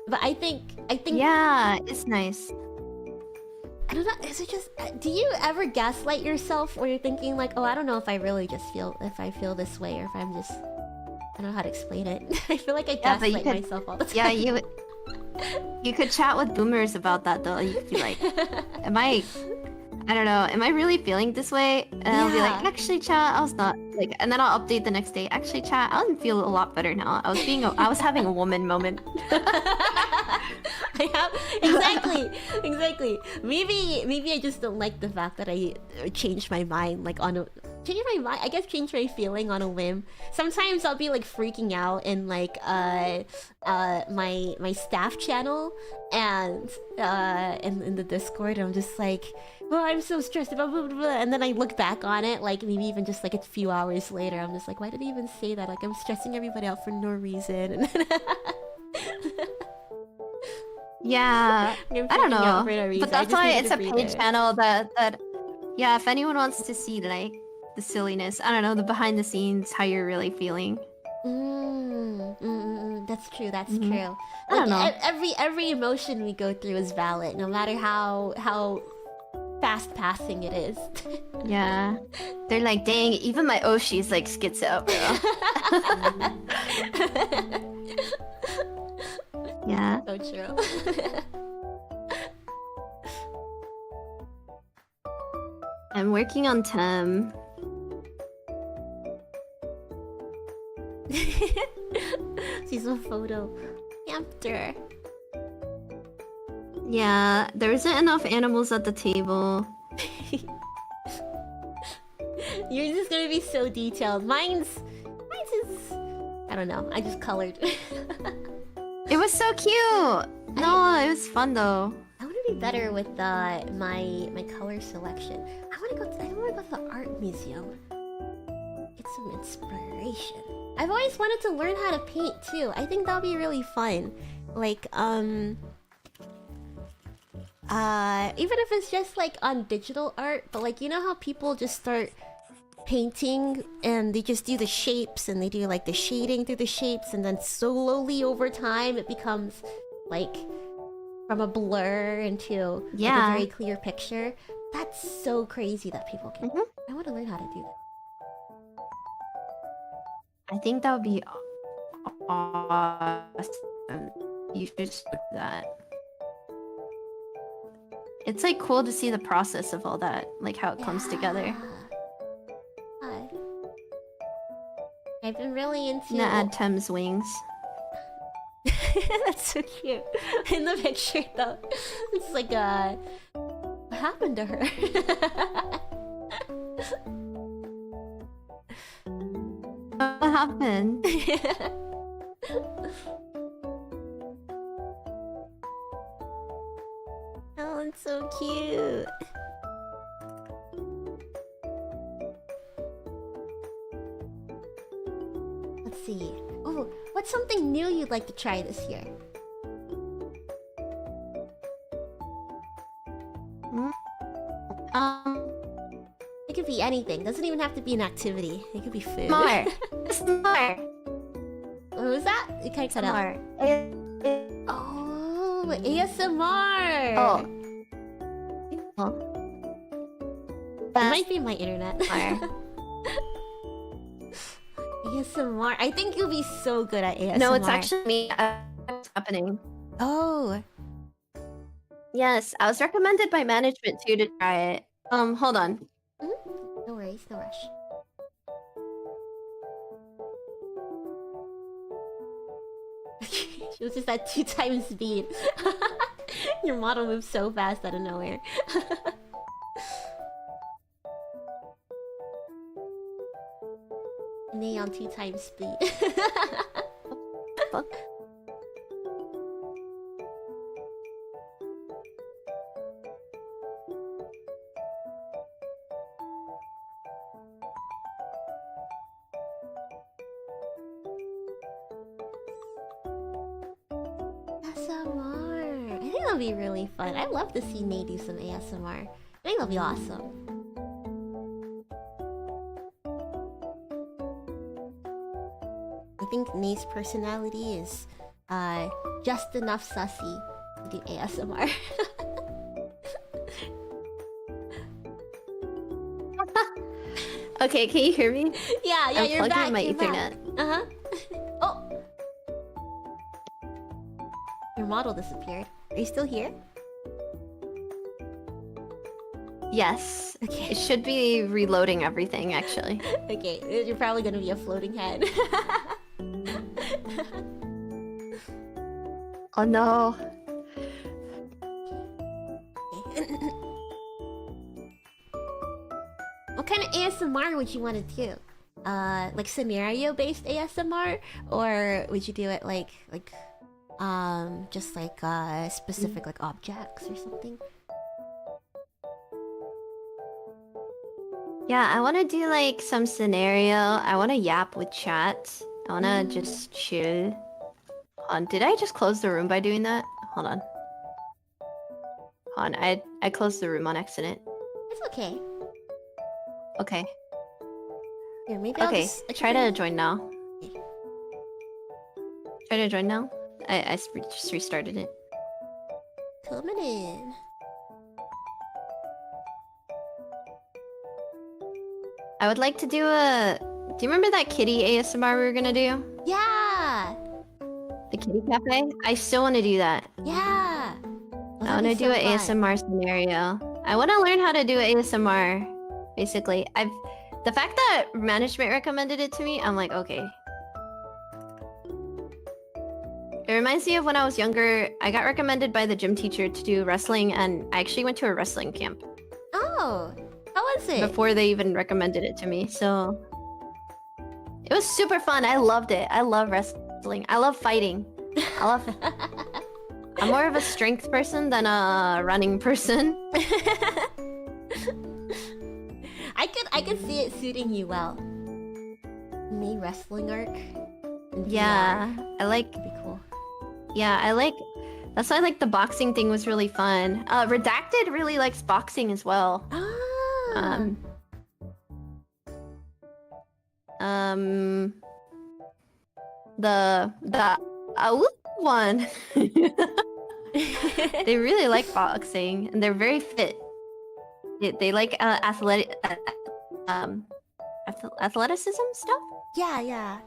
But I think yeah, it's nice. I don't know, is it just, do you ever gaslight yourself where you're thinking like, oh, I don't know if I really just feel, if I feel this way, or if I'm just, I don't know how to explain it. I feel like I gaslight myself all the time. Yeah, you could chat with boomers about that though. You could be like, I don't know, am I really feeling this way? And I'll be like, actually chat, I was not. Like, and then I'll update the next day. Actually chat, I feel a lot better now. I was having a woman moment. Exactly. Maybe I just don't like the fact that I changed my mind, like change my feeling on a whim. Sometimes I'll be like freaking out in like my staff channel and in the Discord, and I'm just like, oh, I'm so stressed about blah, blah, blah. And then I look back on it, like maybe even just like a few hours later, I'm just like, why did I even say that? Like I'm stressing everybody out for no reason. Yeah, I don't know, but that's why it's a paid channel that yeah, if anyone wants to see like the silliness, I don't know, the behind the scenes, how you're really feeling. That's true. I don't know. Every emotion we go through is valid, no matter how fast passing it is. Yeah, they're like, dang, even my Oshi's like skits out, bro. Yeah. So true. I'm working on Tem. Season photo. Hamster. Yeah, there isn't enough animals at the table. Yours is gonna be so detailed. Mine's is... I don't know, I just colored. It was so cute! No, it was fun though. I want to be better with my color selection. I want to go to the art museum. Get some inspiration. I've always wanted to learn how to paint too. I think that'll be really fun. Like, even if it's just like on digital art, but like, you know how people just start painting and they just do the shapes and they do like the shading through the shapes, and then slowly over time it becomes like from a blur into like a very clear picture. That's so crazy that people can. I want to learn how to do that. I think that would be awesome. You should do that. It's like cool to see the process of all that, like how it comes together. I've been really into... I'm gonna add Tem's wings. That's so cute. In the picture though, it's like what happened to her? What happened? Oh, it's so cute. Let's see. What's something new you'd like to try this year? It could be anything. Doesn't even have to be an activity. It could be food. More. More. What was that? You kind of cut out. More. Oh, ASMR. Oh. It might be my internet. ASMR. I think you'll be so good at ASMR. No, it's actually me. What's happening? Oh. Yes, I was recommended by management too to try it. Hold on. No worries, no rush. She was just at 2 times speed. Your model moves so fast out of nowhere. Nay on 2 times speed. Fuck. ASMR. I think that'll be really fun. I'd love to see Nay do some ASMR. I think that'll be awesome. I think Nay's personality is just enough sussy to do ASMR. Okay, can you hear me? Yeah, I'm you're plugging back. in my You're Ethernet. back. Oh, your model disappeared. Are you still here? Yes. Okay. It should be reloading everything, actually. Okay, you're probably gonna be a floating head. Oh no. What kind of ASMR would you want to do? Like scenario-based ASMR, or would you do it like just like specific like objects or something? Yeah, I want to do like some scenario. I want to yap with chat. I want to just chill. Did I just close the room by doing that? Hold on. Hold on, I closed the room on accident. It's okay. Okay. Here, maybe I'll Okay, just try to join now. Try to join now? I just restarted it. coming in. I would like to do a... Do you remember that kitty ASMR we were gonna do? Yeah! The kitty cafe? I still want to do that. Yeah! I want to do an ASMR scenario. I want to learn how to do ASMR, basically. The fact that management recommended it to me, I'm like, okay. It reminds me of when I was younger, I got recommended by the gym teacher to do wrestling, and I actually went to a wrestling camp. Oh! How was it? Before they even recommended it to me, so... It was super fun. I loved it. I love wrestling. I love fighting. I'm more of a strength person than a running person. I could see it suiting you well. Me wrestling arc. Yeah, I like... That'd be cool. Yeah, I like... That's why I like the boxing thing was really fun. Redacted really likes boxing as well. Ah. The one. They really like boxing, and they're very fit. They like athleticism stuff. Yeah.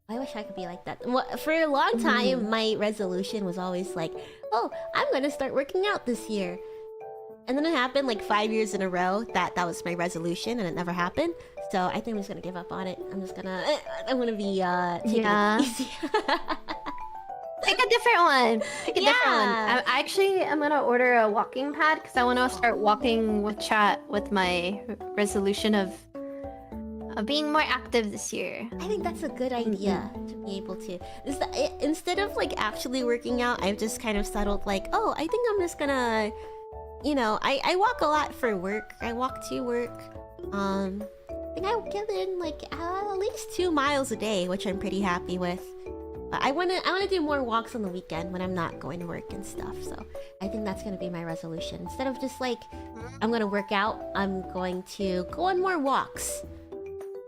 I wish I could be like that. Well, for a long time, my resolution was always like, "Oh, I'm gonna start working out this year," and then it happened like 5 years in a row that was my resolution, and it never happened. So I think I'm just gonna give up on it. I'm gonna be taking it easy. Pick a different one. Pick a different one. I'm gonna order a walking pad because I want to start walking with chat with my resolution of being more active this year. I think that's a good idea to be able to. Instead of like actually working out, I've just kind of settled like, oh, I think I'm just gonna, I walk a lot for work. I walk to work. I think I get in like at least 2 miles a day, which I'm pretty happy with. But I wanna do more walks on the weekend when I'm not going to work and stuff. So I think that's gonna be my resolution. Instead of just like I'm gonna work out, I'm going to go on more walks.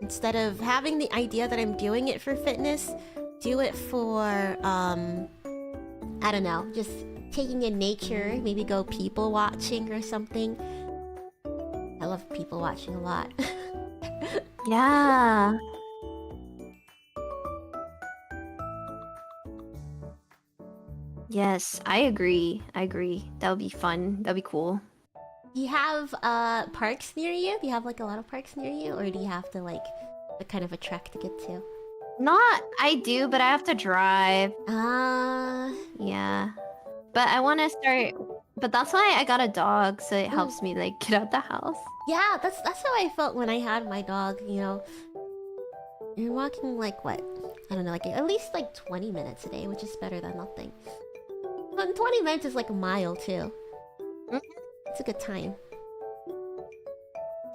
Instead of having the idea that I'm doing it for fitness, do it for I don't know, just taking in nature, maybe go people watching or something. I love people watching a lot. Yeah. Yes, I agree. I agree. That would be fun. That'd be cool. Do you have parks near you? Do you have like a lot of parks near you, or do you have to like a kind of a trek to get to? I do, but I have to drive. Yeah. But I want to start. But that's why I got a dog, so it helps me like get out the house. Yeah, that's how I felt when I had my dog. You know, you're walking like what? I don't know, like at least like 20 minutes a day, which is better than nothing. And 20 minutes is like a mile too. It's a good time.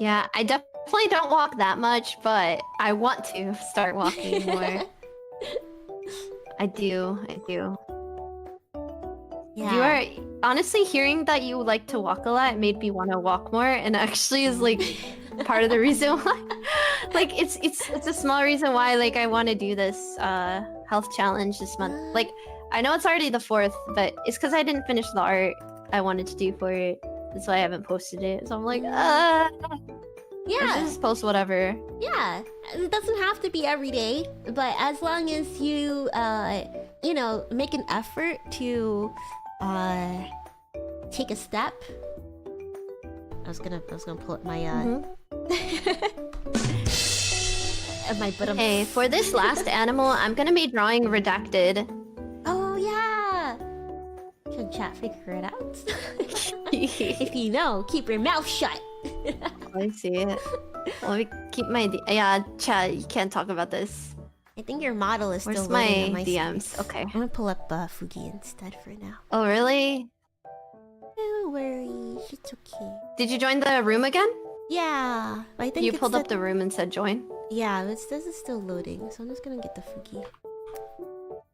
Yeah, I definitely don't walk that much, but I want to start walking more. I do. Yeah. You are honestly hearing that you like to walk a lot made me want to walk more, and actually is like part of the reason why. Like it's a small reason why like I want to do this health challenge this month. Like I know it's already the 4th, but it's because I didn't finish the art I wanted to do for it. That's why I haven't posted it. So I'm like, yeah. Just post whatever. Yeah, it doesn't have to be every day, but as long as you, you know, make an effort to, take a step. I was gonna pull up my, my bottom. Hey, for this last animal, I'm gonna be drawing redacted. Oh yeah. Should chat figure it out? If you know, keep your mouth shut. I see it. Let me keep my yeah, chat. You can't talk about this. I think your model is Where's still loading on my my DMs? space. Okay. I'm gonna pull up Fugi instead for now. Oh really? Don't worry, it's okay. Did you join the room again? Yeah, I think You it's pulled up the room and said join. Yeah, this is still loading, so I'm just gonna get the Fugi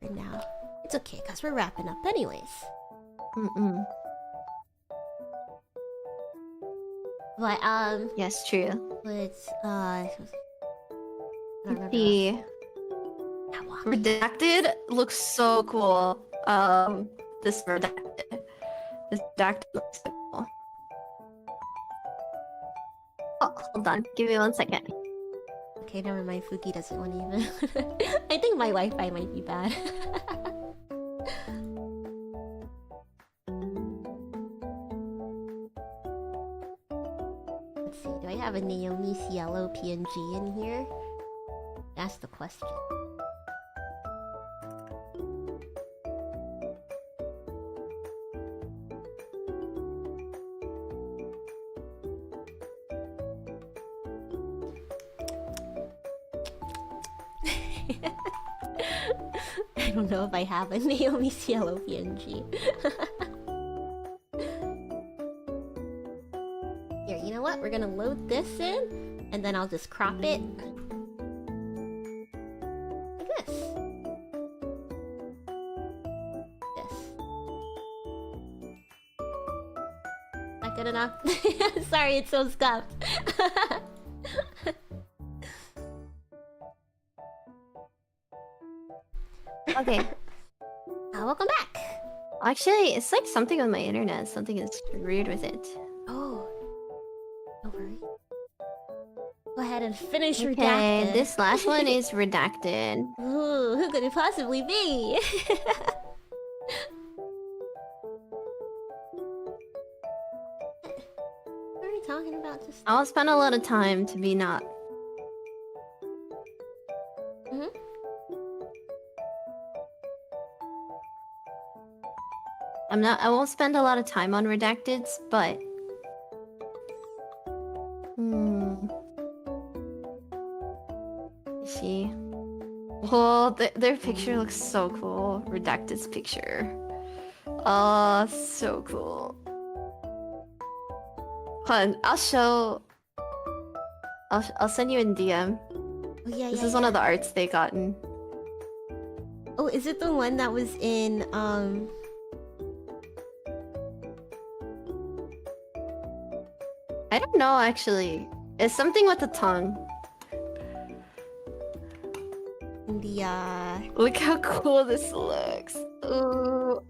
for now. It's okay, cause we're wrapping up anyways. But Yes, true. let's I don't remember. The redacted looks so cool. This redacted looks so cool. Oh, hold on. Give me 1 second. Okay, never mind. Fugi doesn't want to even. I think my Wi-Fi might be bad. Let's see. Do I have a Naomi Cielo PNG in here? That's the question. I don't know if I have a Naomi Cielo PNG. Here, you know what? We're gonna load this in, and then I'll just crop it. Like this. This. Not good enough? Sorry, it's so scuffed. Okay. Welcome back. Actually, it's like something with my internet. Something is weird with it. Oh. Don't worry. Go ahead and finish Okay, redacted. this last one is redacted. Ooh, who could it possibly be? What are we talking about? Just I'll spend a lot of time to be not. I won't spend a lot of time on redacteds, but see. Oh, their picture looks so cool. Redacted's picture. Oh, so cool. Hold on, I'll show I'll send you in DM. Oh yeah, This is one of the arts they gotten. Oh, is it the one that was in I don't know actually. It's something with the tongue. the Look how cool this looks. Ooh.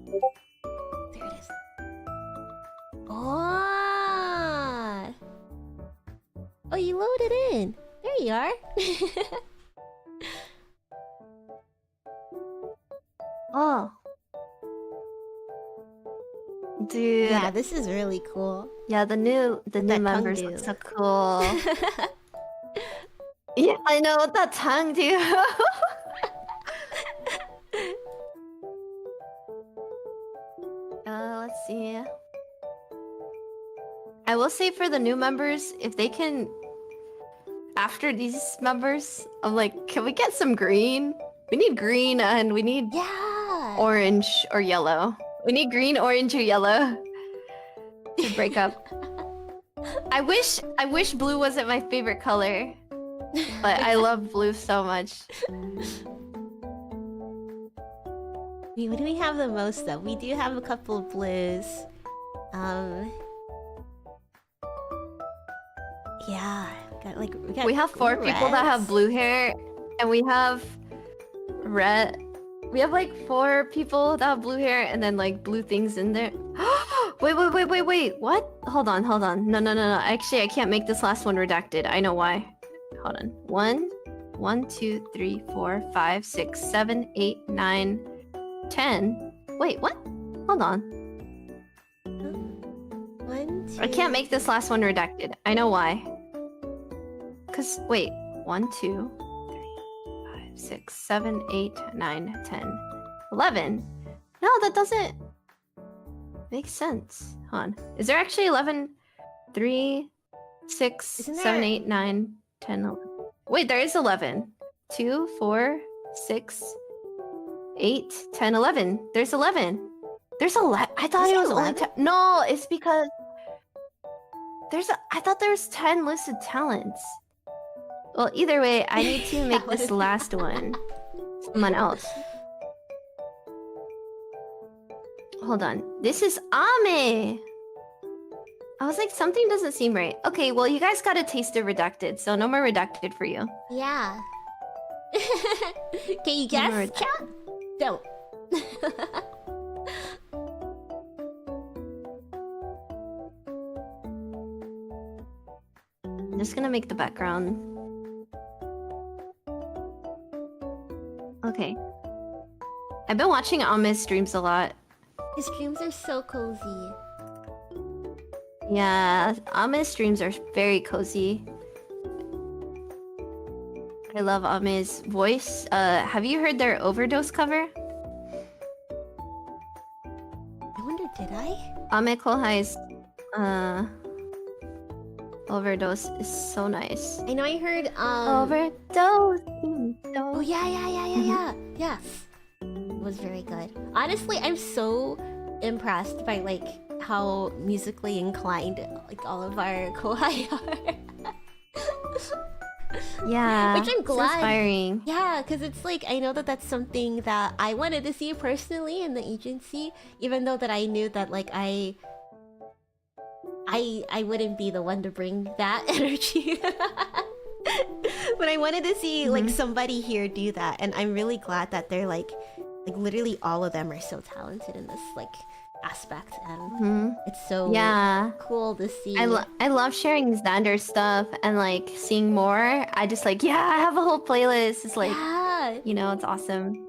There it is. Oh! Oh, you loaded in. There you are. Oh. Dude. Yeah, this is really cool. Yeah, the new that members tongue look do. so cool. Yeah, I know what that tongue do. Let's see. I will say for the new members, if they can, after these members, I'm like, can we get some green? We need green and we need Yeah. orange or yellow. We need green, orange, or yellow to break up. I wish blue wasn't my favorite color, but I love blue so much. What do we have the most of? We do have a couple of blues. Yeah, We have 4 people that have blue hair, and we have red. We have like 4 people that have blue hair, and then like blue things in there. Wait. What? Hold on. No. Actually, I can't make this last one redacted. I know why. Hold on. 1, 2, 3, 4, 5, 6, 7, 8, 9, 10. Wait, what? Hold on. 1, 2... I can't make this last one redacted. I know why. Cause wait, 1, 2, 3, 5, 6, 7, 8, 9, 10, 11. No, that doesn't make sense. Hold on. Is there actually 11? 3, 6, Isn't 7, there- 8, 9, 10, 11. Wait, there is 11. 2, 4, 6, 8, 10, 11. There's 11. There's 11. I thought Is it it was only 11? 10. No, it's because I thought there was 10 listed talents. Well, either way, I need to make this last one someone else. Hold on. This is Ame! I was like, something doesn't seem right. Okay, well, you guys got a taste of redacted, so no more redacted for you. Yeah. Can you guess, Remember chat? Don't. I'm just gonna make the background. Okay. I've been watching Ame's streams a lot. His streams are so cozy. Yeah, Ame's streams are very cozy. I love Ame's voice. Have you heard their Overdose cover? I wonder, did I? Ame Kohai's Overdose is so nice. I know I heard, Overdose. Oh, yeah. Yes. It was very good. Honestly, I'm so impressed by, like, how musically inclined, like, all of our kohai are. Yeah, Which I'm it's glad. inspiring. Yeah, because it's like, I know that that's something that I wanted to see personally in the agency, even though that I knew that, like, I wouldn't be the one to bring that energy. But I wanted to see, like, somebody here do that, and I'm really glad that they're, like, literally all of them are so talented in this, like, aspect, and it's so cool to see. I love sharing Xander stuff and like seeing more. I just like, yeah, I have a whole playlist. It's like, Yeah. you know, it's awesome.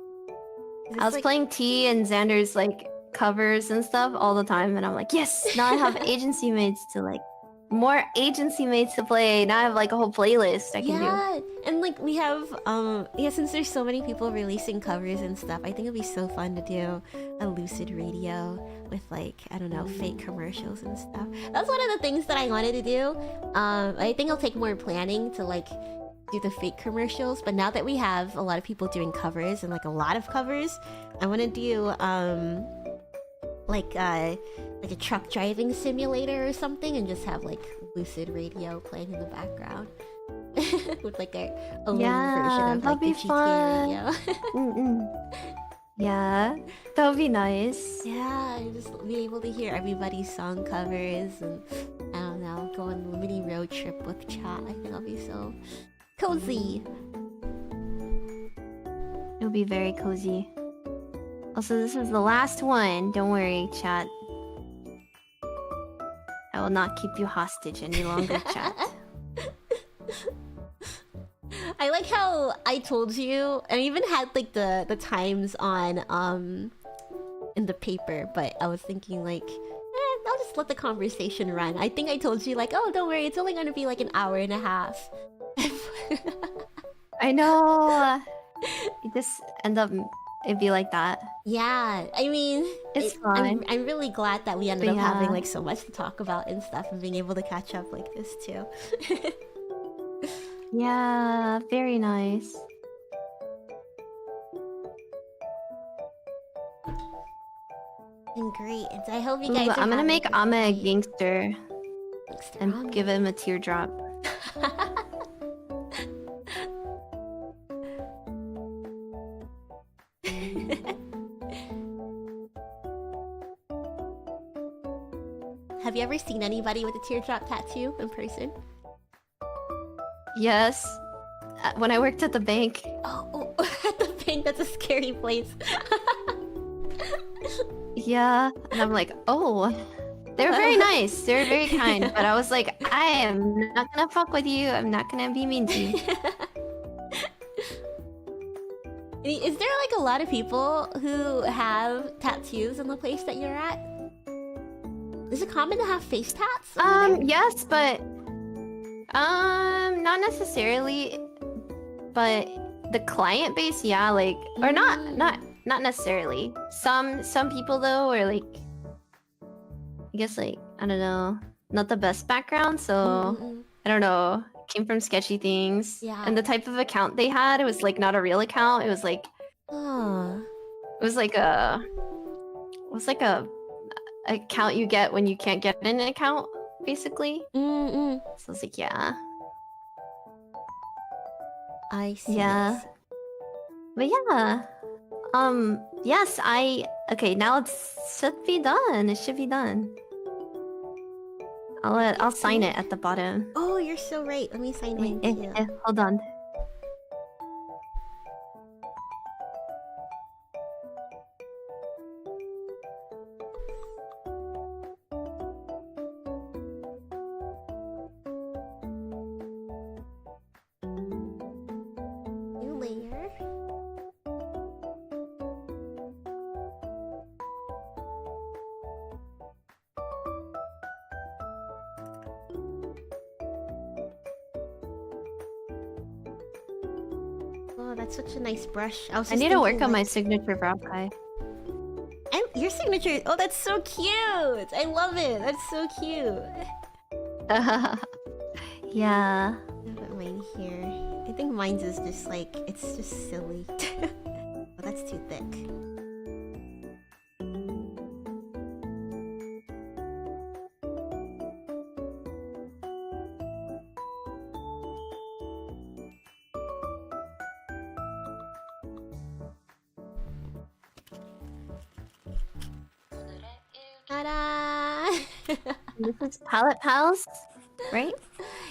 It's I was like- playing T and Xander's like covers and stuff all the time, and I'm like, yes, now I have agency mates to like more agency mates to play. Now I have like a whole playlist I can do. Yeah, and like we have since there's so many people releasing covers and stuff, I think it'd be so fun to do a lucid radio with like, I don't know, fake commercials and stuff. That's one of the things that I wanted to do. I think it'll take more planning to like do the fake commercials, but now that we have a lot of people doing covers and like a lot of covers, I want to do like a truck driving simulator or something, and just have like lucid radio playing in the background with like a lean version of like the GTA radio. Yeah, that would be nice. Yeah, just be able to hear everybody's song covers, and I don't know, go on a mini road trip with chat. I think that'll be so cozy. It'll be very cozy. Also, this is the last one. Don't worry, chat. I will not keep you hostage any longer, chat. I like how I told you, and I even had like the times on in the paper, but I was thinking like, I'll just let the conversation run. I think I told you like, oh, don't worry, it's only gonna be like an hour and a half. I know. You just end up it'd be like that. Yeah, I mean, it's fine. I'm really glad that we ended up having like so much to talk about and stuff, and being able to catch up like this too. Yeah, very nice. And great. And I hope you guys. I'm gonna make Ame a gangster and give him a teardrop. Have you ever seen anybody with a teardrop tattoo in person? Yes. When I worked at the bank. Oh, at the bank, that's a scary place. Yeah, and I'm like, oh, they're very nice. They're very kind. But I was like, I am not gonna fuck with you. I'm not gonna be mean to you. Is there like a lot of people who have tattoos in the place that you're at? Is it common to have face tats? Yes, but not necessarily. But the client base, yeah, like, or not necessarily. Some people though are like, I guess like, I don't know, not the best background, so I don't know, came from sketchy things. Yeah. And the type of account they had, it was like not a real account. It was like, it was like a account you get when you can't get an account, basically. So I was like, yeah. I see. Yeah. But yeah. Yes, okay, now it should be done. It should be done. I'll sign it at the bottom. Oh, you're so right. Let me sign mine too. Hold on. New layer. Oh, that's such a nice brush. I need to work on my signature brow Kai. And your signature. Oh, that's so cute. I love it. That's so cute. Yeah. I put mine here. I think mine's is just like, it's just silly. Oh, that's too thick. Ta-da! This is Palette Pals, right?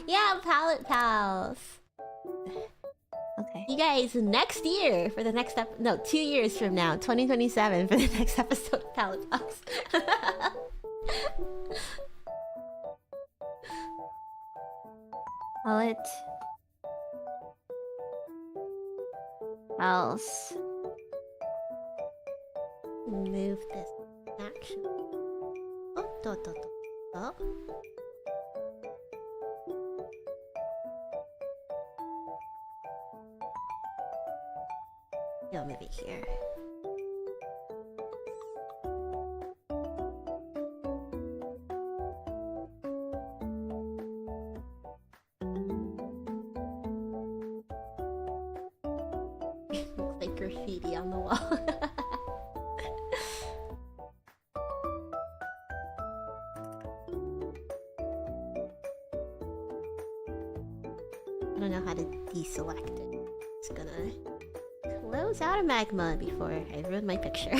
Yeah, Palette Pals. Okay. You guys, next year for the next 2 years from now, 2027 for the next episode of Palette Pals. Palette Pals. Move this action. Oh, oh. Yeah, maybe here. graffiti on the wall. I don't know how to deselect it. It's gonna close out of magma before I ruin my picture.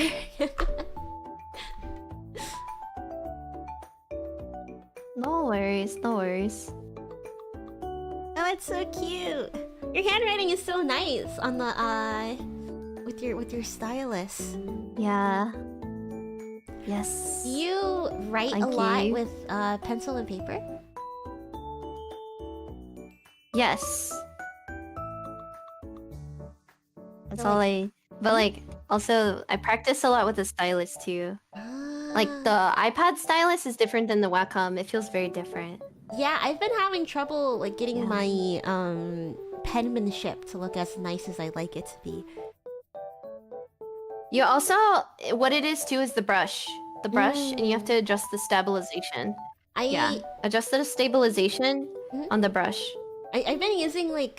No worries, no worries. Oh, it's so cute. Your handwriting is so nice on the with your stylus. Yeah. Yes. You write Thank a lot you. with pencil and paper? Yes. That's So, all like- but like also I practice a lot with the stylus too. Like the iPad stylus is different than the Wacom. It feels very different. Yeah, I've been having trouble like getting Yeah. my penmanship to look as nice as I like it to be. You also what it is too is the brush. The brush and you have to adjust the stabilization. Yeah. Adjust the stabilization Mhm. on the brush. I've been using like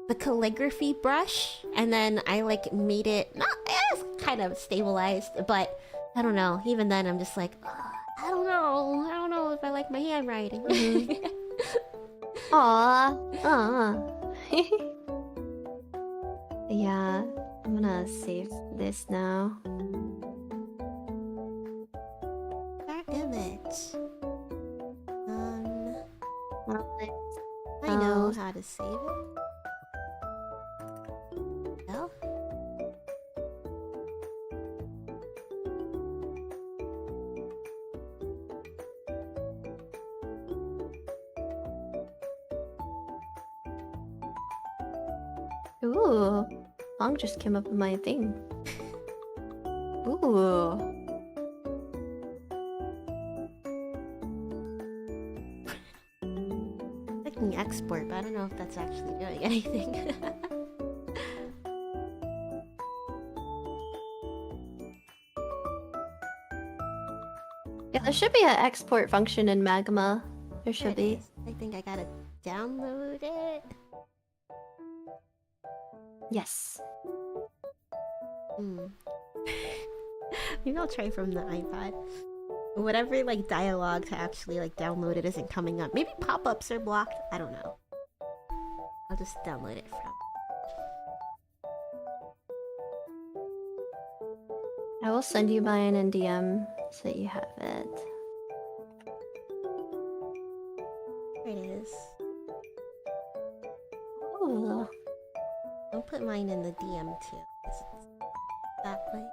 the calligraphy brush, and then I like made it not it's kind of stabilized, but I don't know. Even then, I'm just like, I don't know if I like my handwriting. Aww. Aww. Yeah. I'm gonna save this now. Our image. Well, I know how to save it. No? Ooh. Song just came up in my thing. Ooh. Clicking export, but I don't know if that's actually doing anything. Yeah, there should be an export function in Magma. There should There it be. is. I think I gotta download it. Yes. Maybe I'll try from the iPad. Whatever like dialogue to actually like download it isn't coming up. Maybe pop-ups are blocked. I don't know. I'll just download it from. I will send you mine in DM so that you have it. There it is. Ooh. I'll put mine in the DM too. 'Cause it's that way.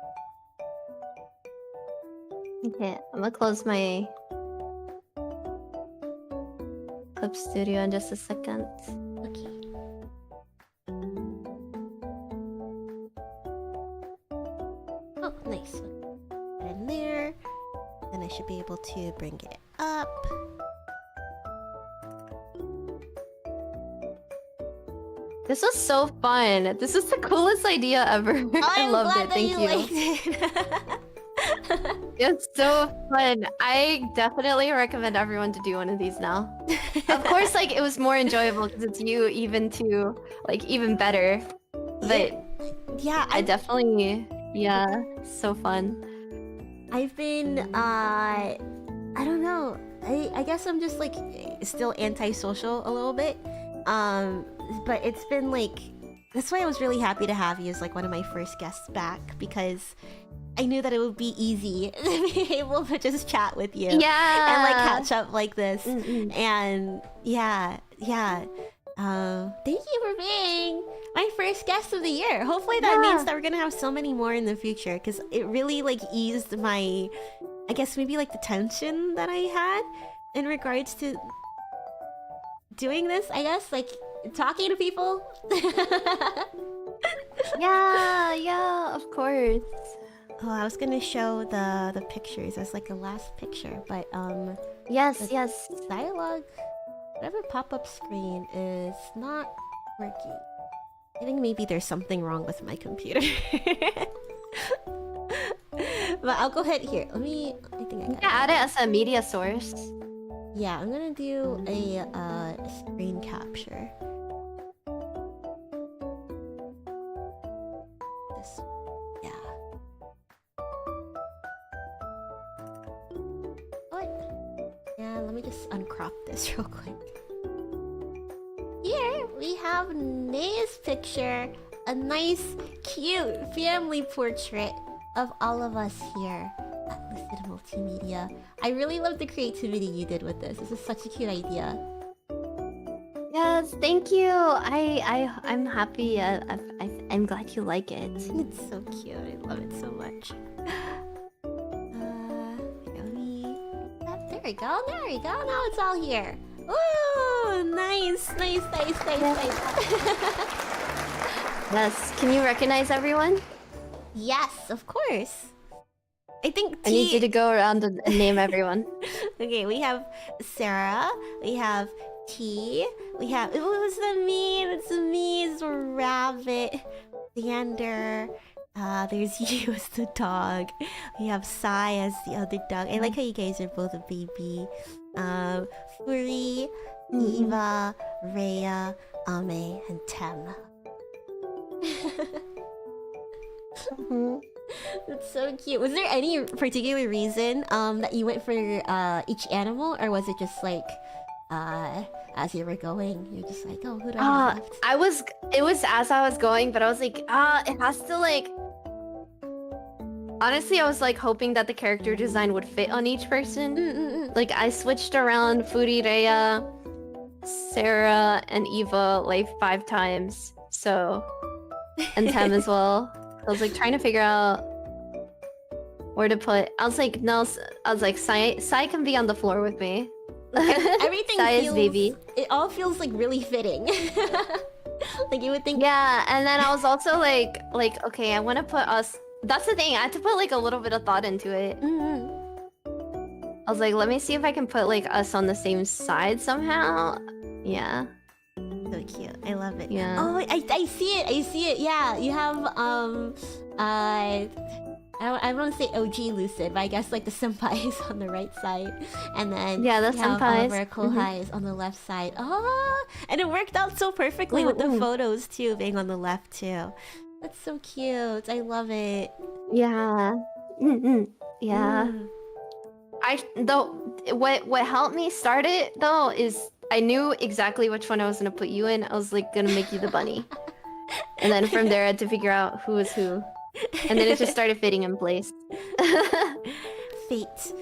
Okay, I'm gonna close my Clip Studio in just a second. Okay. Oh, nice. Put it in there. Then I should be able to bring it up. This was so fun. This is the coolest idea ever. I I'm loved glad it. that Thank you you. liked it. It's so fun. I definitely recommend everyone to do one of these now. Of course, like it was more enjoyable because it's you even better. But Yeah, I definitely, yeah, so fun. I've been I don't know. I guess I'm just like still antisocial a little bit. But it's been like that's why I was really happy to have you as like one of my first guests back, because I knew that it would be easy to be able to just chat with you. Yeah. And like catch up like this. Mm-mm. And yeah. Thank you for being my first guest of the year. Hopefully that means that we're gonna have so many more in the future, because it really like eased my, I guess maybe like the tension that I had in regards to doing this, I guess, like talking to people. Yeah, of course. Oh, I was gonna show the pictures as like a last picture, but Yes, the yes. dialogue, whatever pop-up screen is not working. I think maybe there's something wrong with my computer. But I'll go ahead here. I think I You got can add it as a media source. Yeah, I'm gonna do a screen capture. me just uncrop this real quick. Here we have Nay's picture, a nice, cute family portrait of all of us here at Lucid Multimedia. I really love the creativity you did with this. This is such a cute idea. Yes, thank you. I'm happy. I'm glad you like it. It's so cute. I love it so much. There we go. There we go. Now it's all here. Ooh, nice. Yes. Can you recognize everyone? Yes, of course. I think I need you to go around and name everyone. Okay, we have Sera. We have T. We have... Ooh, it's the me. It's the me. It's a rabbit. Xander. There's you as the dog. We have Sai as the other dog. I like how you guys are both a baby. Furi, Eva, Reiya, Ame, and Tem. That's so cute. Was there any particular reason that you went for each animal, or was it just like as you were going, you're just like, oh, who do I have left? It was as I was going, but I was like, it has to like. Honestly, I was like hoping that the character design would fit on each person. Like I switched around Furi, Reiya, Sera, and Eva like 5 times. So, and Tem as well. I was like trying to figure out where to put. I was like, no. I was like, Sai can be on the floor with me. Everything Sai feels, is baby. It all feels like really fitting. Like you would think. Yeah, and then I was also like, okay, I want to put us. That's the thing. I had to put like a little bit of thought into it. I was like, let me see if I can put like us on the same side somehow. Yeah. So cute. I love it. Yeah. Oh, I see it. I see it. Yeah, you have I don't want to say OG Lucid, but I guess like the senpai is on the right side, and then yeah, the you have all of senpais. our kohais on the left side. Oh, and it worked out so perfectly with the photos too being on the left too. That's so cute. I love it. Yeah. Yeah. What helped me start it though is I knew exactly which one I was gonna put you in. I was like gonna make you the bunny, and then from there I had to figure out who was who, and then it just started fitting in place. Fate.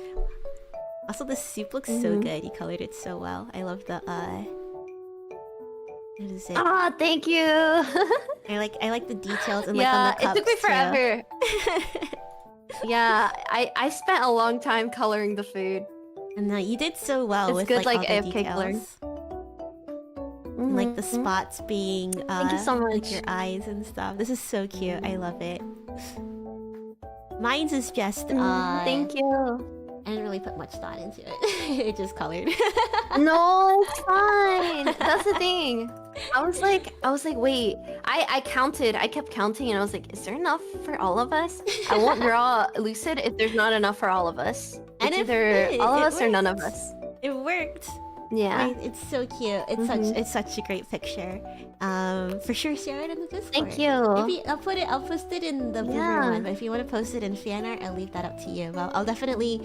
Also, the soup looks so good. You colored it so well. I love the what is it? Ah, thank you. I like the details and like on the cups it took me too. forever. Yeah, I spent a long time coloring the food. And you did so well It's with good, like like, all the AFK coloring. details. And, like the spots being Thank you so much. like your eyes and stuff. This is so cute. I love it. Mine's is just thank you. I didn't really put much thought into it. It just colored. No, it's fine. That's the thing. I was like, wait. I counted. I kept counting, and I was like, is there enough for all of us? I won't draw Lucid if there's not enough for all of us. And It's it either did. all of It us or none of worked. us. It worked. Yeah. Right, it's so cute. It's such a great picture. For sure, share it in the Discord. Thank you. Maybe I'll post it in the Boomer one. But if you want to post it in fan art, I'll leave that up to you. Well, I'll definitely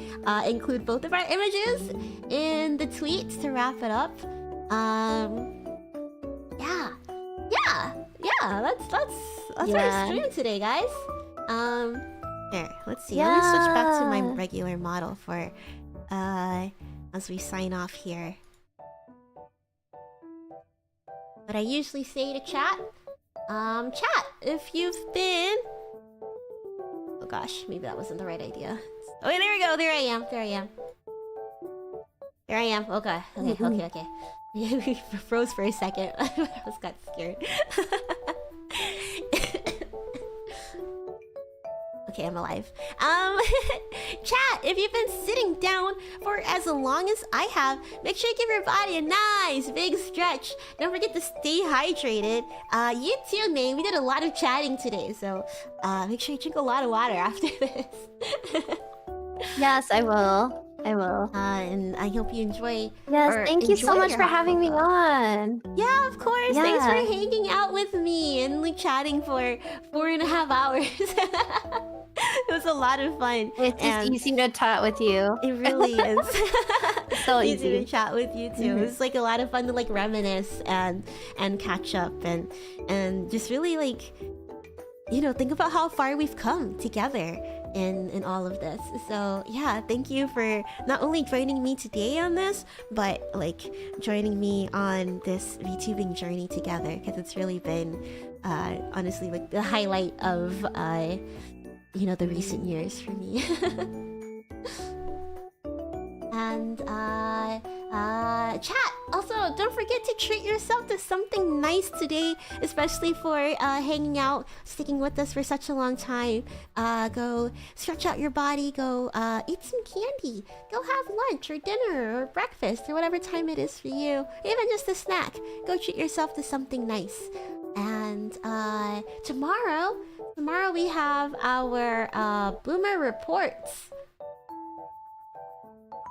include both of our images in the tweets to wrap it up. Yeah. That's our stream today, guys. Here, let's see. Let me switch back to my regular model for as we sign off here. But I usually say to chat, chat, if you've been... Oh gosh, maybe that wasn't the right idea. Oh, there we go, there I am. There I am, okay. We froze for a second. I just got scared. Okay, I'm alive. Chat, if you've been sitting down for as long as I have, make sure you give your body a nice big stretch. Don't forget to stay hydrated. You too, Nate. We did a lot of chatting today, so make sure you drink a lot of water after this. Yes, I will. I will. And I hope you enjoy. Yes, or thank you so enjoy much your for having me Hakuoka. on. Yeah, of course. Yeah. Thanks for hanging out with me and like chatting for 4.5 hours. It was a lot of fun. It's just easy to chat with you. It really is. So easy to easy. chat with you too. It was like a lot of fun to like reminisce and catch up and just really like, you know, think about how far we've come together in all of this. So yeah, thank you for not only joining me today on this, but like joining me on this VTubing journey together, because it's really been honestly like the highlight of you know, the recent years for me. And chat, also don't forget to treat yourself to something nice today, especially for hanging out, sticking with us for such a long time. Go stretch out your body, go eat some candy, go have lunch or dinner or breakfast or whatever time it is for you, even just a snack. Go treat yourself to something nice. And tomorrow we have our Boomer Reports.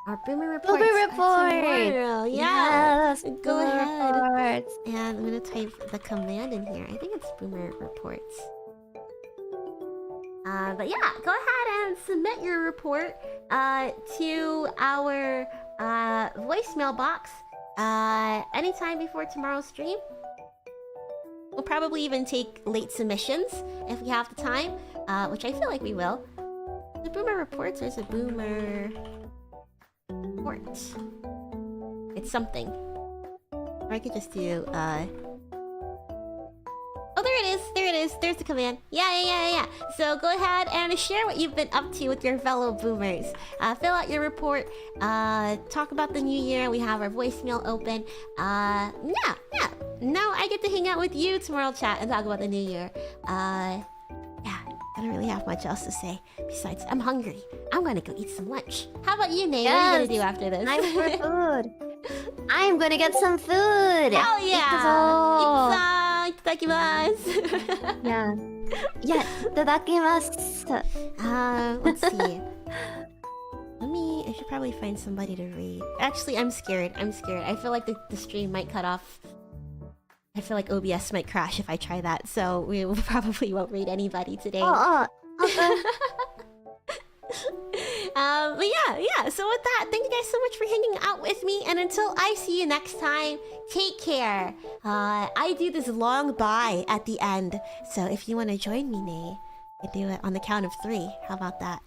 Our Boomer Reports. Boomer report. Tomorrow. Yeah. Yes, Go ahead. reports. And I'm gonna type the command in here. I think it's Boomer Reports. But yeah, go ahead and submit your report to our voicemail box anytime before tomorrow's stream. We'll probably even take late submissions if we have the time, which I feel like we will. The Boomer Reports, or is it Boomer Reports? It's something. Or I could just do, Oh, there it is! There it is! There's the command. Yeah. So go ahead and share what you've been up to with your fellow boomers. Fill out your report. Talk about the new year. We have our voicemail open. Yeah. Now I get to hang out with you tomorrow, chat, and talk about the new year. Yeah, I don't really have much else to say. Besides, I'm hungry. I'm gonna go eat some lunch. How about you, Nate? What are you gonna do after this? Time for food. I'm gonna get some food. Hell yeah! Itadakimasu! Yeah. Yes, itadakimasu. Let's see. I should probably find somebody to read. Actually, I'm scared. I feel like the stream might cut off. I feel like OBS might crash if I try that, so we probably won't read anybody today. Okay. But yeah. So with that, thank you guys so much for hanging out with me, and until I see you next time, take care. I do this long bye at the end, so if you want to join me, Nay, you can do it on the count of 3. How about that?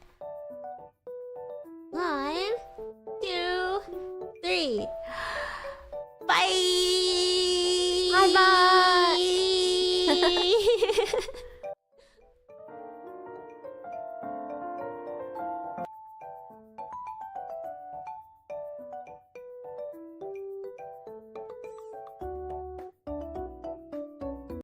1, 2, 3. Bye. Bye.